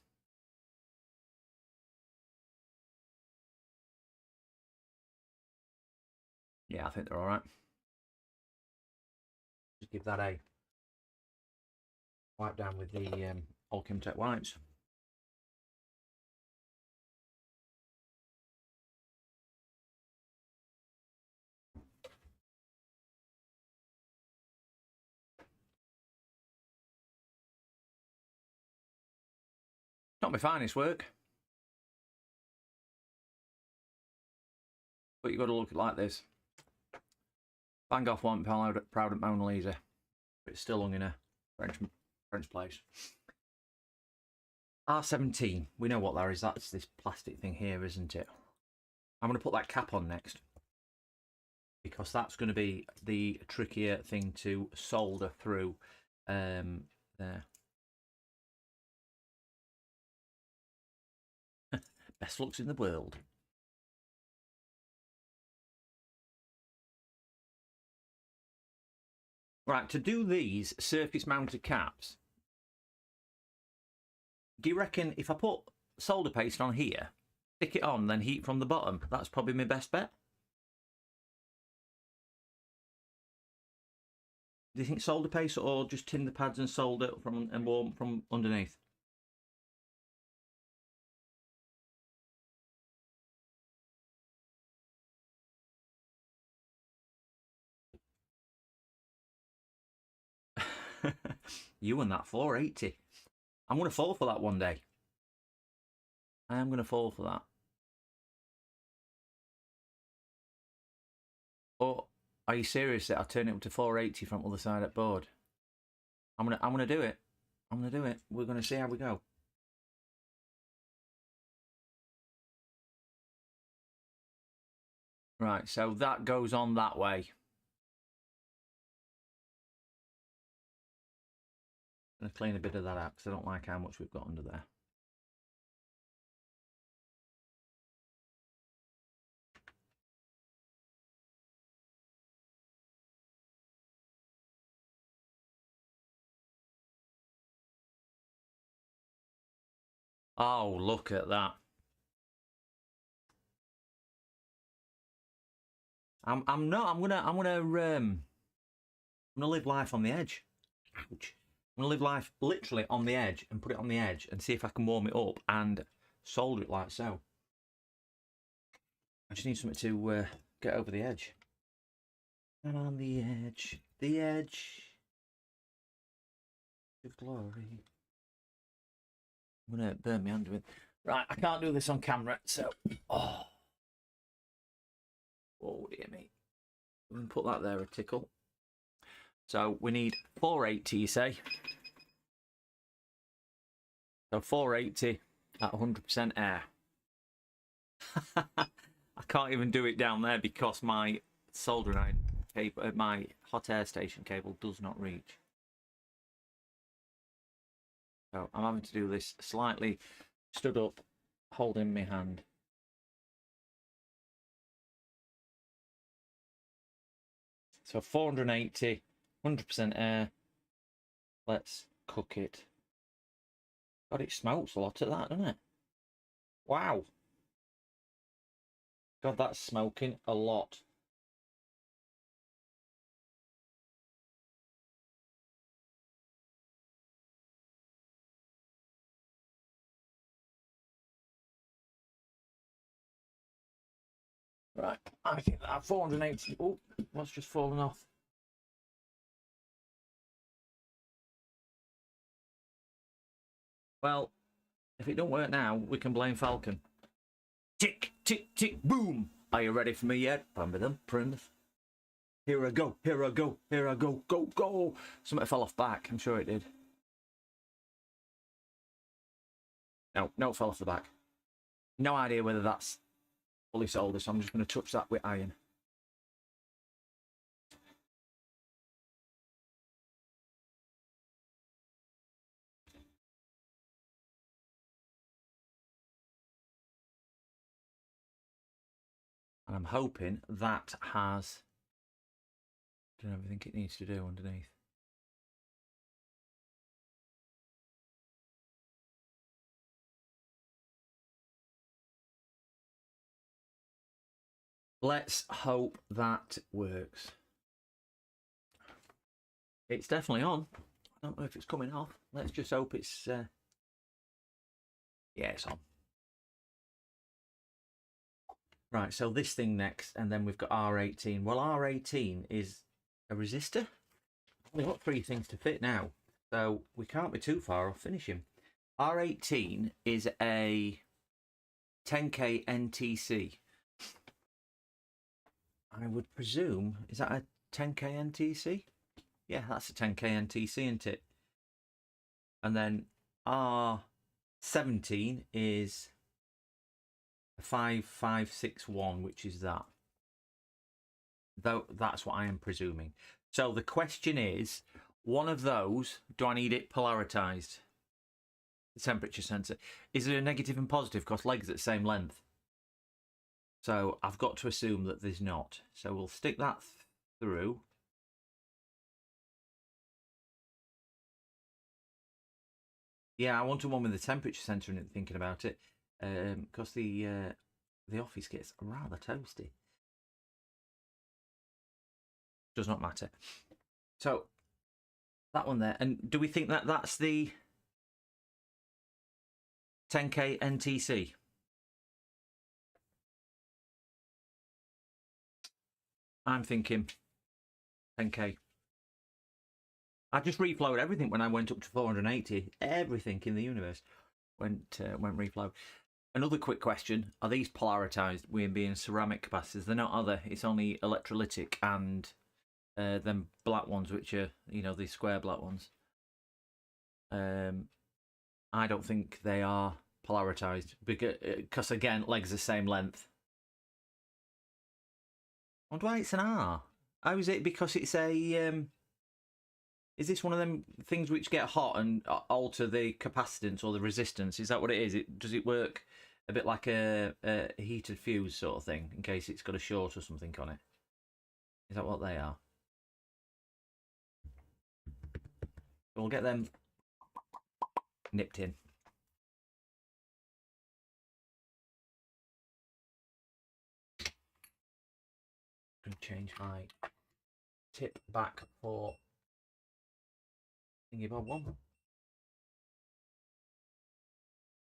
Yeah, I think they're all right. just give that a wipe down with the Alchemtech wipes. Not my finest work, but you've got to look at it like this. Van Gogh wasn't proud of Mona Lisa, but it's still hung in a French place. R17, we know what that is. That's this plastic thing here, isn't it? I'm going to put that cap on next, because that's going to be the trickier thing to solder through there. Best looks in the world. Right, to do these surface mounted caps, do you reckon if I put solder paste on here, stick it on, then heat from the bottom, that's probably my best bet? Do you think solder paste, or just tin the pads and solder and warm from underneath? You and that 480. I'm going to fall for that one day. I am going to fall for that. Or are you serious that I turn it up to 480 from the other side of the board? I'm gonna do it. I'm gonna do it. We're gonna see how we go. Right, so that goes on that way. I'm gonna clean a bit of that out because I don't like how much we've got under there. Oh, look at that. I'm gonna live life on the edge. Ouch. I'm gonna live life literally on the edge and put it on the edge and see if I can warm it up and solder it like so. I just need something to get over the edge. I'm on the edge of glory. I'm gonna burn my hand with. Right, I can't do this on camera, so oh dear me. I'm gonna put that there a tickle. So we need 480, you say? So 480 at 100% air. I can't even do it down there because my soldering iron cable, my hot air station cable does not reach. So I'm having to do this slightly stood up, holding my hand. So 480, 100% air. Let's cook it. God, it smokes a lot of that, doesn't it? Wow. God, that's smoking a lot. Right, I think that 480. Oh, what's just fallen off? Well, if it don't work now, we can blame Falcon. Tick, tick, tick, boom. Are you ready for me yet? Plymouth. Here I go, here I go, here I go, go, go. Something fell off back, I'm sure it did. No, it fell off the back. No idea whether that's fully soldered, so I'm just going to touch that with iron. And I'm hoping that has done everything it needs to do underneath. Let's hope that works. It's definitely on. I don't know if it's coming off. Let's just hope it's... Yeah, it's on. Right, so this thing next, and then we've got R18. Well, R18 is a resistor. We've got 3 things to fit now, so we can't be too far off finishing. R18 is a 10k NTC. I would presume, is that a 10k NTC? Yeah, that's a 10k NTC, isn't it? And then R17 is a 5561, which is that. Though that's what I am presuming. So the question is, one of those, do I need it polarized? The temperature sensor. Is it a negative and positive? Because legs at the same length. So I've got to assume that there's not. So we'll stick that through. Yeah, I wanted one with the temperature sensor in it, thinking about it. Because the office gets rather toasty. Does not matter. So that one there. And do we think that that's the 10k NTC? I'm thinking 10k. I just reflowed everything when I went up to 480. Everything in the universe went reflow. Another quick question: are these polarized? We being ceramic capacitors? They're not, are they? It's only electrolytic and them black ones, which are, you know, these square black ones. I don't think they are polarized because again, legs the same length. I wonder why it's an R. How is it? Because it's a is this one of them things which get hot and alter the capacitance or the resistance? Is that what it is? Does it work a bit like a heated fuse sort of thing, in case it's got a short or something on it? Is that what they are? We'll get them nipped in. I'm going to change my tip back for thingy bob one.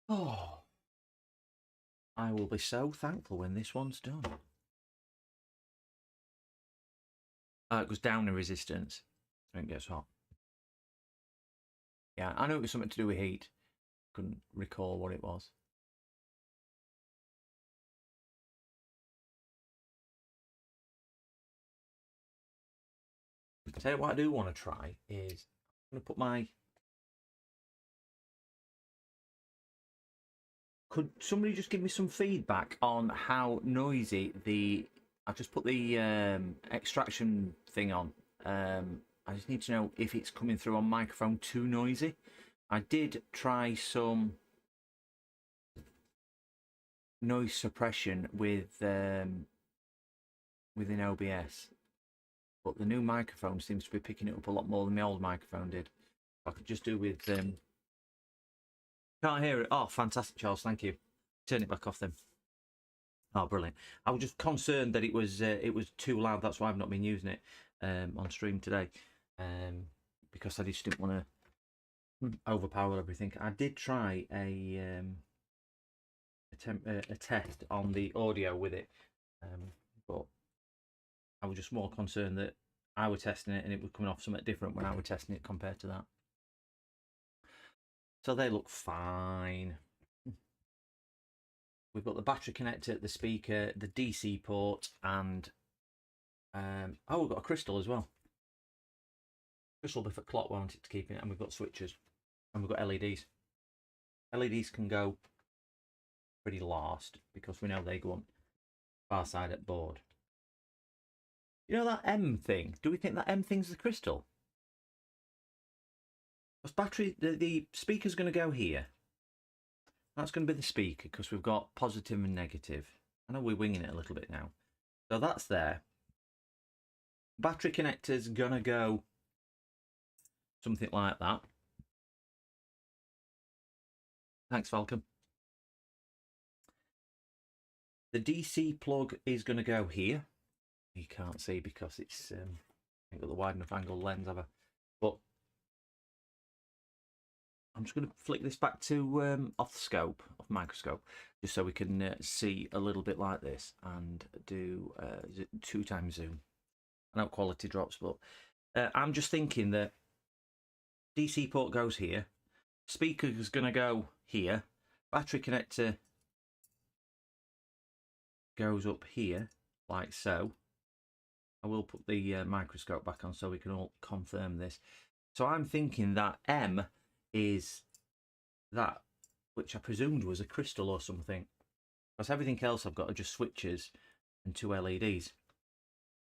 Oh, I will be so thankful when this one's done. It goes down in resistance when it gets hot. Yeah, I know it was something to do with heat. Couldn't recall what it was. Tell you what I do want to try is I'm going to put my... Could somebody just give me some feedback on how noisy the... I've just put the extraction thing on. I just need to know if it's coming through on microphone too noisy. I did try some noise suppression within OBS, but the new microphone seems to be picking it up a lot more than the old microphone did. I could just do with... Can't hear it. Oh, fantastic, Charles. Thank you. Turn it back off then. Oh, brilliant. I was just concerned that it was too loud. That's why I've not been using it on stream today, because I just didn't want to overpower everything. I did try a test on the audio with it, but I was just more concerned that I was testing it and it was coming off something different when I was testing it compared to that. So they look fine. We've got the battery connector, the speaker, the DC port, and oh, we've got a crystal as well. Crystal bit for clock wanted to keep it, and we've got switches, and we've got LEDs. LEDs can go pretty last because we know they go on far side at board. You know that M thing? Do we think that M thing's the crystal? Because battery, the speaker's going to go here. That's going to be the speaker because we've got positive and negative. I know we're winging it a little bit now. So that's there. Battery connector's going to go something like that. Thanks, Falcon. The DC plug is going to go here. You can't see because it's I've got the wide enough angle lens, have I? But I'm just going to flick this back to off the scope, off the microscope, just so we can see a little bit like this, and do 2x zoom. I know quality drops, but I'm just thinking that DC port goes here, speaker is going to go here, battery connector goes up here, like so. I will put the microscope back on so we can all confirm this. So I'm thinking that M is that which I presumed was a crystal or something, because everything else I've got are just switches and 2 LEDs.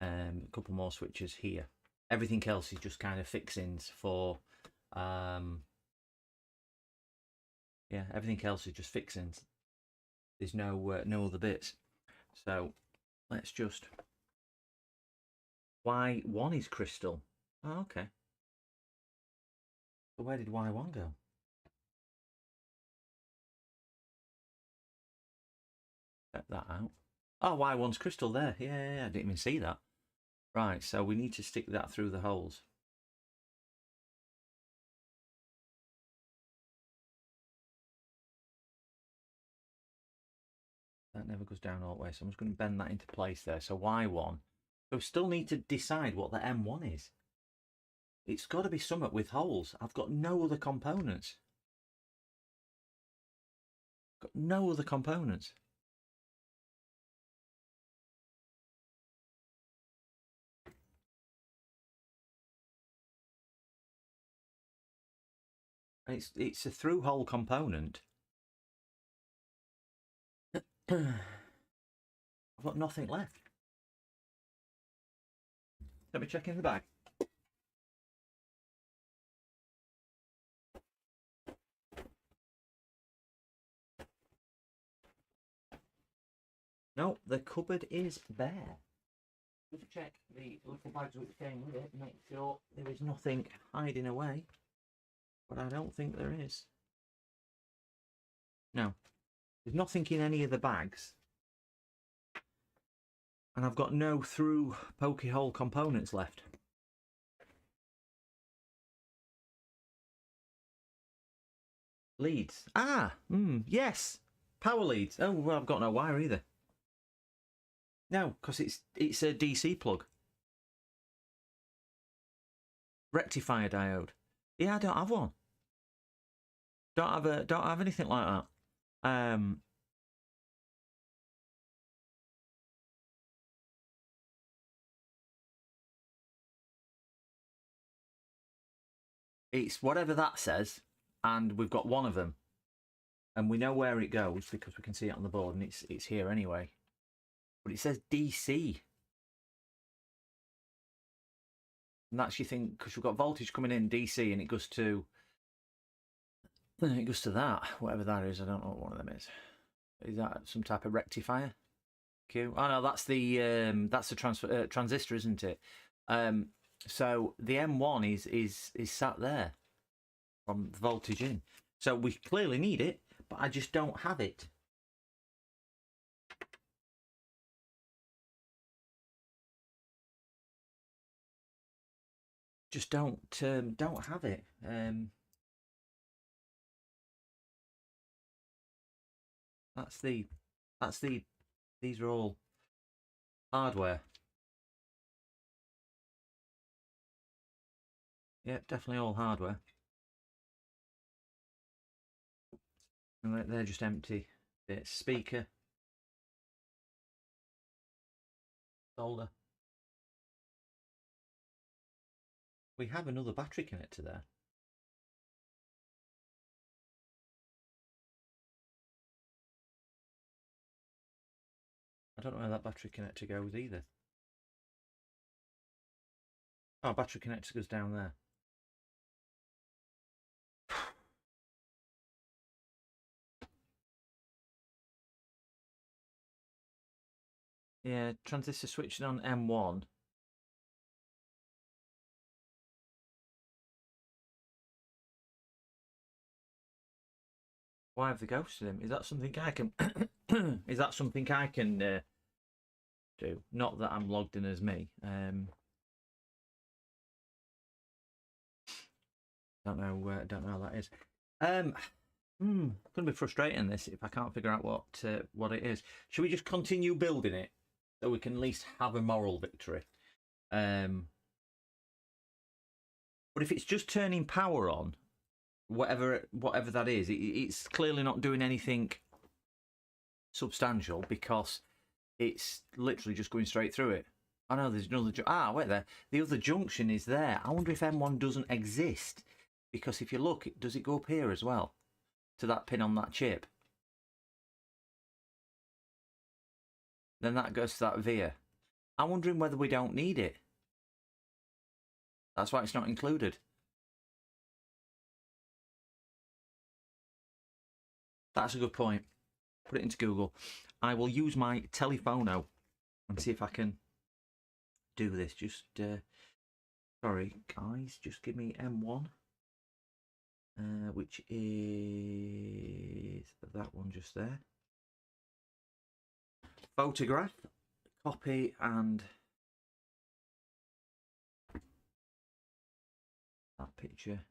A couple more switches here. Everything else is just kind of fixings for yeah, everything else is just fixings. There's no other bits. So let's just, Y1 is crystal. Oh, okay. So where did Y1 go? Check that out. Oh, Y1's crystal there. Yeah, I didn't even see that. Right, so we need to stick that through the holes. That never goes down all the way, so I'm just going to bend that into place there. So Y1. So we still need to decide what the M1 is. It's got to be something with holes. I've got no other components. Got no other components. It's a through hole component. I've got nothing left. Let me check in the bag. No, the cupboard is bare. Just check the little bags which came with it, make sure there is nothing hiding away. But I don't think there is. No, there's nothing in any of the bags. And I've got no through pokey hole components left. Leads. Yes. Power leads. Oh, well, I've got no wire either. No, because it's a DC plug. Rectifier diode. Yeah, I don't have one. Don't have anything like that. It's whatever that says, and we've got one of them, and we know where it goes because we can see it on the board, and it's here anyway. But it says DC, and that's your thing, because we've got voltage coming in DC, and it goes to that, whatever that is. I don't know what one of them is. Is that some type of rectifier? Q. Oh no, that's the transistor, isn't it? So the M1 is sat there from the voltage in. So we clearly need it, but I just don't have it. Just don't have it. These are all hardware. Yep, definitely all hardware. And they're just empty. It's speaker, solder. We have another battery connector there. I don't know where that battery connector goes either. Oh, battery connector goes down there. Yeah, transistor switching on M1. Why have they ghosted him? Is that something I can? Is that something I can do? Not that I'm logged in as me. Don't know how that is. Gonna be frustrating this if I can't figure out what it is. Should we just continue building it so we can at least have a moral victory? But if it's just turning power on, whatever that is, it's clearly not doing anything substantial because it's literally just going straight through it. I know there's another. Wait there. The other junction is there. I wonder if M1 doesn't exist because if you look, does it go up here as well to that pin on that chip? Then that goes to that via. I'm wondering whether we don't need it. That's why it's not included. That's a good point. Put it into Google. I will use my telephono and see if I can do this. Just sorry guys, just give me M1, which is that one just there. Photograph, copy, and that picture.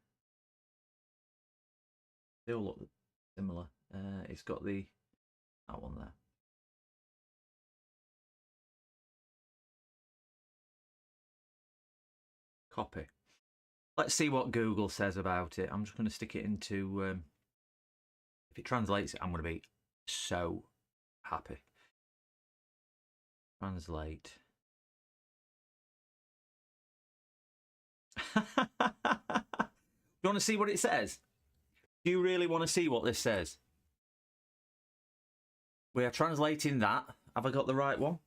They all look similar. It's got that one there. Copy. Let's see what Google says about it. I'm just going to stick it into. If it translates it, I'm going to be so happy. Translate. You want to see what it says? Do you really want to see what this says? We are translating that. Have I got the right one?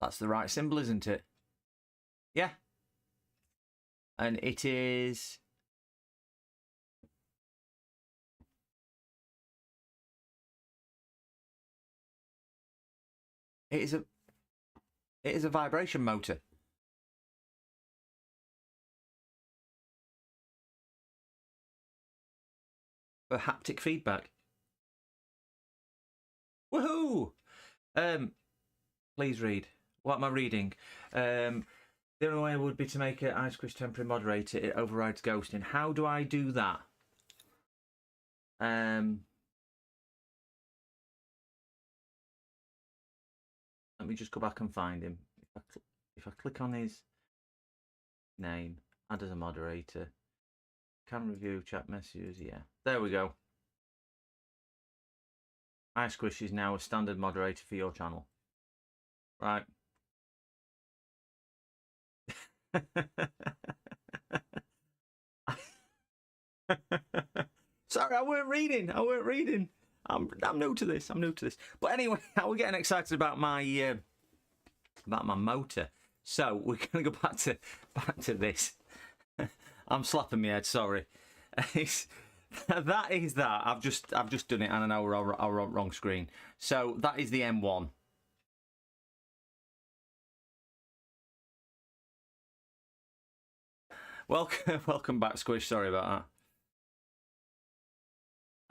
That's the right symbol, isn't it? Yeah. And it is... It is a vibration motor. For haptic feedback. Woohoo! Please read. What am I reading? The only way would be to make an Ice Squish temporary moderator. It overrides ghosting. How do I do that? Let me just go back and find him. If I click on his name, add as a moderator, can review chat messages. Yeah, there we go. Ice Squish is now a standard moderator for your channel. Right. Sorry, I weren't reading. I'm new to this. But anyway, we're getting excited about my motor. So we're gonna go back to this. I'm slapping my head. Sorry. That is that. I've just done it, and I know we're on wrong screen. So that is the M1. Welcome back, Squish. Sorry about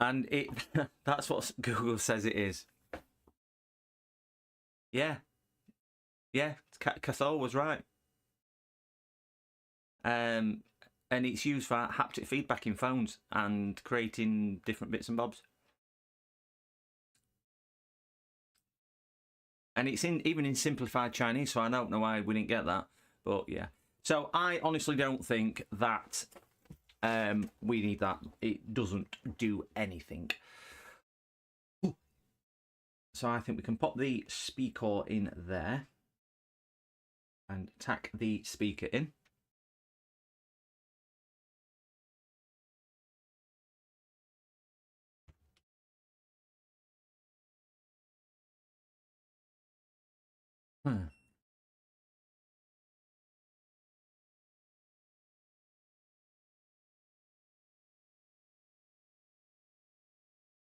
that. And that's what Google says it is. Yeah. Cathol was right. And it's used for haptic feedback in phones and creating different bits and bobs. And it's even in simplified Chinese, so I don't know why we didn't get that. But yeah. So I honestly don't think that we need that. It doesn't do anything. So I think we can pop the speaker in there and tack the speaker in.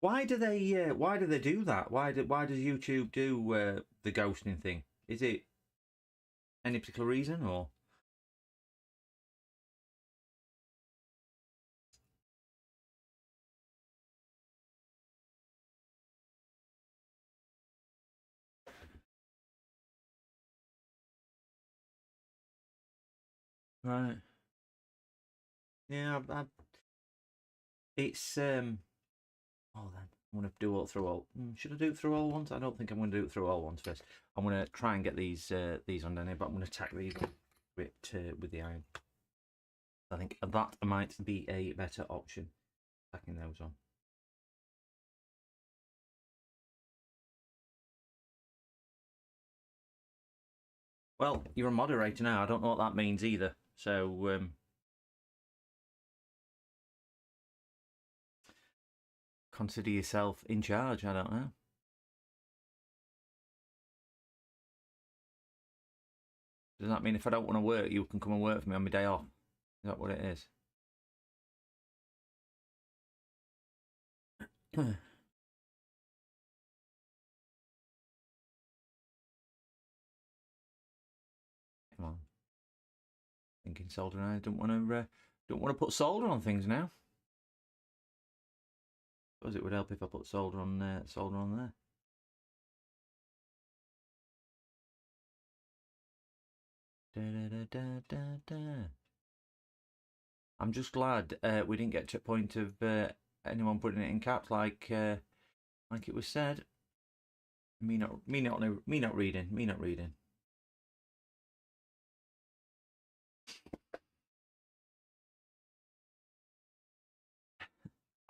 Why do they do that? Why does YouTube do the ghosting thing? Is it any particular reason, or? Right. Yeah, it's oh then I'm gonna do it through all. Should I do it through all ones? I don't think I'm gonna do it through all ones first. I'm gonna try and get these underneath, but I'm gonna tack these on with the iron. I think that might be a better option. Tacking those on. Well, you're a moderator now. I don't know what that means either. So consider yourself in charge. I don't know. Does that mean if I don't want to work, you can come and work for me on my day off? Is that what it is? Come on. Thinking solder, and I don't want to put solder on things now. Suppose it would help if I put solder on there. I'm just glad we didn't get to a point of anyone putting it in caps like it was said. Me not reading.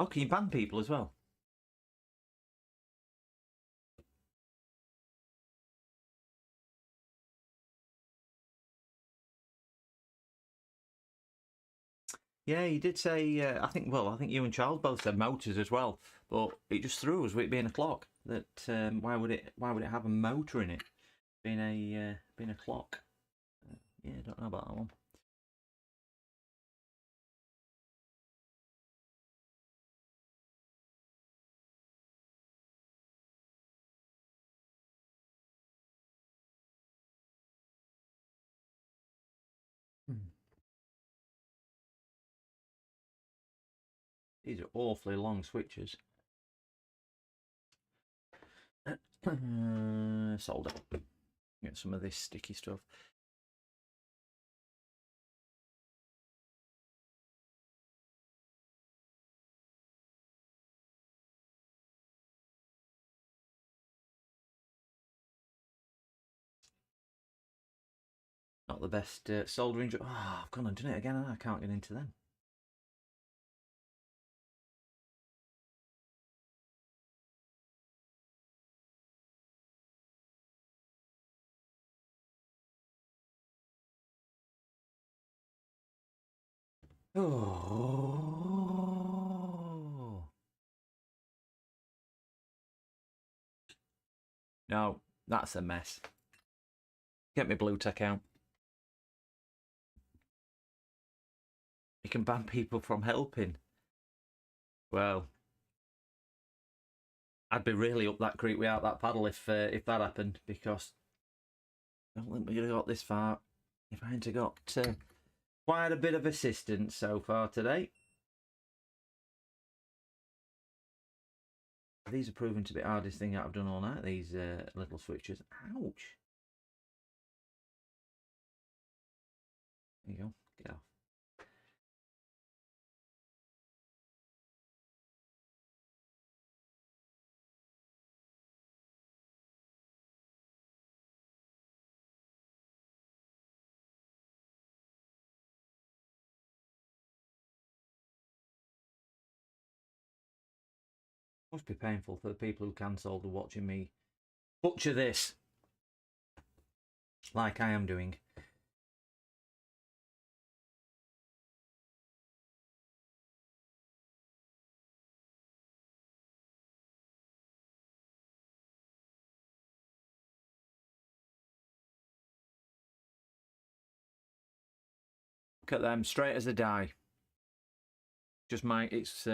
Oh, can you ban people as well? Yeah, you did say. I think you and Charles both said motors as well, but it just threw us with it being a clock. That why would it have a motor in it? Being a clock. Yeah, I don't know about that one. These are awfully long switches. Solder. Get some of this sticky stuff. Not the best soldering job. Oh, I've gone and done it again and I can't get into them. Oh. No, that's a mess. Get me blue tech out. You can ban people from helping. Well, I'd be really up that creek without that paddle if that happened, because I don't think we're gonna got this far if I hadn't got quite a bit of assistance so far today. These are proving to be the hardest thing I've done all night, these little switches. Ouch. There you go. Get off. Must be painful for the people who cancelled the watching me butcher this like I am doing. Look at them, straight as a die. Just it's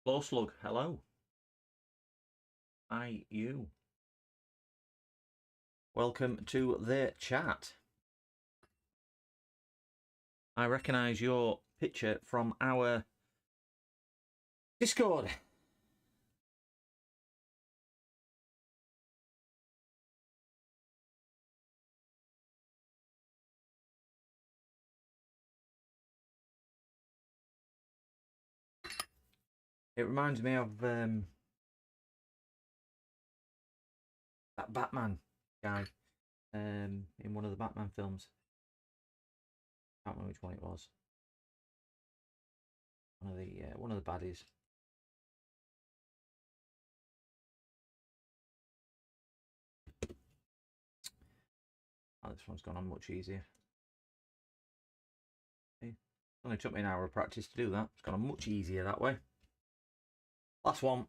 Low Slug, hello. Hi, you. Welcome to the chat. I recognise your picture from our Discord. It reminds me of that Batman guy in one of the Batman films. Can't remember which one it was. One of the baddies. Oh, this one's gone on much easier. It only took me an hour of practice to do that. It's gone on much easier that way. Last one.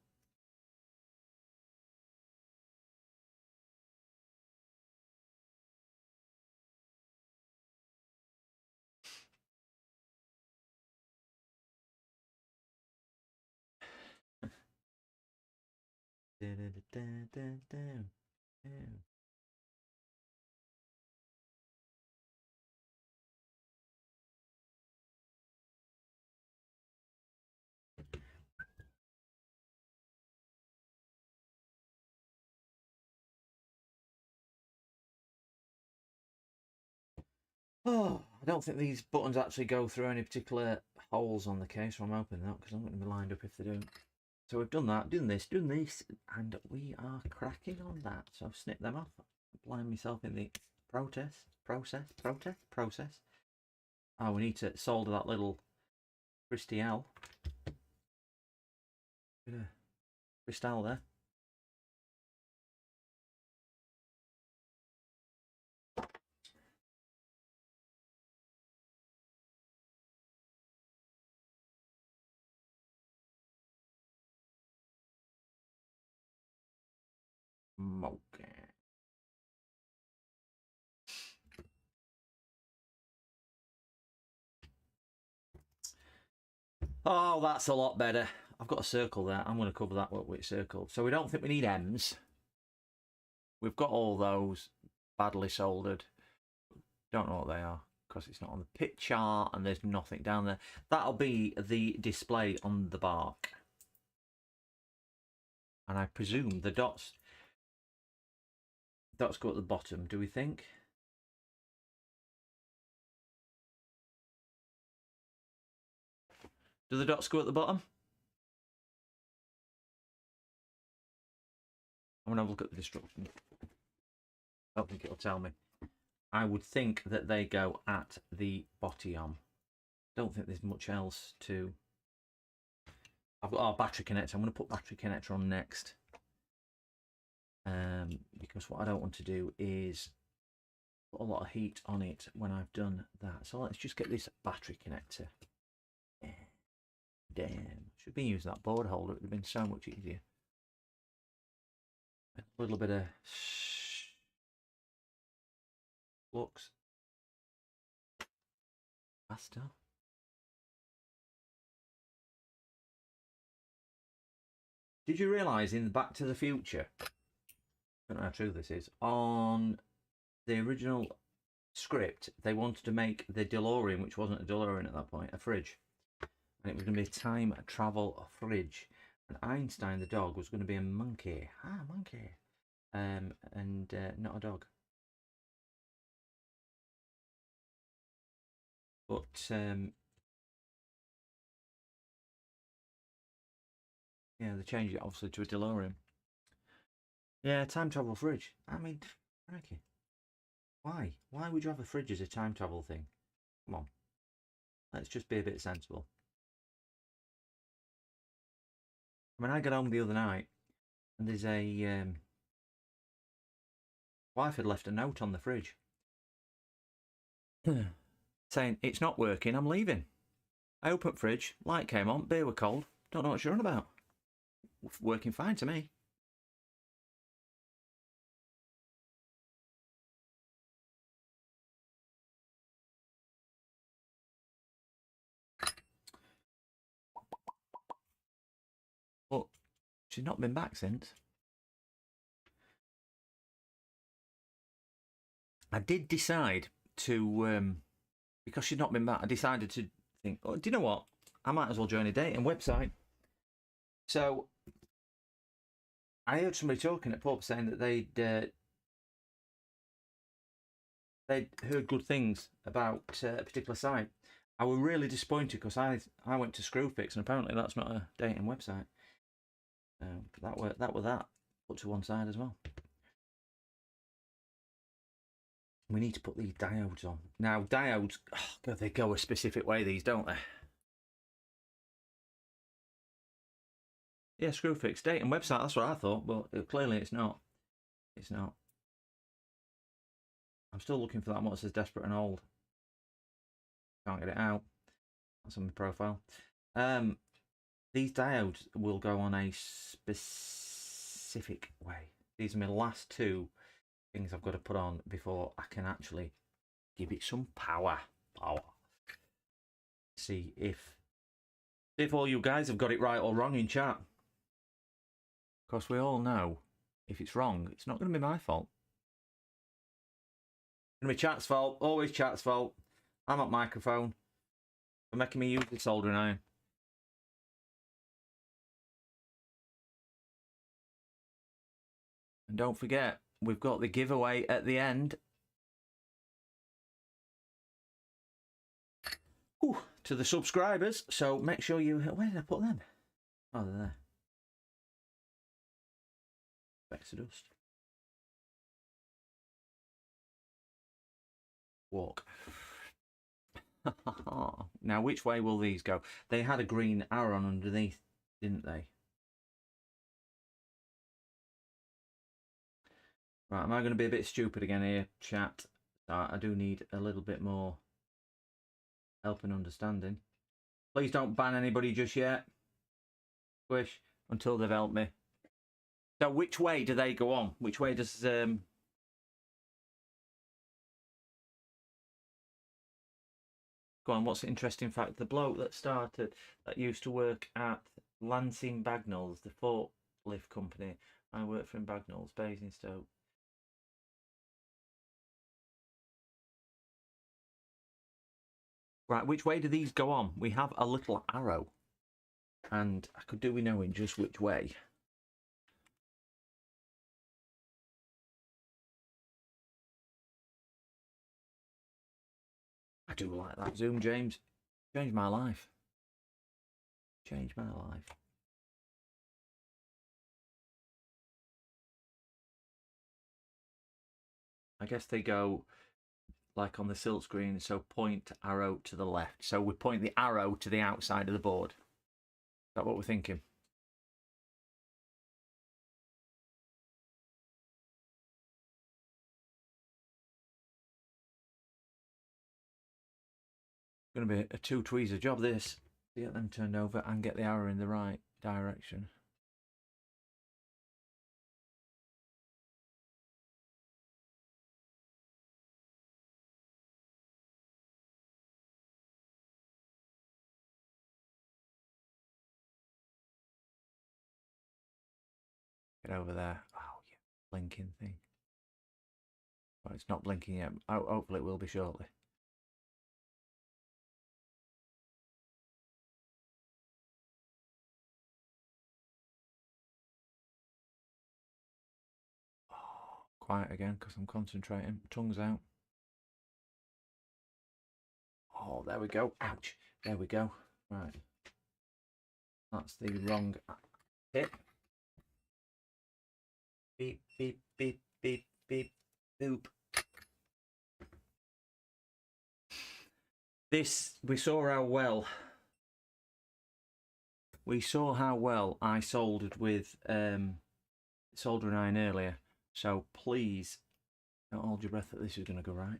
Oh, I don't think these buttons actually go through any particular holes on the case, so I'm hoping that, because I'm going to be lined up if they do. So we've done that, doing this, and we are cracking on that. So I've snipped them off, applying myself in the process. Oh, we need to solder that little Christiel. Bit of Cristal there. Okay. Oh, that's a lot better. I've got a circle there. I'm going to cover that with circle. So we don't think we need M's. We've got all those badly soldered. Don't know what they are because it's not on the pit chart and there's nothing down there. That'll be the display on the bark. And I presume the dots go at the bottom, do we think? Do the dots go at the bottom? I'm going to have a look at the instructions. I don't think it'll tell me. I would think that they go at the bottom. Don't think there's much else to... I've got our battery connector. I'm going to put battery connector on next. Because what I don't want to do is put a lot of heat on it when I've done that. So let's just get this battery connector. Damn, should be using that board holder. It would have been so much easier. A little bit of flux. Faster. Did you realise in Back to the Future, I don't know how true this is, on the original script, they wanted to make the DeLorean, which wasn't a DeLorean at that point, a fridge. And it was going to be a time travel fridge. And Einstein, the dog, was going to be a monkey. Ah, monkey. And not a dog. But yeah, they changed it obviously to a DeLorean. Yeah, time travel fridge. I mean, crikey. Why? Why would you have a fridge as a time travel thing? Come on. Let's just be a bit sensible. I mean, I got home the other night and there's a wife had left a note on the fridge saying, it's not working, I'm leaving. I opened fridge, light came on, beer were cold. Don't know what you're on about. Working fine to me. But she's not been back since. I did decide to, because she'd not been back, I decided to think, oh, do you know what? I might as well join a dating website. So I heard somebody talking at pub saying that they'd heard good things about a particular site. I was really disappointed because I went to Screwfix and apparently that's not a dating website. That were that. Put to one side as well. We need to put these diodes on. Now, diodes, oh God, they go a specific way, these, don't they? Yeah, Screwfix, dating website, that's what I thought, but clearly it's not. It's not. I'm still looking for that one that says desperate and old. Can't get it out. That's on my profile. These diodes will go on a specific way. These are my last two things I've got to put on before I can actually give it some power. See if all you guys have got it right or wrong in chat. Because we all know if it's wrong, it's not going to be my fault. It's going to be chat's fault. Always chat's fault. I'm at microphone for making me use the soldering iron. And don't forget, we've got the giveaway at the end. Ooh, to the subscribers. So make sure you... Where did I put them? Oh, they're there. Specks of dust. Walk. Now, which way will these go? They had a green arrow on underneath, didn't they? Right, am I going to be a bit stupid again here, chat? I do need a little bit more help and understanding. Please don't ban anybody just yet. Wish until they've helped me. So which way do they go on? Which way does Go on, what's the interesting fact? The bloke that used to work at Lancing Bagnalls, the forklift company. I worked for in Bagnalls, Basingstoke. Right, which way do these go on? We have a little arrow. And I could do with knowing just which way. I do like that zoom, James. Changed my life. Changed my life. I guess they go like on the silk screen, so point arrow to the left. So we point the arrow to the outside of the board. Is that what we're thinking? Going to be a two tweezer job this. To get them turned over and get the arrow in the right direction. Get over there. Oh yeah, blinking thing. Well, it's not blinking yet. Oh, hopefully it will be shortly. Oh, quiet again because I'm concentrating. Tongue's out. Oh, there we go. Ouch. There we go. Right. That's the wrong tip. Beep, beep, beep, beep, beep, boop. This, we saw how well I soldered with soldering iron earlier. So please don't hold your breath that this is going to go right.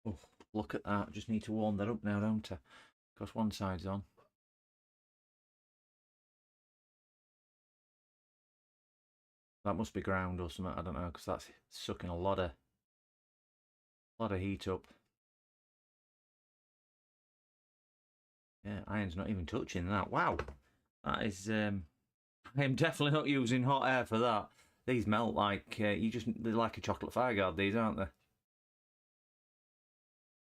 Oh, look at that. Just need to warm that up now, don't I? Because one side's on. That must be ground or something. I don't know, because that's sucking a lot of heat up. Yeah, iron's not even touching that. Wow. That is... I am definitely not using hot air for that. These melt like... they're like a chocolate fire guard, these, aren't they?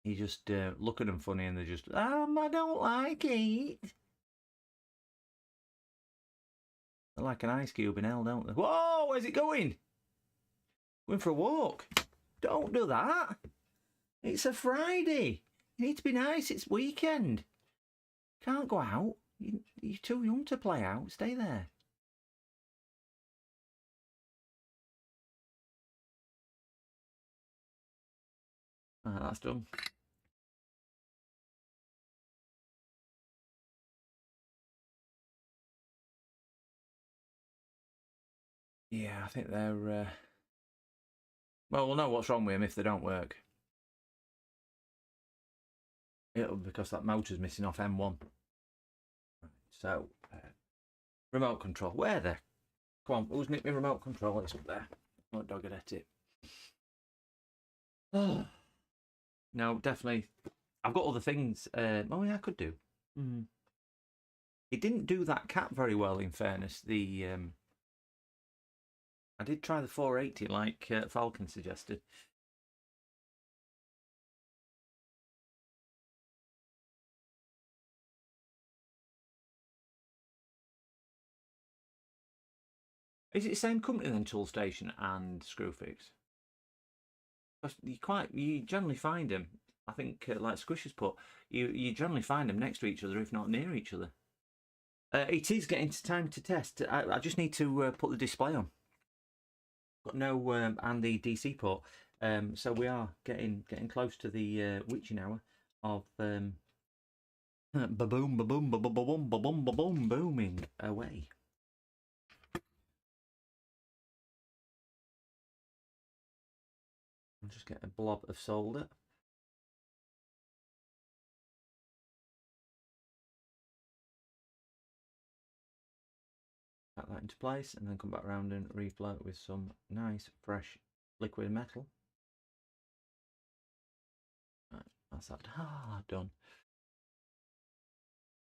You just look at them funny and they're just... I don't like it. They're like an ice cube in hell, don't they? Whoa, where's it going? Going for a walk. Don't do that. It's a Friday. You need to be nice. It's weekend. Can't go out. You're too young to play out. Stay there. Right, that's done. Yeah, I think they're... Well, we'll know what's wrong with them if they don't work. It'll because that motor's missing off M1. So, remote control. Where there? Come on, who's nicked my remote control? It's up there. What dog at it? Oh. No, definitely. I've got other things. Oh yeah, I could do. It didn't do that cap very well, in fairness. I did try the 480 like Falcon suggested. Is it the same company then, Toolstation and Screwfix? You generally find them. I think, like Squish has put, you generally find them next to each other, if not near each other. It is getting time to test. I just need to put the display on. Got no and the DC port. So we are getting close to the witching hour of ba-boom, ba-boom, ba-boom, ba-boom, ba-boom, ba-boom, booming away. I'll just get a blob of solder. Pat that into place and then come back around and reflow it with some nice fresh liquid metal. Right, that's that. Done.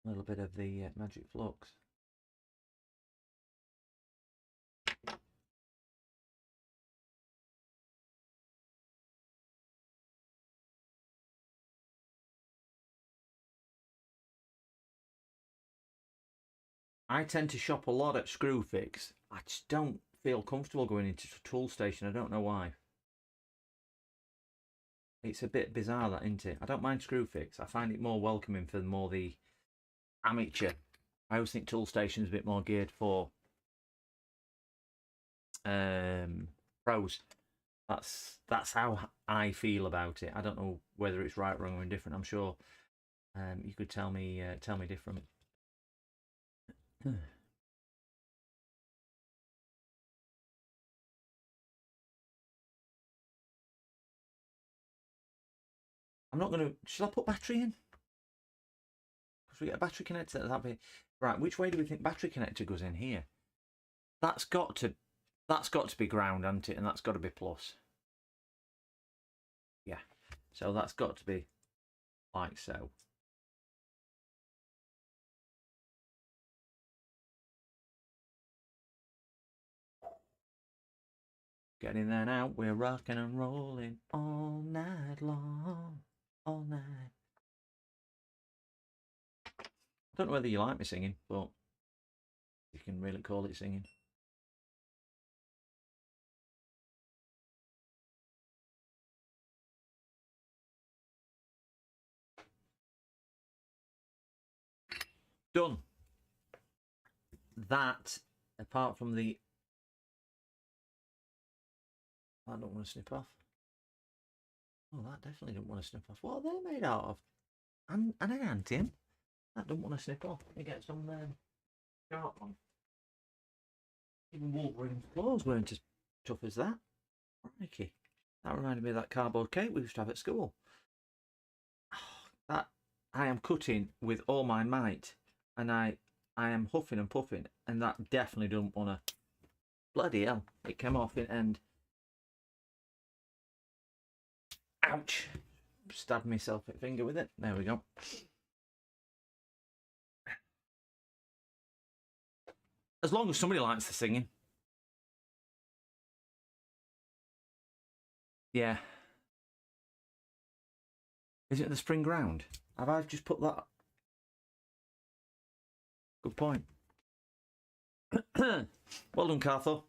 A little bit of the magic flux. I tend to shop a lot at Screwfix. I just don't feel comfortable going into Toolstation. I don't know why. It's a bit bizarre, that, isn't it? I don't mind Screwfix. I find it more welcoming for more the amateur. I always think Toolstation's a bit more geared for pros. That's how I feel about it. I don't know whether it's right, wrong, or indifferent. I'm sure you could tell me different. I'm not going to... Should I put battery in? Because we get a battery connector. That'd be... Right, which way do we think battery connector goes in here? That's got to be ground, hasn't it? And that's got to be plus. Yeah. So that's got to be like so. Getting in there now. We're rocking and rolling all night long. All night. I don't know whether you like me singing, but you can really call it singing. Done. That, apart from the... I don't want to snip off. Oh, that definitely don't want to snip off. What are they made out of? And an antium. That don't want to snip off. You get some sharp one. Even Wolverine's claws weren't as tough as that. Crikey. That reminded me of that cardboard cake we used to have at school. That I am cutting with all my might, and I am huffing and puffing, and that definitely don't want to. Bloody hell! It came off it and ouch! Stabbed myself a finger with it. There we go. As long as somebody likes the singing. Yeah. Is it the spring ground? Have I just put that? Good point. Well done, Carthor.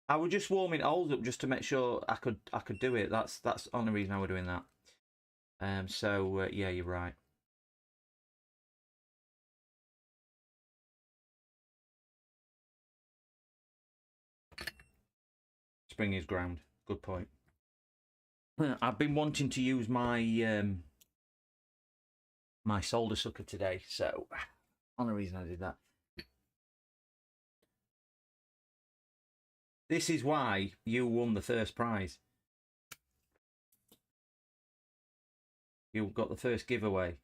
I was just warming holes up just to make sure I could do it. That's the only reason I was doing that. Yeah, you're right. Spring is ground. Good point. I've been wanting to use my my solder sucker today, so only reason I did that. This is why you won the first prize. You got the first giveaway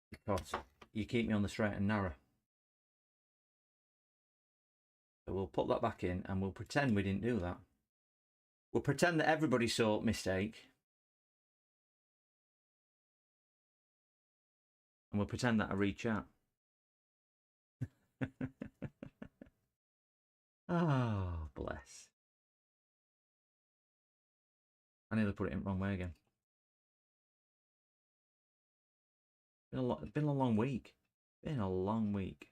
because you keep me on the straight and narrow. So we'll put that back in and we'll pretend we didn't do that. We'll pretend that everybody saw mistake. And we'll pretend that I reach out. Oh, bless. I nearly put it in the wrong way again. It's been a long week. Been a long week.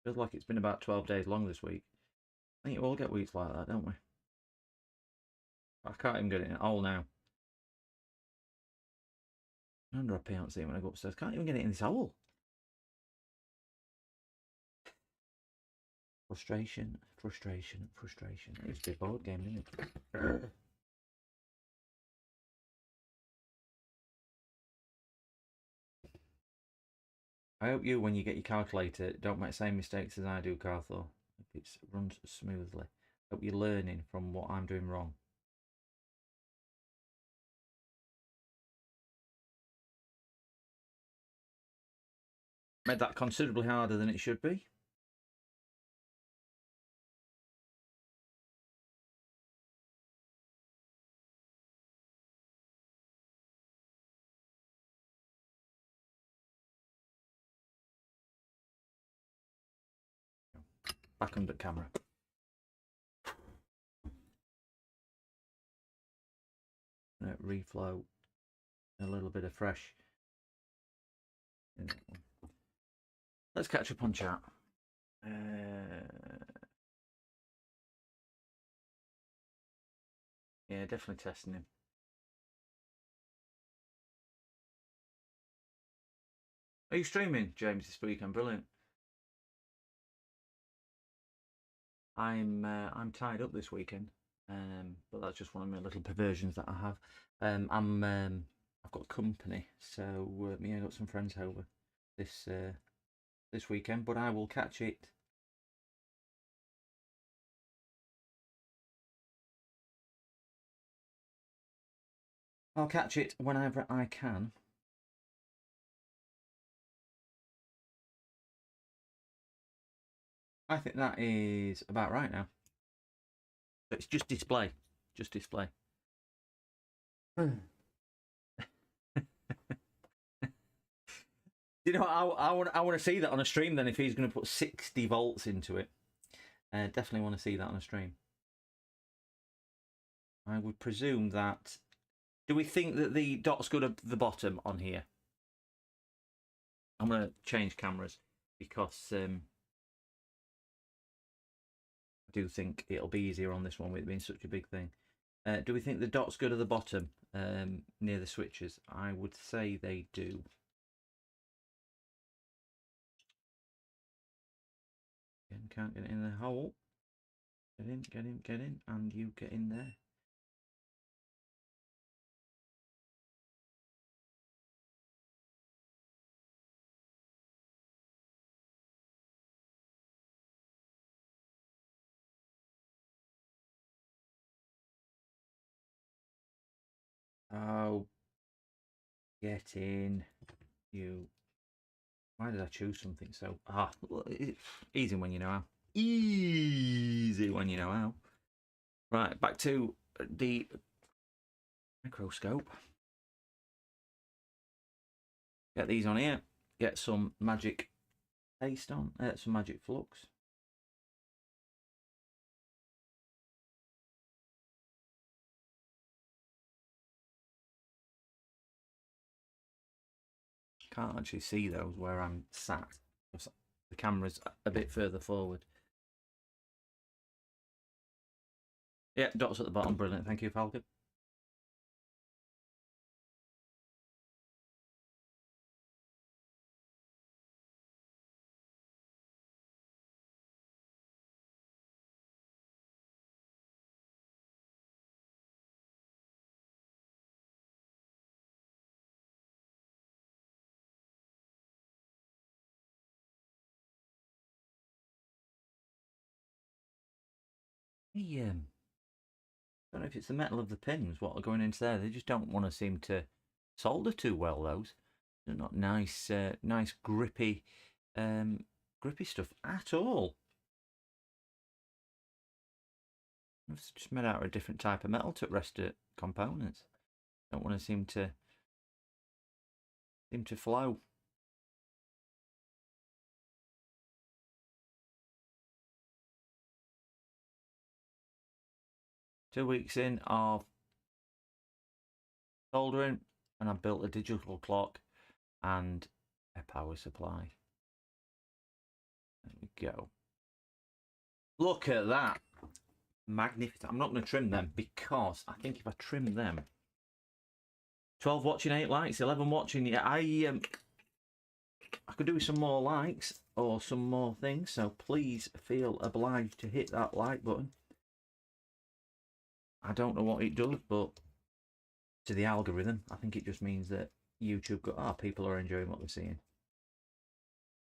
Feels like it's been about 12 days long this week. I think you all get weeks like that, don't we? I can't even get it in all now. No wonder I pay out when I go upstairs. Can't even get it in this hole. Frustration, frustration, frustration. It used to be a board game, didn't it? I hope you, when you get your calculator, don't make the same mistakes as I do, Carthor. If it runs smoothly. Hope you're learning from what I'm doing wrong. Made that considerably harder than it should be. Back under camera. Reflow. A little bit of fresh. Let's catch up on chat. Yeah, definitely testing him. Are you streaming, James, this weekend? Brilliant. I'm tied up this weekend, but that's just one of my little perversions that I have. I've got company, so me and I got some friends over this weekend, but I will catch it. I'll catch it whenever I can. I think that is about right now. So it's just display. Just display. You know, I want to see that on a stream then if he's going to put 60 volts into it. Definitely want to see that on a stream. I would presume that... Do we think that the dot's good at the bottom on here? I'm going to change cameras because I do think it'll be easier on this one with it being such a big thing. Do we think the dot's good at the bottom near the switches? I would say they do. Again, can't get in the hole. Get in, get in, get in, and you get in there. Oh, get in, you. Why did I choose something so... easy when you know how. Easy when you know how. Right, back to the microscope. Get these on here. get some magic paste on, some magic flux. Can't actually see those where I'm sat. The camera's a bit further forward. Yeah, dots at the bottom. Brilliant. Thank you, Falcon. I don't know if it's the metal of the pins what are going into there. They just don't want to seem to solder too well. Those they're not nice, nice grippy, grippy stuff at all. It's just made out of a different type of metal to rest of components. Don't want to seem to flow. Two weeks in of soldering, and I've built a digital clock and a power supply. There we go. Look at that. Magnificent. I'm not going to trim them because I think if I trim them, 12 watching, 8 likes, 11 watching. Yeah, I could do some more likes or some more things, so please feel obliged to hit that like button. I don't know what it does, but to the algorithm, I think it just means that YouTube got, people are enjoying what they're seeing.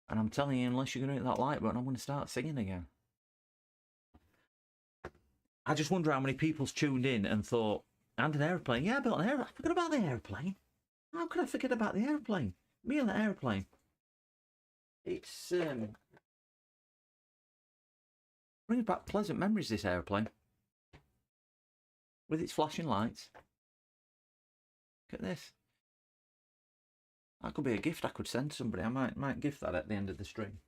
And I'm telling you, unless you're going to hit that like button, I'm going to start singing again. I just wonder how many people's tuned in and thought, and an aeroplane. Yeah, I built an aeroplane. I forgot about the aeroplane. How could I forget about the aeroplane? Me and the aeroplane. It's brings back pleasant memories, this aeroplane. With its flashing lights. Look at this. That could be a gift I could send somebody. I might gift that at the end of the stream.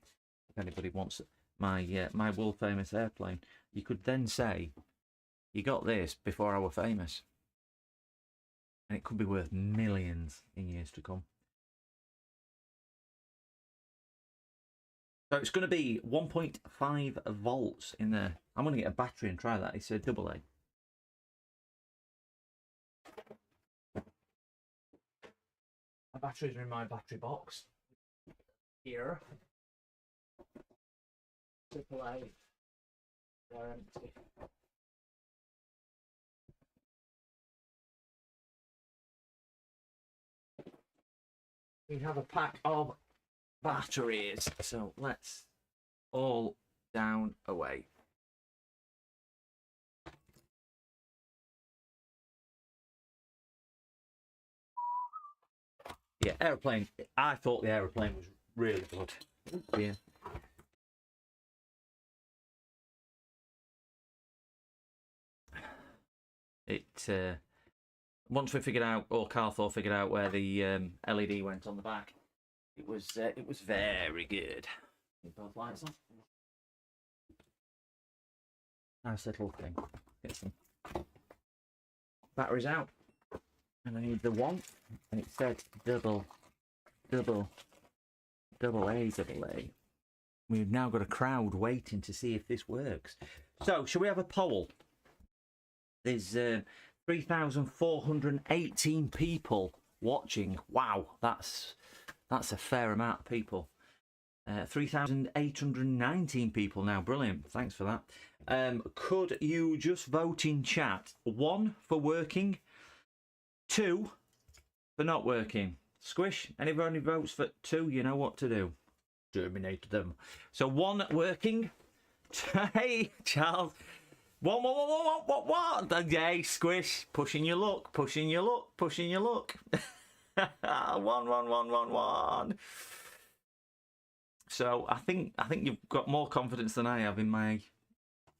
If anybody wants my my world famous airplane. You could then say, you got this before I were famous. And it could be worth millions in years to come. So it's going to be 1.5 volts in there. I'm going to get a battery and try that. It's a AA. My batteries are in my battery box. Here. AAA. They're empty. We have a pack of batteries, so let's all down away. Yeah, aeroplane. I thought the aeroplane was really good. Yeah. It once we figured out, or Carthor figured out where the LED went on the back, it was very good. Get both lights on. Nice little thing. Get some batteries out, and I need the one, and it said double A. We've now got a crowd waiting to see if this works. So, shall we have a poll? There's 3,418 people watching. Wow, that's a fair amount of people. 3,819 people now. Brilliant. Thanks for that. Could you just vote in chat? 1 for working, 2 for not working. Squish, anybody votes for 2, you know what to do. Terminate them. So 1 working. Hey, Charles. What? Yay, Squish. Pushing your luck. Pushing your luck. 1. So I think you've got more confidence than I have in my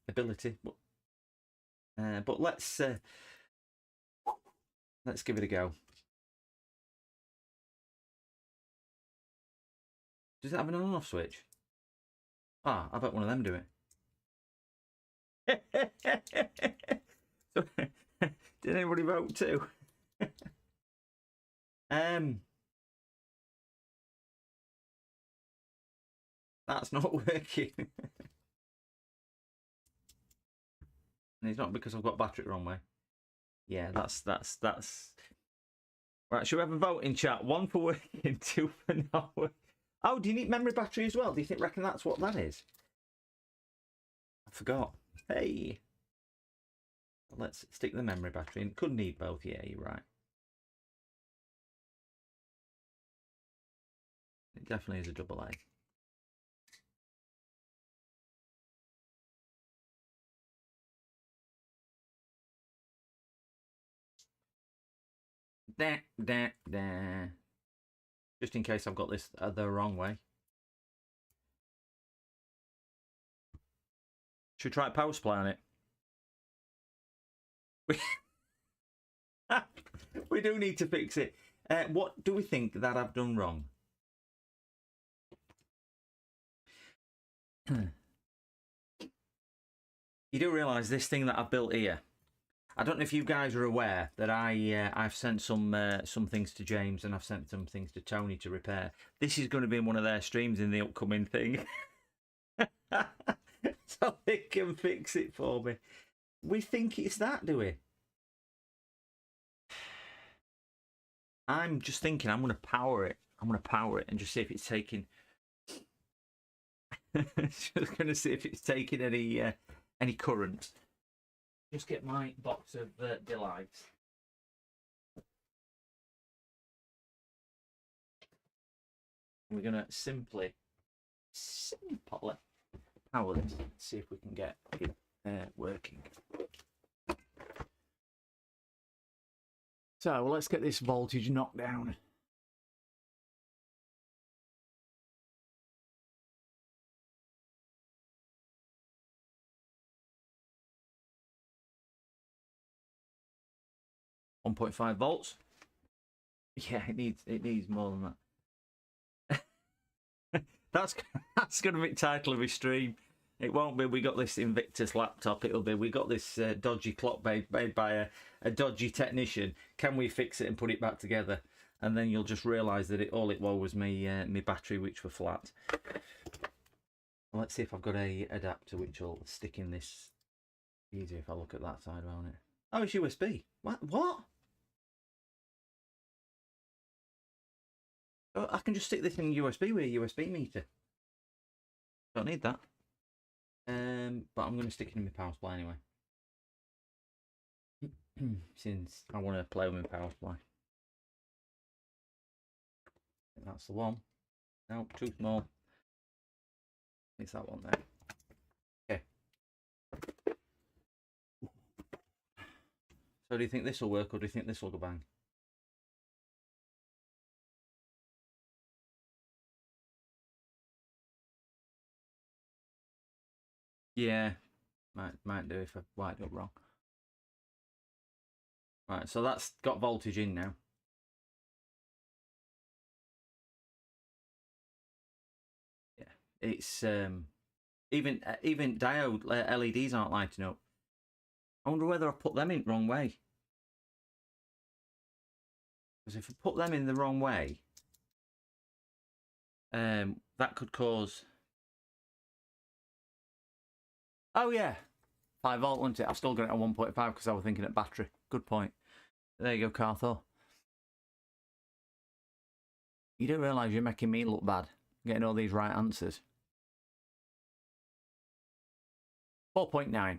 ability. But let's give it a go. Does it have an on-off switch? Ah, I bet one of them do it. So, did anybody vote too? That's not working. And it's not because I've got battery the wrong way. Yeah, that's right. Should we have a vote in chat? 1 for working, 2 for not working. Oh, do you need memory battery as well? Do you reckon that's what that is? I forgot. Hey, let's stick the memory battery in. Could need both. Yeah, you're right. It definitely is a double A. Just in case I've got this the wrong way. Should we try power supply on it? We do need to fix it. What do we think that I've done wrong? You do realise this thing that I've built here. I don't know if you guys are aware that I've sent some things to James and I've sent some things to Tony to repair. This is going to be in one of their streams in the upcoming thing, so they can fix it for me. We think it's that, do we? I'm just thinking I'm going to power it. I'm going to power it and just see if it's taking. Just going to see if it's taking any current. Just get my box of delights. We're going to simply power this. See if we can get it working. So let's get this voltage knocked down. .5 volts. Yeah, it needs more than that. That's going to be the title of his stream. It won't be "We got this Invictus laptop." It'll be "We got this dodgy clock made by a dodgy technician. Can we fix it and put it back together?" And then you'll just realise that all it was my battery, which were flat. Let's see if I've got a adapter which will stick in this easier if I look at that side, won't it? Oh, it's USB. What? Oh, I can just stick this in USB with a USB meter. Don't need that. But I'm going to stick it in my power supply anyway. Since I want to play with my power supply. That's the one. No, too small. It's that one there. Okay. So do you think this will work or do you think this will go bang? Yeah, might do if I wired it up wrong. Right, so that's got voltage in now. Yeah, it's even diode LEDs aren't lighting up. I wonder whether I put them in the wrong way. Because if I put them in the wrong way, that could cause. Oh yeah, 5 volt, wasn't it? I've still got it on 1.5 because I was thinking at battery. Good point. There you go, Carthor. You do realise you're making me look bad, getting all these right answers. 4.9.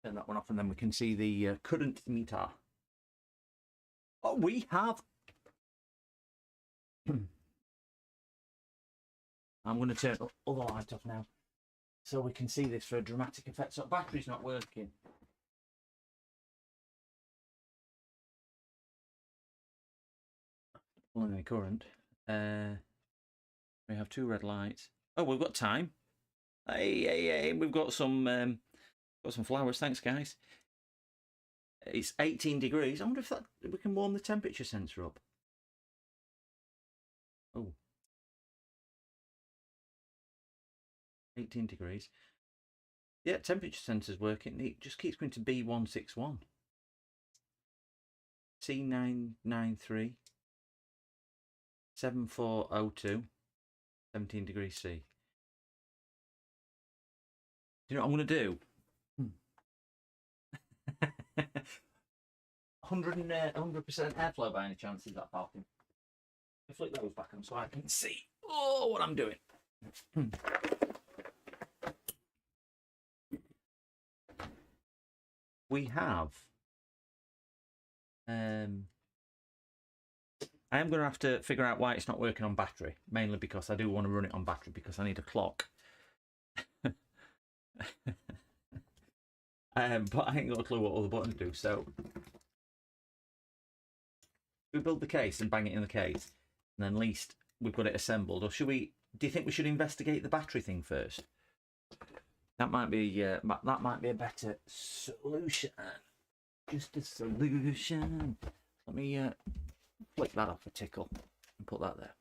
Turn that one off and then we can see the current meter. Oh, we have. I'm going to turn all the light off now so we can see this for a dramatic effect. So battery's not working. Pulling any current. We have 2 red lights. Oh, we've got time. Hey, we've got some flowers. Thanks, guys. It's 18 degrees. I wonder if we can warm the temperature sensor up. Oh, 18 degrees. Yeah, temperature sensor's working. It just keeps going to B161. C993 7402 17 degrees C. Do you know what I'm going to do? 100% airflow by any chance, is that falcon? Flick those back on so I can see what I'm doing. We have I am going to have to figure out why it's not working on battery, mainly because I do want to run it on battery because I need a clock. But I ain't got a clue what all the buttons do, so we build the case and bang it in the case, and then at least we've got it assembled. Or should we? Do you think we should investigate the battery thing first? That might be a better solution. Just a solution. Let me flick that off a tickle and put that there.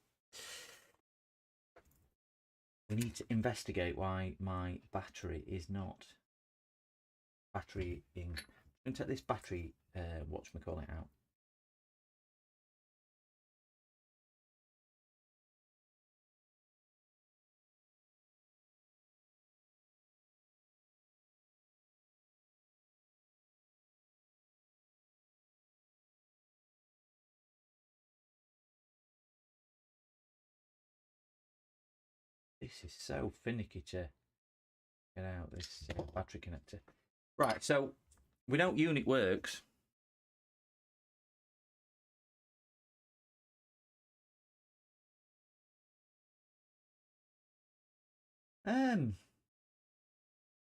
We need to investigate why my battery is not batterying. I'm going to take this battery whatchamacallit out. This is so finicky to get out, this battery connector. Right, so we know unit works. I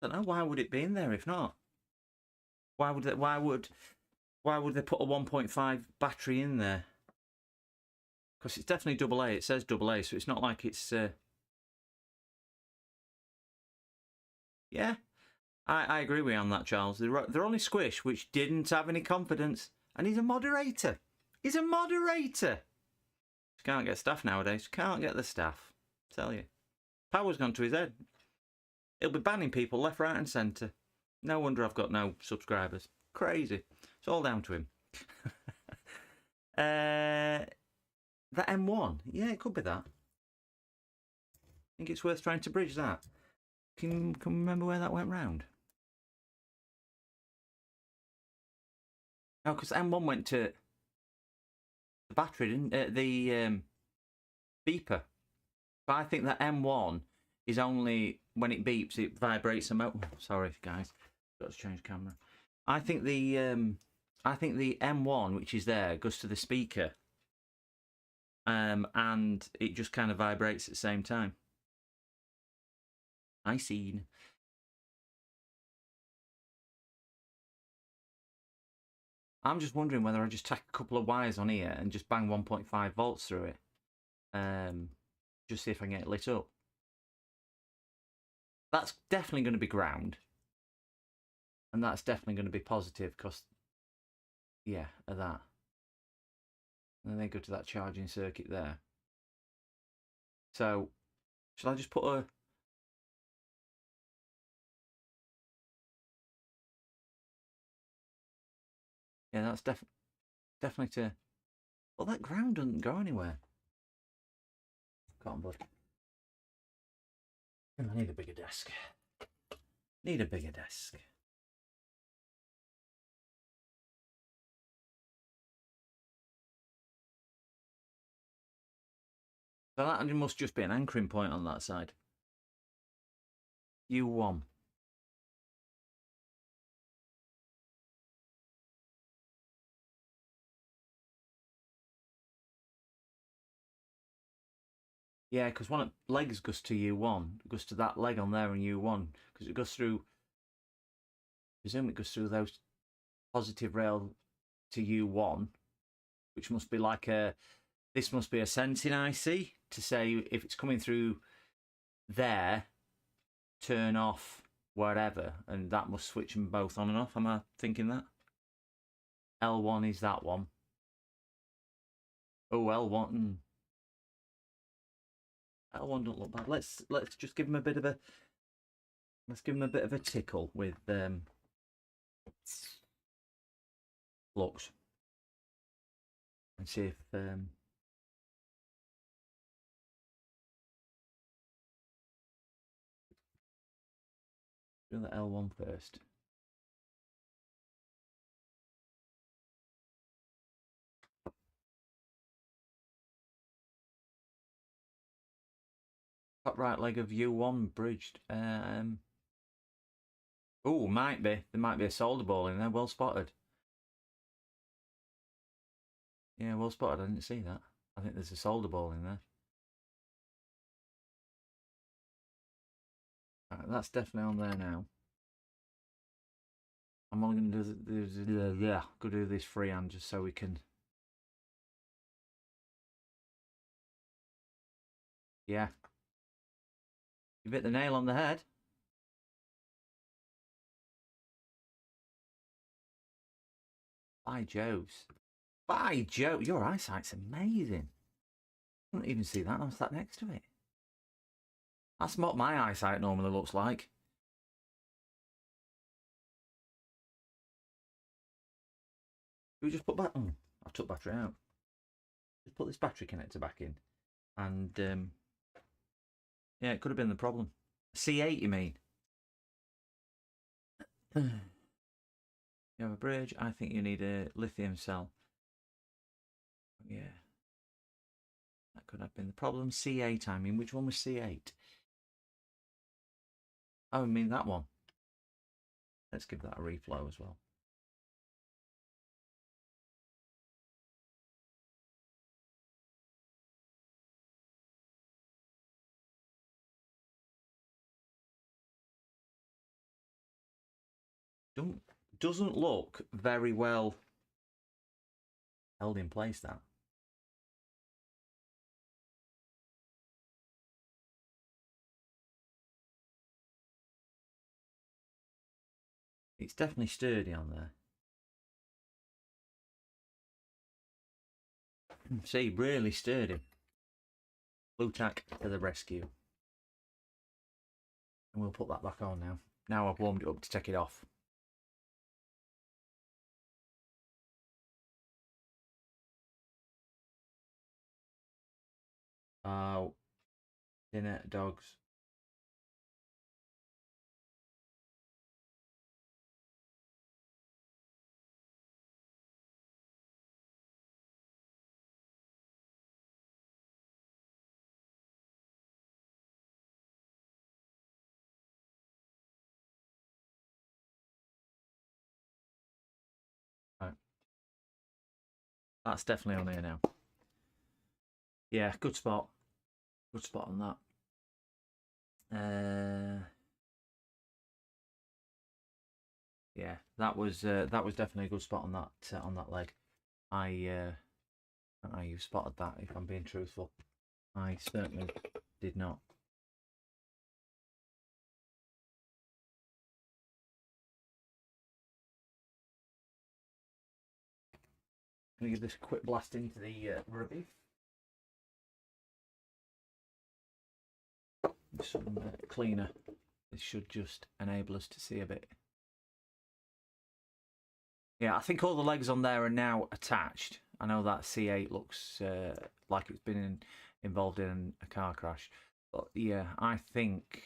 don't know, why would it be in there if not? Why would they put a 1.5 battery in there? Because it's definitely double A. It says double A, so it's not like it's yeah. I agree with you on that, Charles. They're only Squish, which didn't have any confidence, and he's a moderator. He's a moderator. Can't get staff nowadays. Can't get the staff. Tell you, power's gone to his head. He'll be banning people left, right, and centre. No wonder I've got no subscribers. Crazy. It's all down to him. That M1, yeah, it could be that. I think it's worth trying to bridge that. Can you remember where that went round? No, because M1 went to the battery, didn't it? The beeper. But I think that M1 is only when it beeps, it vibrates. Sorry, guys, got to change camera. I think the M1, which is there, goes to the speaker, and it just kind of vibrates at the same time. I seen. I'm just wondering whether I just tack a couple of wires on here and just bang 1.5 volts through it. Just see if I can get it lit up. That's definitely going to be ground. And that's definitely going to be positive because, yeah, of that. And then they go to that charging circuit there. So, shall I just put a... Yeah, that's definitely to... Well, that ground doesn't go anywhere. Come on, bud. I need a bigger desk. Need a bigger desk. So that must just be an anchoring point on that side. U1. Yeah, because one of the legs goes to U1. It goes to that leg on there in U1. Because it goes through... I presume it goes through those positive rail to U1. Which must be like a... This must be a sensing IC to say if it's coming through there, turn off whatever. And that must switch them both on and off. Am I thinking that? L1 is that one. Oh, L1. L1 don't look bad. Let's just give him a bit of a tickle with looks and see if do the L1 first. Top right leg of U1 bridged. Oh, might be. There might be a solder ball in there. Well spotted. Yeah, well spotted. I didn't see that. I think there's a solder ball in there. Right, that's definitely on there now. I'm only going to do this freehand just so we can. Yeah. You've hit the nail on the head. By Joe's. By Joe, your eyesight's amazing. I couldn't even see that. I sat next to it. That's what my eyesight normally looks like. We just put back. Oh, I took battery out. Just put this battery connector back in, and yeah, it could have been the problem. C8, you mean? You have a bridge. I think you need a lithium cell. Yeah, that could have been the problem. C8. I mean, which one was C8? Oh, I mean that one. Let's give that a reflow as well. Doesn't look very well held in place, that. It's definitely sturdy on there. See, really sturdy. Blue tack to the rescue. And we'll put that back on now. Now I've warmed it up to take it off. Oh, dinner, dogs. Right. That's definitely on here now. Yeah, good spot. Good spot on that. Yeah, that was definitely a good spot on that leg. I don't know you spotted that. If I'm being truthful, I certainly did not. Gonna give this a quick blast into the rubby. Some cleaner. This should just enable us to see a bit. Yeah, I think all the legs on there are now attached. I know that C8 looks like it's been involved in a car crash. But yeah, I think...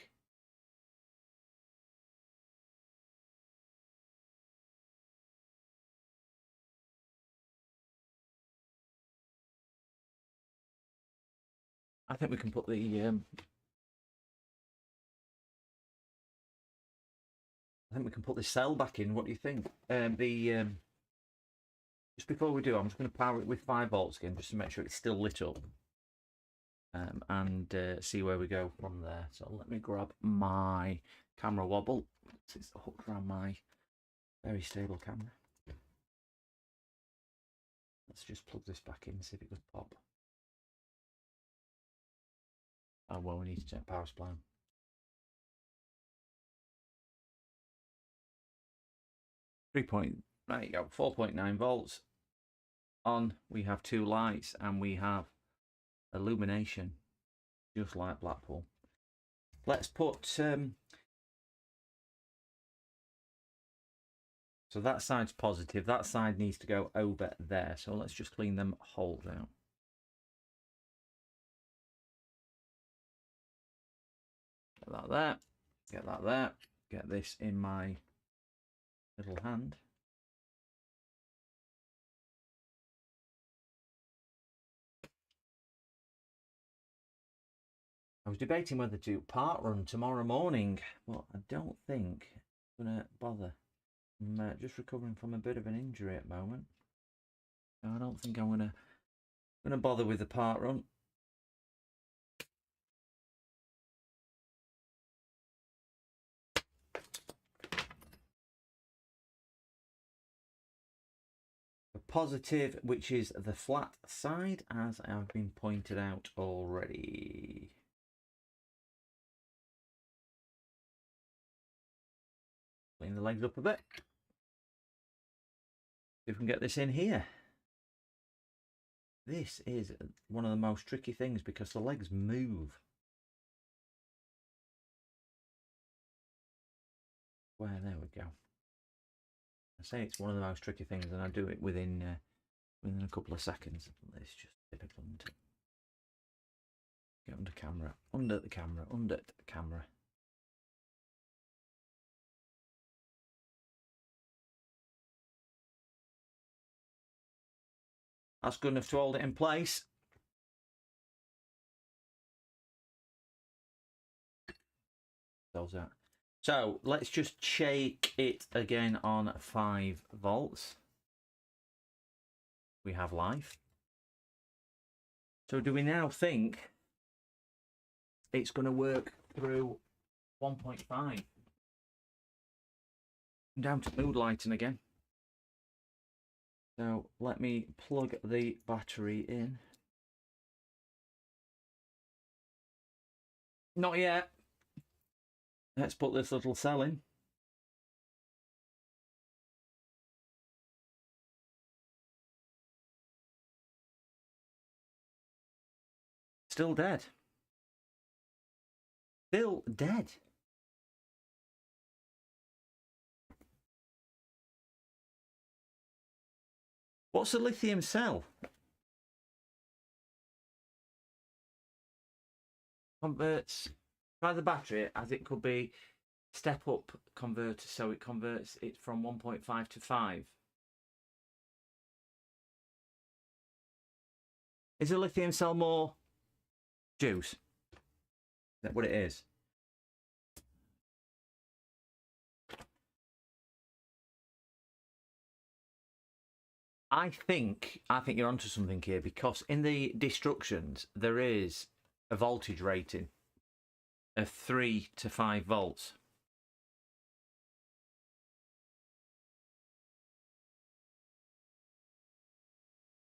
I think we can put the... I think we can put the cell back in. What do you think? Just before we do, I'm just going to power it with 5 volts again, just to make sure it's still lit up, and see where we go from there. So let me grab my camera wobble. It's hooked around my very stable camera. Let's just plug this back in and see if it goes pop. Oh well, we need to check power supply. There you go, 4.9 volts. On, we have 2 lights and we have illumination. just like Blackpool. Let's put... so that side's positive. That side needs to go over there. So let's just clean them holes out. Get that there. Get that there. Get this in my little hand. I was debating whether to part run tomorrow morning, but I don't think I'm going to bother. I'm just recovering from a bit of an injury at the moment. So I don't think I'm going to bother with the part run. The positive, which is the flat side, as I've been pointed out already. Clean the legs up a bit. See if we can get this in here. This is one of the most tricky things because the legs move. Well, there we go. I say it's one of the most tricky things, and I do it within a couple of seconds. It's just typical, isn't it? Get under camera, under the camera, under the camera. That's good enough to hold it in place. Those out. So let's just shake it again on 5 volts. We have life. So do we now think it's going to work through 1.5? Down to mood lighting again. So let me plug the battery in. Not yet. Let's put this little cell in. Still dead. Still dead. What's a lithium cell? Converts. Try the battery as it could be step up converter, so it converts it from 1.5 to 5. Is a lithium cell more juice? Is that what it is? I think you're onto something here, because in the destructions there is a voltage rating of 3 to 5 volts.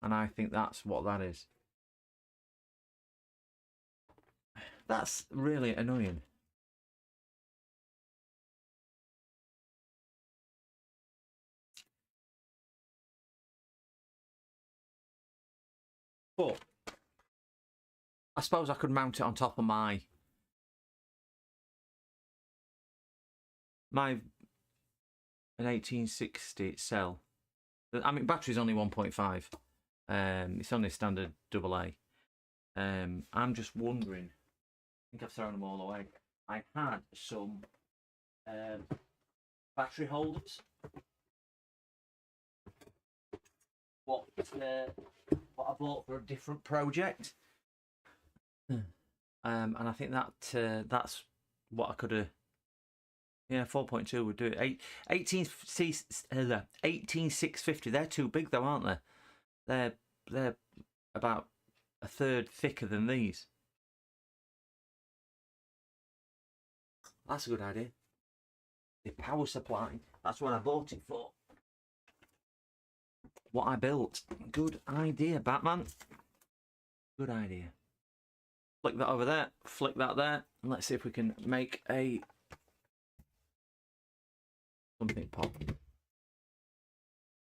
And I think that's what that is. That's really annoying. But I suppose I could mount it on top of my an 1860 cell. I mean, battery's only 1.5. It's only a standard AA. I'm just wondering. I think I've thrown them all away. I had some battery holders. What I bought for a different project. And I think that's what I could have. Yeah, 4.2 would do it. 18650. They're too big though, aren't they? They're about a third thicker than these. That's a good idea. The power supply. That's what I bought it for. What I built. Good idea, Batman. Good idea. Flick that over there. Flick that there. And let's see if we can make something pop.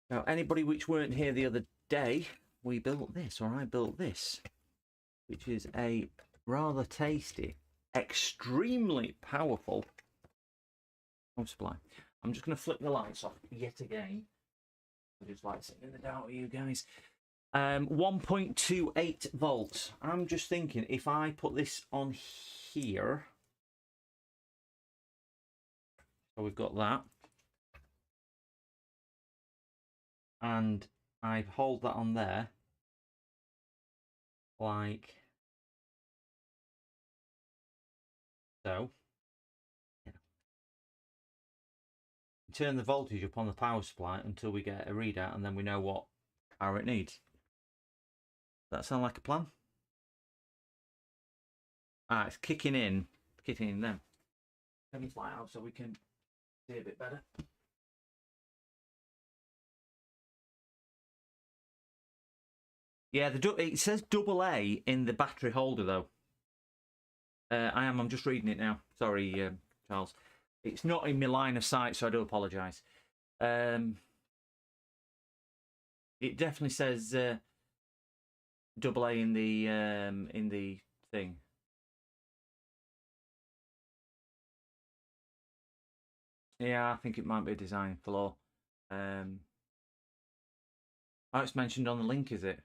Now, anybody which weren't here the other day, we built this, or I built this, which is a rather tasty, extremely powerful power supply. I'm just going to flip the lights off yet again. I just like sitting in the dark with you guys. 1.28 volts. I'm just thinking if I put this on here, so we've got that, and I hold that on there, like so. Turn the voltage up on the power supply until we get a readout, and then we know what power it needs. Does that sound like a plan? It's kicking in then. Let me fly out so we can see a bit better. Yeah, it says AA in the battery holder though. I'm just reading it now. Sorry, Charles. It's not in my line of sight, so I do apologise. It definitely says AA in the thing. Yeah, I think it might be a design flaw. Oh, it's mentioned on the link, is it?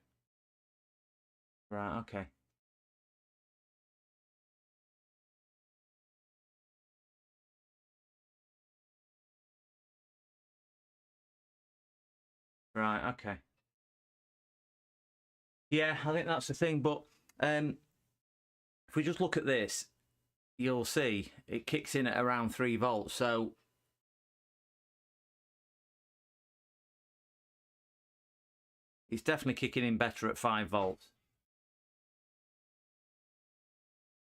Right, okay. Right, okay. Yeah, I think that's the thing. But if we just look at this, you'll see it kicks in at around 3 volts. So it's definitely kicking in better at 5 volts.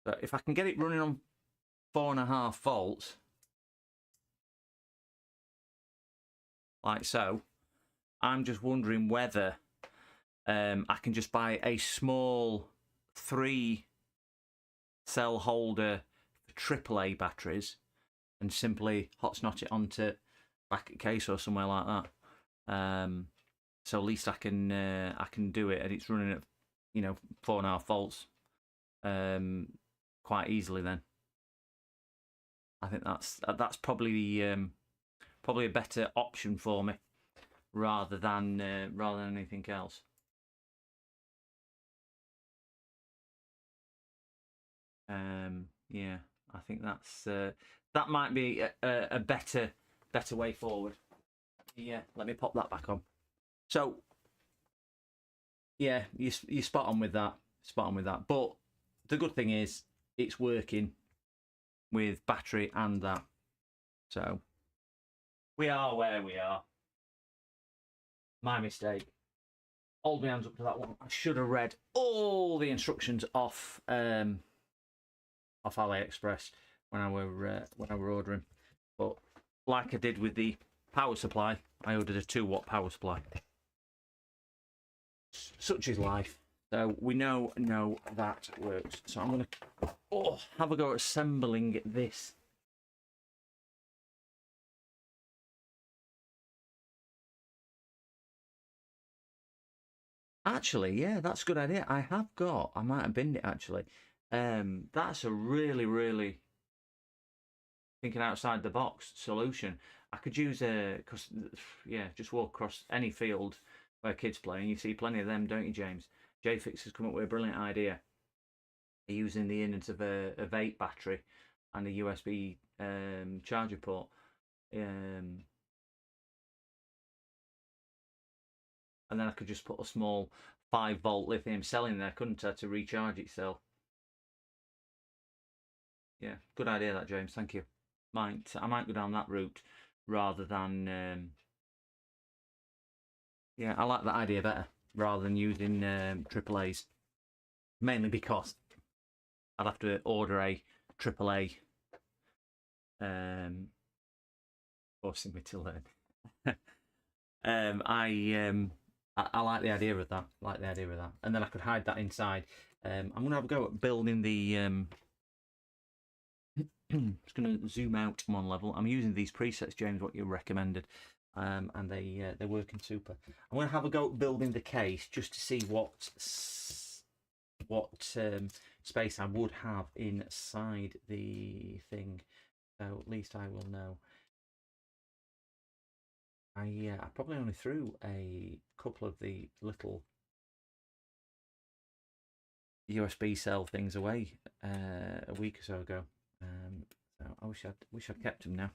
But if I can get it running on 4.5 volts, like so, I'm just wondering whether I can just buy a small 3-cell holder for AAA batteries and simply hot snot it onto back at case or somewhere like that. So at least I can do it, and it's running at 4.5 volts quite easily. Then I think that's probably a better option for me rather than anything else. Yeah, I think that might be a better way forward. Yeah, let me pop that back on. So yeah, you're spot on with that. But the good thing is it's working with battery and that. So we are where we are. My mistake. Hold my hands up to that one. I should have read all the instructions off AliExpress when I were ordering. But like I did with the power supply, I ordered a 2-watt power supply. Such is life. So we know that works. So I'm going to have a go at assembling this. Actually, yeah, that's a good idea. I might have binned it actually. That's a really thinking outside the box solution. I could use just walk across any field where kids play, and you see plenty of them, don't you, James? JFix has come up with a brilliant idea using the innards of a vape battery and a USB charger port. And then I could just put a small 5-volt lithium cell in there, couldn't I, to recharge itself? Yeah, good idea that, James. Thank you. I might go down that route rather than yeah, I like that idea better rather than using AAA's, mainly because I'd have to order a AAA forcing me to learn. I like the idea of that. And then I could hide that inside. I'm gonna have a go at building the just gonna zoom out 1 level. I'm using these presets, James, what you recommended. And they're working super. I'm gonna have a go at building the case just to see what space I would have inside the thing. So at least I will know. I probably only threw a couple of the little USB cell things away a week or so ago. So I wish I'd kept them now.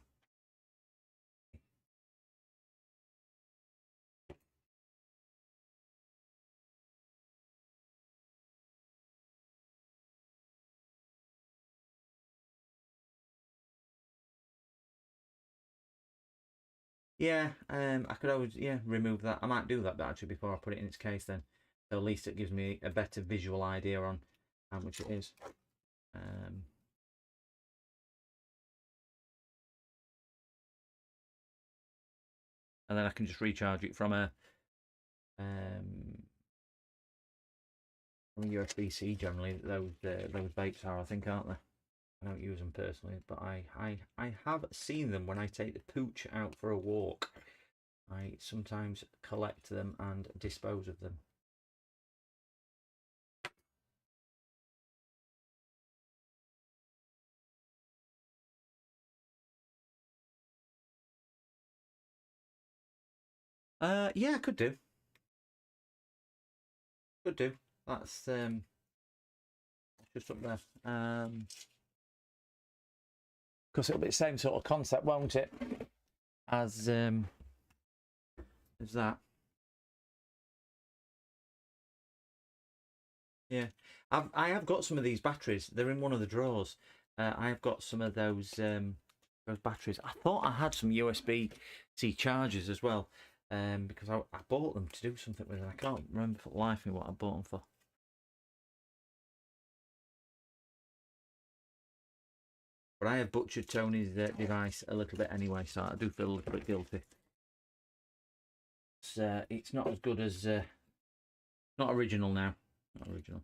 Yeah, I could always remove that. I might do that actually before I put it in its case then. So at least it gives me a better visual idea on how much it is. And then I can just recharge it from a USB-C. Generally, those vapes are, I think, aren't they? I don't use them personally, but I have seen them when I take the pooch out for a walk. I sometimes collect them and dispose of them. Yeah, I could do. Could do. That's just up there. Because it'll be the same sort of concept, won't it? As that. Yeah, I have got some of these batteries. They're in one of the drawers. I have got some of those batteries. I thought I had some USB-C chargers as well, because I bought them to do something with them. I can't remember for the life of me what I bought them for. But I have butchered Tony's device a little bit anyway, so I do feel a little bit guilty. It's not as good as not original now. Not original.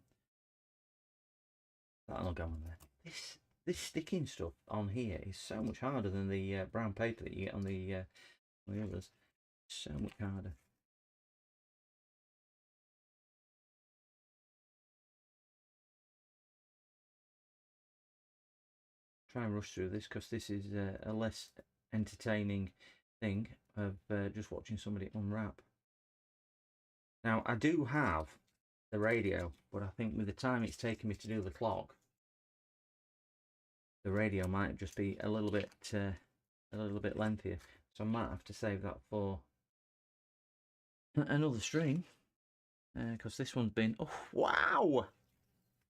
That'll go on there. This sticking stuff on here is so much harder than the brown paper that you get on the others. So much harder. Try and rush through this because this is a less entertaining thing of just watching somebody unwrap. Now I do have the radio, but I think with the time it's taken me to do the clock, the radio might just be a little bit lengthier. So I might have to save that for another stream because this one's been, oh wow,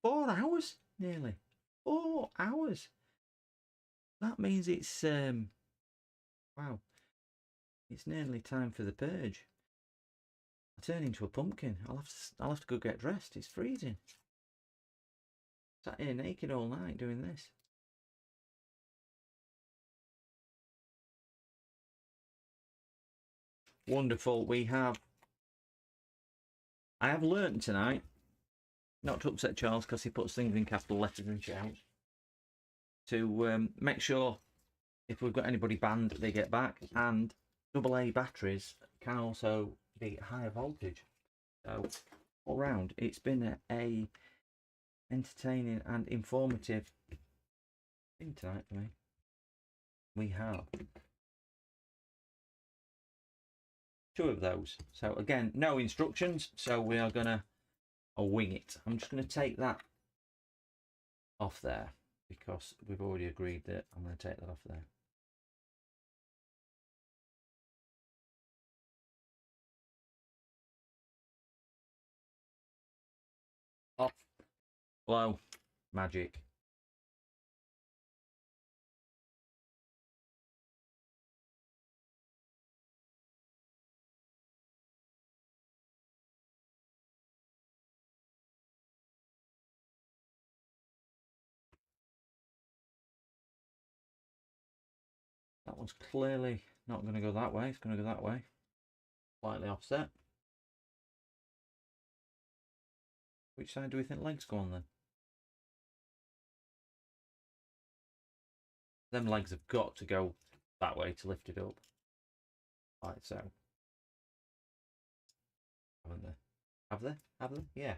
4 hours nearly. 4 hours. That means it's wow, it's nearly time for the purge. I turn into a pumpkin. I'll have to go get dressed. It's freezing. Sat here naked all night doing this. Wonderful. I have learnt tonight not to upset Charles because he puts things in capital letters and shouts. To make sure if we've got anybody banned, they get back. And AA batteries can also be higher voltage. So all round, it's been a entertaining and informative thing tonight for me. We have 2 of those. So again, no instructions. So we are gonna wing it. I'm just gonna take that off there because we've already agreed that I'm gonna take that off there. Off. Blow. Magic. That one's clearly not going to go that way. It's going to go that way. Slightly offset. Which side do we think legs go on then? Them legs have got to go that way to lift it up. Like so. Haven't they? Have they? Have they? Yeah.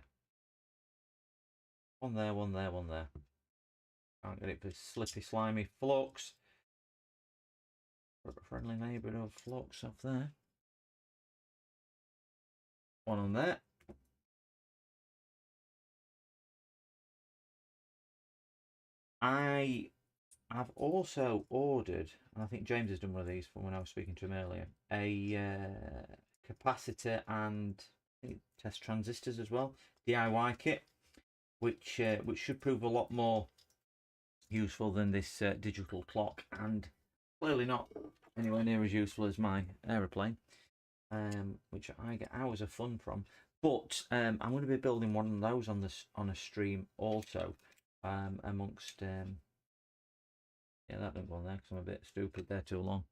One there, one there, one there. Can't get it for slippy, slimy flux. Friendly neighbourhood of flux off there. One on there. I have also ordered, and I think James has done one of these from when I was speaking to him earlier, a capacitor and test transistors as well, DIY kit, which should prove a lot more useful than this digital clock, and clearly not anywhere near as useful as my aeroplane, which I get hours of fun from. But I'm going to be building one of those on a stream also, amongst yeah, that didn't go on there because I'm a bit stupid. They're too long.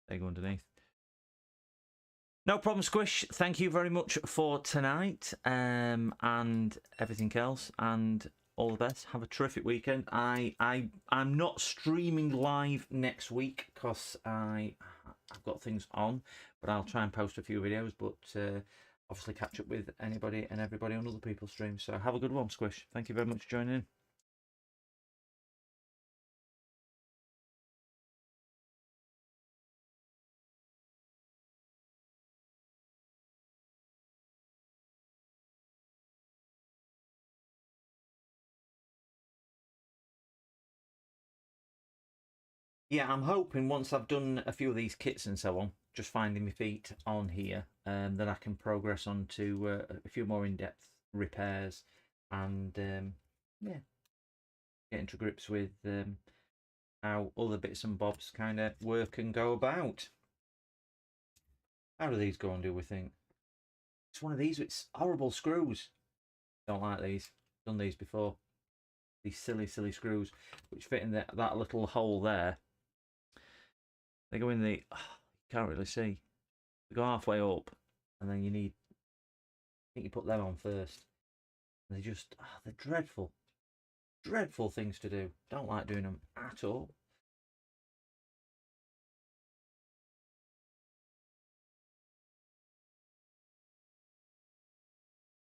They go underneath. No problem, Squish. Thank you very much for tonight, and everything else, and all the best. Have a terrific weekend. I'm not streaming live next week because I've got things on, but I'll try and post a few videos. But obviously catch up with anybody and everybody on other people's streams. So have a good one, Squish. Thank you very much for joining in. Yeah, I'm hoping once I've done a few of these kits and so on, just finding my feet on here, that I can progress on to a few more in-depth repairs and yeah, getting to grips with how other bits and bobs kind of work and go about. How do these go on, do we think? It's one of these with horrible screws. Don't like these. Done these before. These silly, silly screws which fit in that little hole there. They go in the, you can't really see. They go halfway up, and then I think you put them on first. And they're just, they're dreadful. Dreadful things to do. Don't like doing them at all.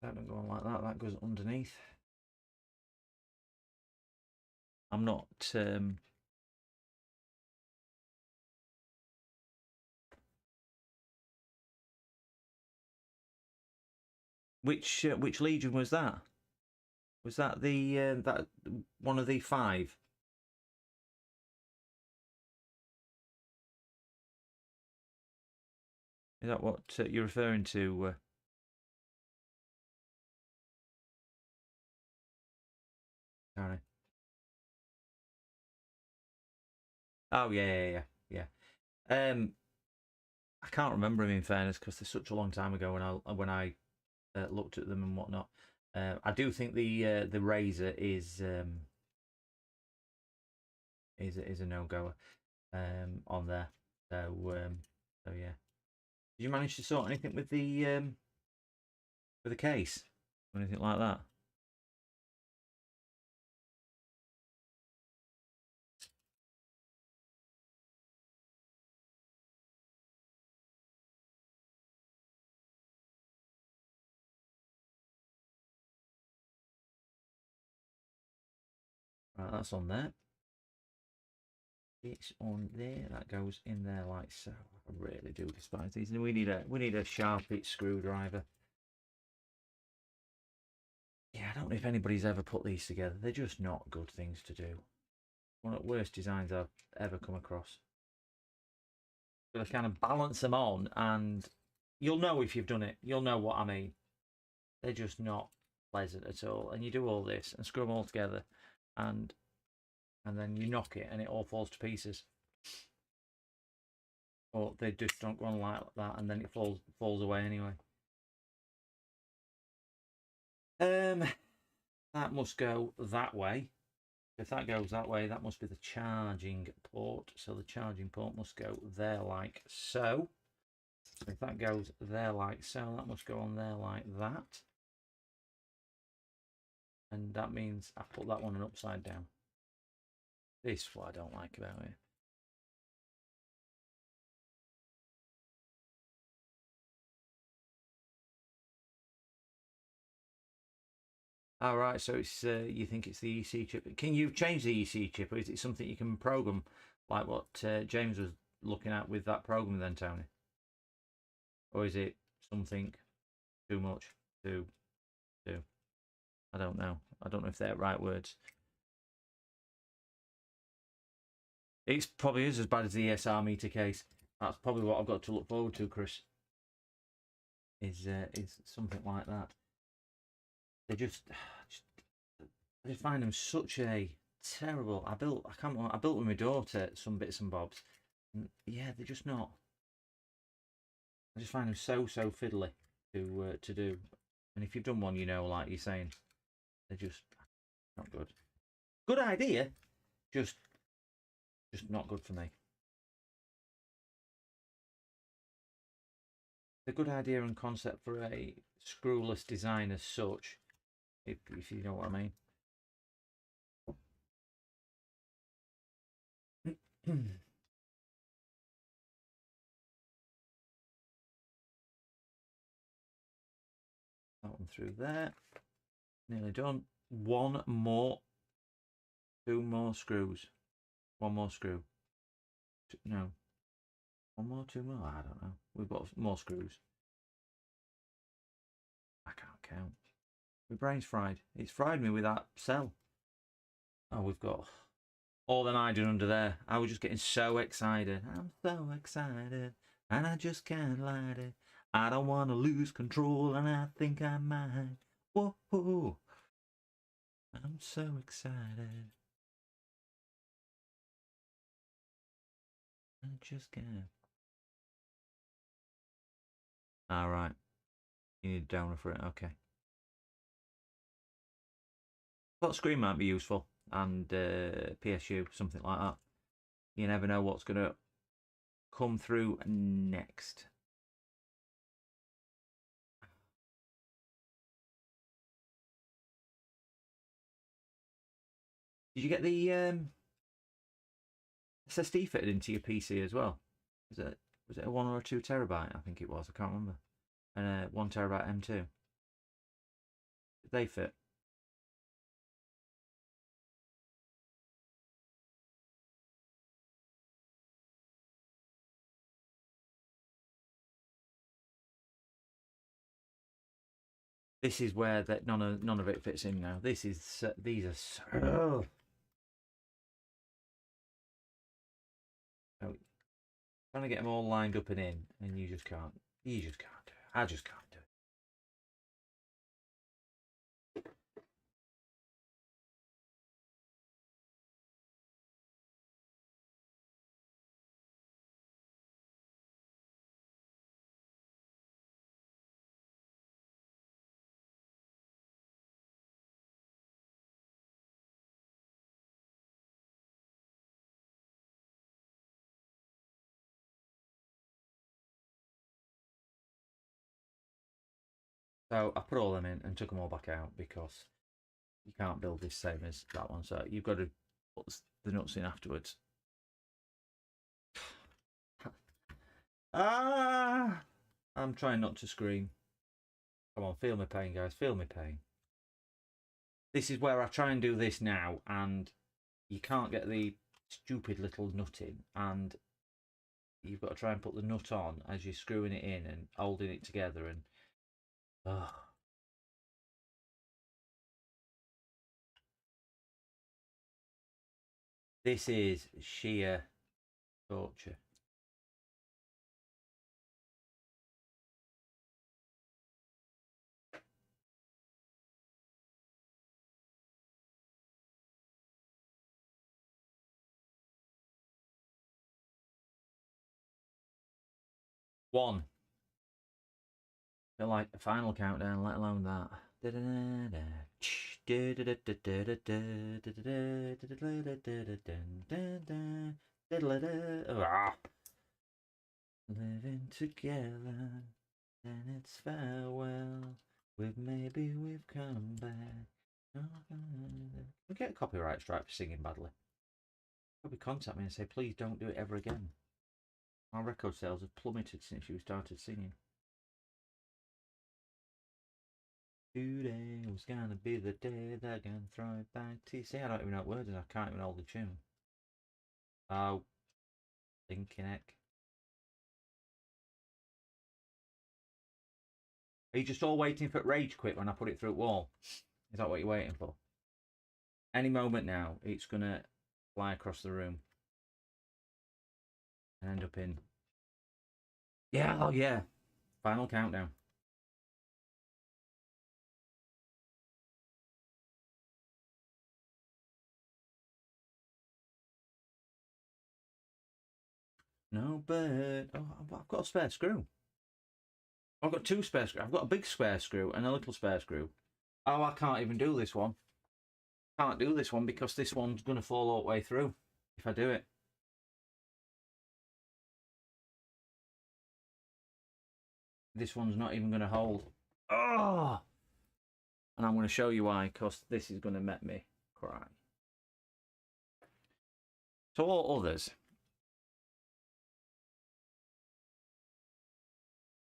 That don't go on like that. That goes underneath. I'm not. Which Legion was that? Was that the that one of the 5? Is that what you're referring to? Harry? Oh yeah. I can't remember him in fairness because it's such a long time ago when I looked at them and whatnot. I do think the Razor is a no goer on there. So yeah. Did you manage to sort anything with the case or anything like that? Right, that's on there. It's on there. That goes in there like so. I really do despise these. We need a Sharpie screwdriver. Yeah, I don't know if anybody's ever put these together. They're just not good things to do. One of the worst designs I've ever come across. Got to kind of balance them on, and you'll know if you've done it. You'll know what I mean. They're just not pleasant at all. And you do all this and screw them all together, and then you knock it, and it all falls to pieces. Or they just don't go on like that, and then it falls away anyway. That must go that way. If that goes that way, that must be the charging port. So the charging port must go there like so. If that goes there like so, that must go on there like that. And that means I put that one upside down. This is what I don't like about it. All right, so it's you think it's the EC chip. Can you change the EC chip, or is it something you can program, like what James was looking at with that program then, Tony? Or is it something too much to do? I don't know. I don't know if they're right words. It probably is as bad as the ESR meter case. That's probably what I've got to look forward to, Chris. Is something like that. They just I just find them such a terrible. I built with my daughter some bits and bobs. And yeah, they're just not. I just find them so fiddly to do. And if you've done one, you know, like you're saying, they're just not good. Good idea, just not good for me. A good idea and concept for a screwless design as such, if you know what I mean. That one through there. Nearly done. One more. Two more screws. One more screw. No. One more, two more? I don't know. We've got more screws. I can't count. My brain's fried. It's fried me with that cell. Oh, we've got all them hiding under there. I was just getting so excited. I'm so excited. And I just can't light it. I don't want to lose control, and I think I might. Whoa. I'm so excited. I just can't. All right. You need a donor for it. Okay. But screen might be useful, and PSU, something like that. You never know what's going to come through next. Did you get the SSD fitted into your PC as well? Was it a 1 or a 2 terabyte? I think it was. I can't remember. And a 1 terabyte M2. Did they fit? This is where that none of it fits in now. These are so. Oh, trying to get them all lined up and in, and you just can't. You just can't do it. I just can't do it. So I put all them in and took them all back out because you can't build this same as that one. So you've got to put the nuts in afterwards. I'm trying not to scream. Come on, feel my pain, guys. Feel my pain. This is where I try and do this now, and you can't get the stupid little nut in, and you've got to try and put the nut on as you're screwing it in and holding it together, and this is sheer torture. One. Feel like a final countdown, let alone that. Living together, and it's farewell. We've come back. We get a copyright strike for singing badly. Probably contact me and say, please don't do it ever again. Our record sales have plummeted since you started singing. Today was gonna be the day that I'm gonna throw it back to you. See, I don't even know what words, and I can't even hold the tune. Oh, thinking heck. Are you just all waiting for rage quit when I put it through the wall? Is that what you're waiting for? Any moment now, it's gonna fly across the room and end up in. Yeah, oh yeah. Final countdown. No, but oh, I've got a spare screw. I've got two spare screws. I've got a big spare screw and a little spare screw. Oh, I can't even do this one. Can't do this one because this one's going to fall all the way through if I do it. This one's not even going to hold. Oh! And I'm going to show you why, because this is going to make me cry. So all others,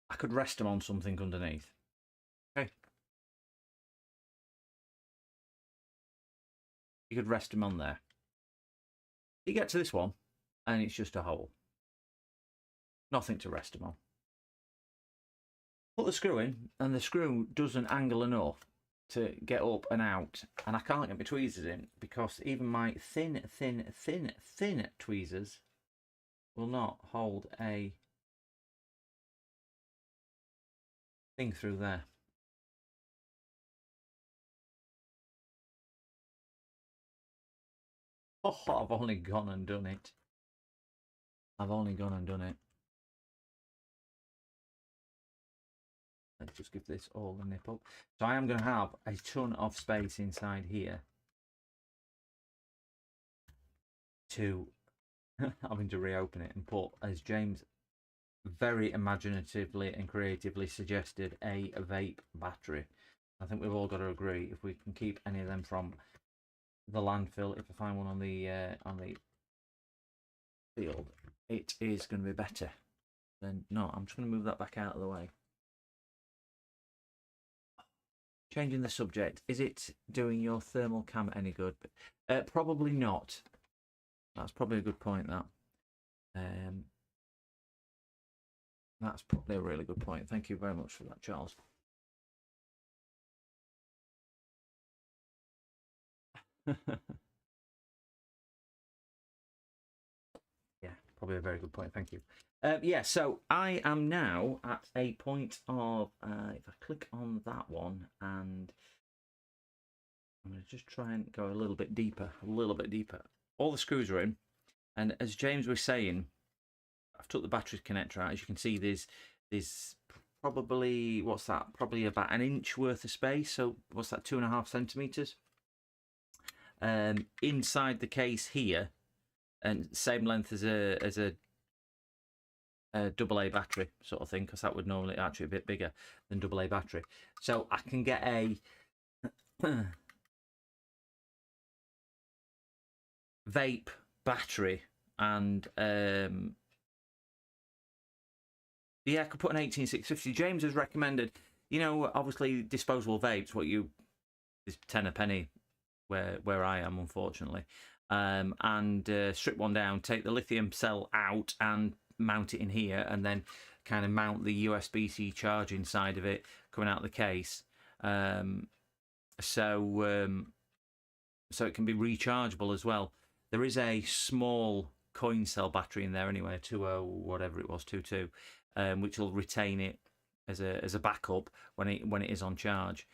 I could rest them on something underneath. Okay. You could rest them on there. You get to this one, and it's just a hole. Nothing to rest them on. Put the screw in, and the screw doesn't angle enough to get up and out, and I can't get my tweezers in because even my thin tweezers will not hold a thing through there. Oh, I've only gone and done it. I've only gone and done it. Let's just give this all a nip up. So I am going to have a ton of space inside here to having to reopen it and put, as James very imaginatively and creatively suggested, a vape battery. I think we've all got to agree, if we can keep any of them from the landfill, if I find one on the field, it is going to be better than not. I'm just going to move that back out of the way. Changing the subject, is it doing your thermal cam any good? Probably not. That's probably a good point, that. That's probably a really good point. Thank you very much for that, Charles. Yeah, probably a very good point. Thank you. Yeah, so I am now at a point of, if I click on that one, and I'm going to just try and go a little bit deeper, All the screws are in, and as James was saying, I've took the battery connector out. As you can see, there's probably, what's that? Probably about an inch worth of space. So what's that? 2.5 centimeters. Inside the case here, and same length as a AA battery sort of thing, because that would normally actually be a bit bigger than AA battery. So I can get a vape battery, and yeah, I could put an 18650. James has recommended, you know, obviously disposable vapes, what you is 10 a penny where I am, unfortunately. And strip one down, take the lithium cell out and mount it in here, and then kind of mount the USB-C charge inside of it coming out of the case. So it can be rechargeable as well. There is a small coin cell battery in there anyway, 20 whatever it was, 22, which will retain it as a backup when it is on charge.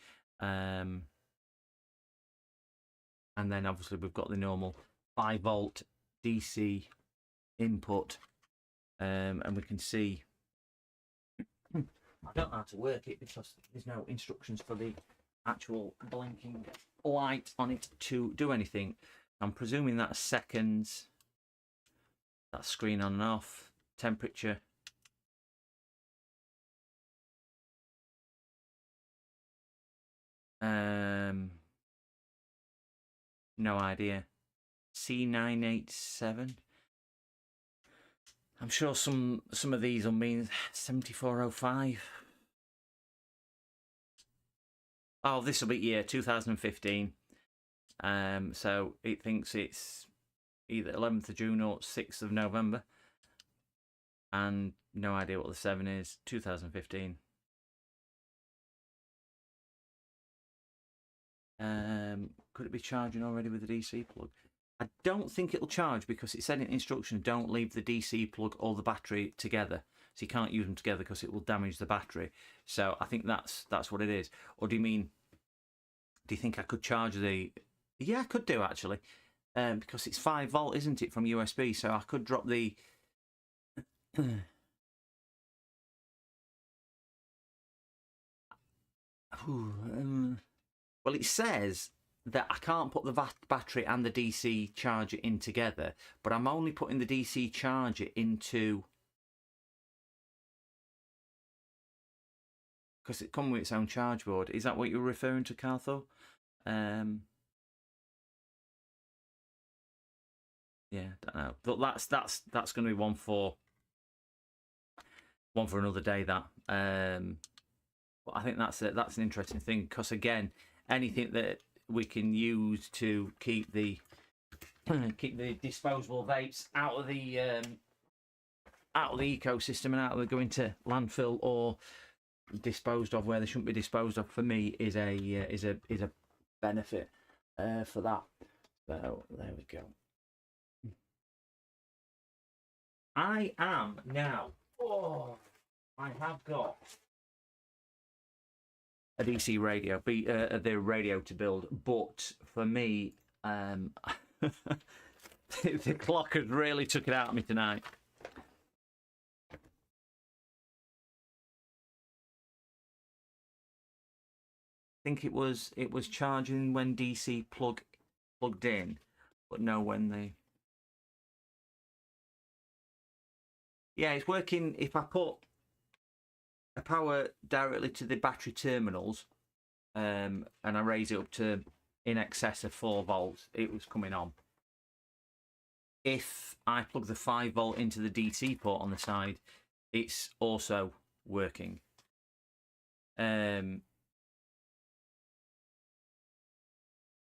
And then obviously we've got the normal 5-volt DC input, and we can see. I don't know how to work it because there's no instructions for the actual blinking light on it to do anything. I'm presuming that's seconds. That's screen on and off. Temperature. No idea. C987. I'm sure some of these will mean 7405. Oh, this will be year 2015. So it thinks it's either 11th of June or 6th of November. And no idea what the 7 is. 2015. Could it be charging already with the DC plug? I don't think it'll charge because it said in instructions don't leave the DC plug or the battery together. So you can't use them together because it will damage the battery. So I think that's what it is. Or do you think I could charge the... Yeah, I could do actually. Because it's 5 volt, isn't it, from USB? So I could drop the... Well, it says that I can't put the battery and the DC charger in together, but I'm only putting the DC charger into... Because it comes with its own charge board. Is that what you're referring to, Cartho? Yeah, don't know. But that's going to be one for another day. That. But I think that's an interesting thing because again, anything that we can use to keep the disposable vapes out of the ecosystem and out of the going to landfill or disposed of where they shouldn't be disposed of, for me is a benefit for that. So there we go. I am now. Oh, I have got a DC radio, the radio to build, but for me, the clock has really took it out of me tonight. I think it was charging when DC plugged in, but no when they... Yeah, it's working. If I put a power directly to the battery terminals, and I raise it up to in excess of 4 volts, it was coming on. If I plug the 5 volt into the DC port on the side, it's also working.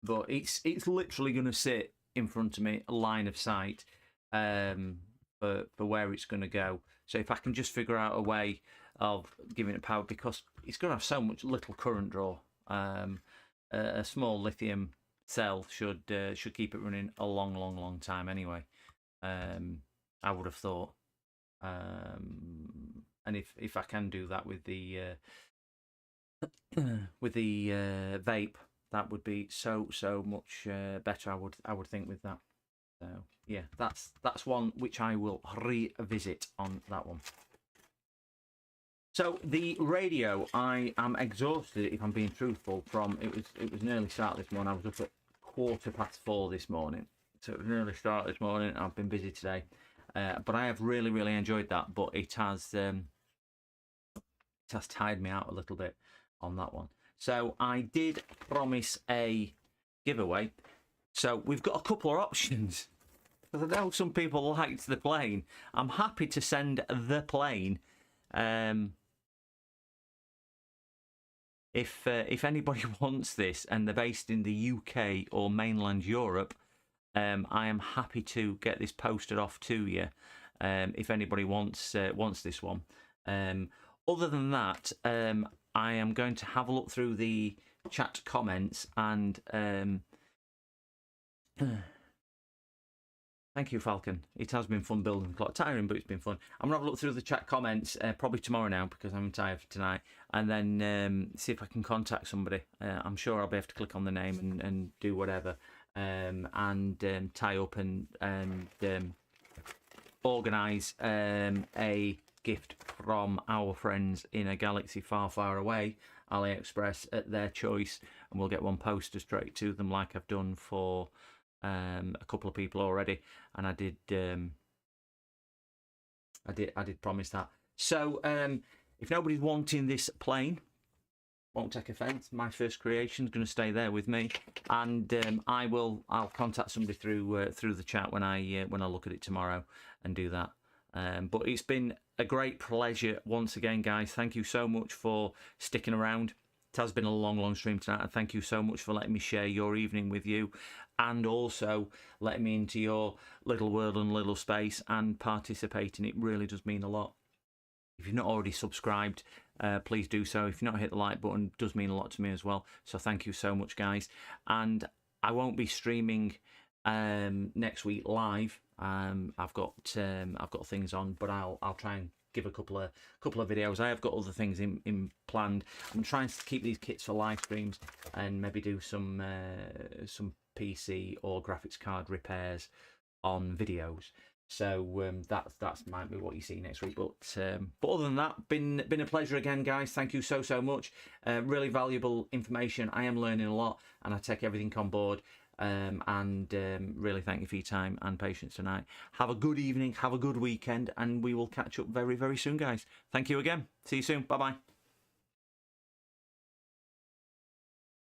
But it's literally going to sit in front of me, a line of sight, for where it's going to go. So if I can just figure out a way of giving it power, because it's going to have so much little current draw, a small lithium cell should keep it running a long time anyway. I would have thought, and if I can do that with the vape, that would be so much better. I would think with that. So yeah, that's one which I will revisit on that one. So the radio, I am exhausted if I'm being truthful. From it was an early start this morning. I was up at 4:15 this morning, so it was an early start this morning. I've been busy today, but I have really enjoyed that. But it has tired me out a little bit on that one. So I did promise a giveaway. So we've got a couple of options. Because I know some people liked the plane. I'm happy to send the plane. If anybody wants this and they're based in the UK or mainland Europe, I am happy to get this posted off to you. If anybody wants this one. Other than that, I am going to have a look through the chat comments and thank you, Falcon. It has been fun building the clock. Tiring, but it's been fun. I'm going to have a look through the chat comments probably tomorrow now because I'm tired for tonight, and then see if I can contact somebody. I'm sure I'll be able to click on the name and do whatever, and tie up and organise a gift from our friends in a galaxy far away, AliExpress, at their choice, and we'll get one posted straight to them like I've done for a couple of people already, and I did promise that. So if nobody's wanting this plane, won't take offence, my first creation is going to stay there with me, and I'll contact somebody through the chat when I look at it tomorrow and do that. But it's been a great pleasure once again, guys. Thank you so much for sticking around. It has been a long stream tonight, and thank you so much for letting me share your evening with you, and also letting me into your little world and little space and participating. It really does mean a lot. If you've not already subscribed, please do so. If you've not hit the like button, it does mean a lot to me as well. So thank you so much, guys. And I won't be streaming next week live. I've got things on, but I'll try and give a couple of videos. I have got other things in planned. I'm trying to keep these kits for live streams and maybe do some PC or graphics card repairs on videos. So that's might be what you see next week. But other than that, been a pleasure again, guys. Thank you so much. Really valuable information. I am learning a lot, and I take everything on board. Really thank you for your time and patience tonight. Have a good evening, have a good weekend, and we will catch up very soon, guys. Thank you again. See you soon. Bye bye.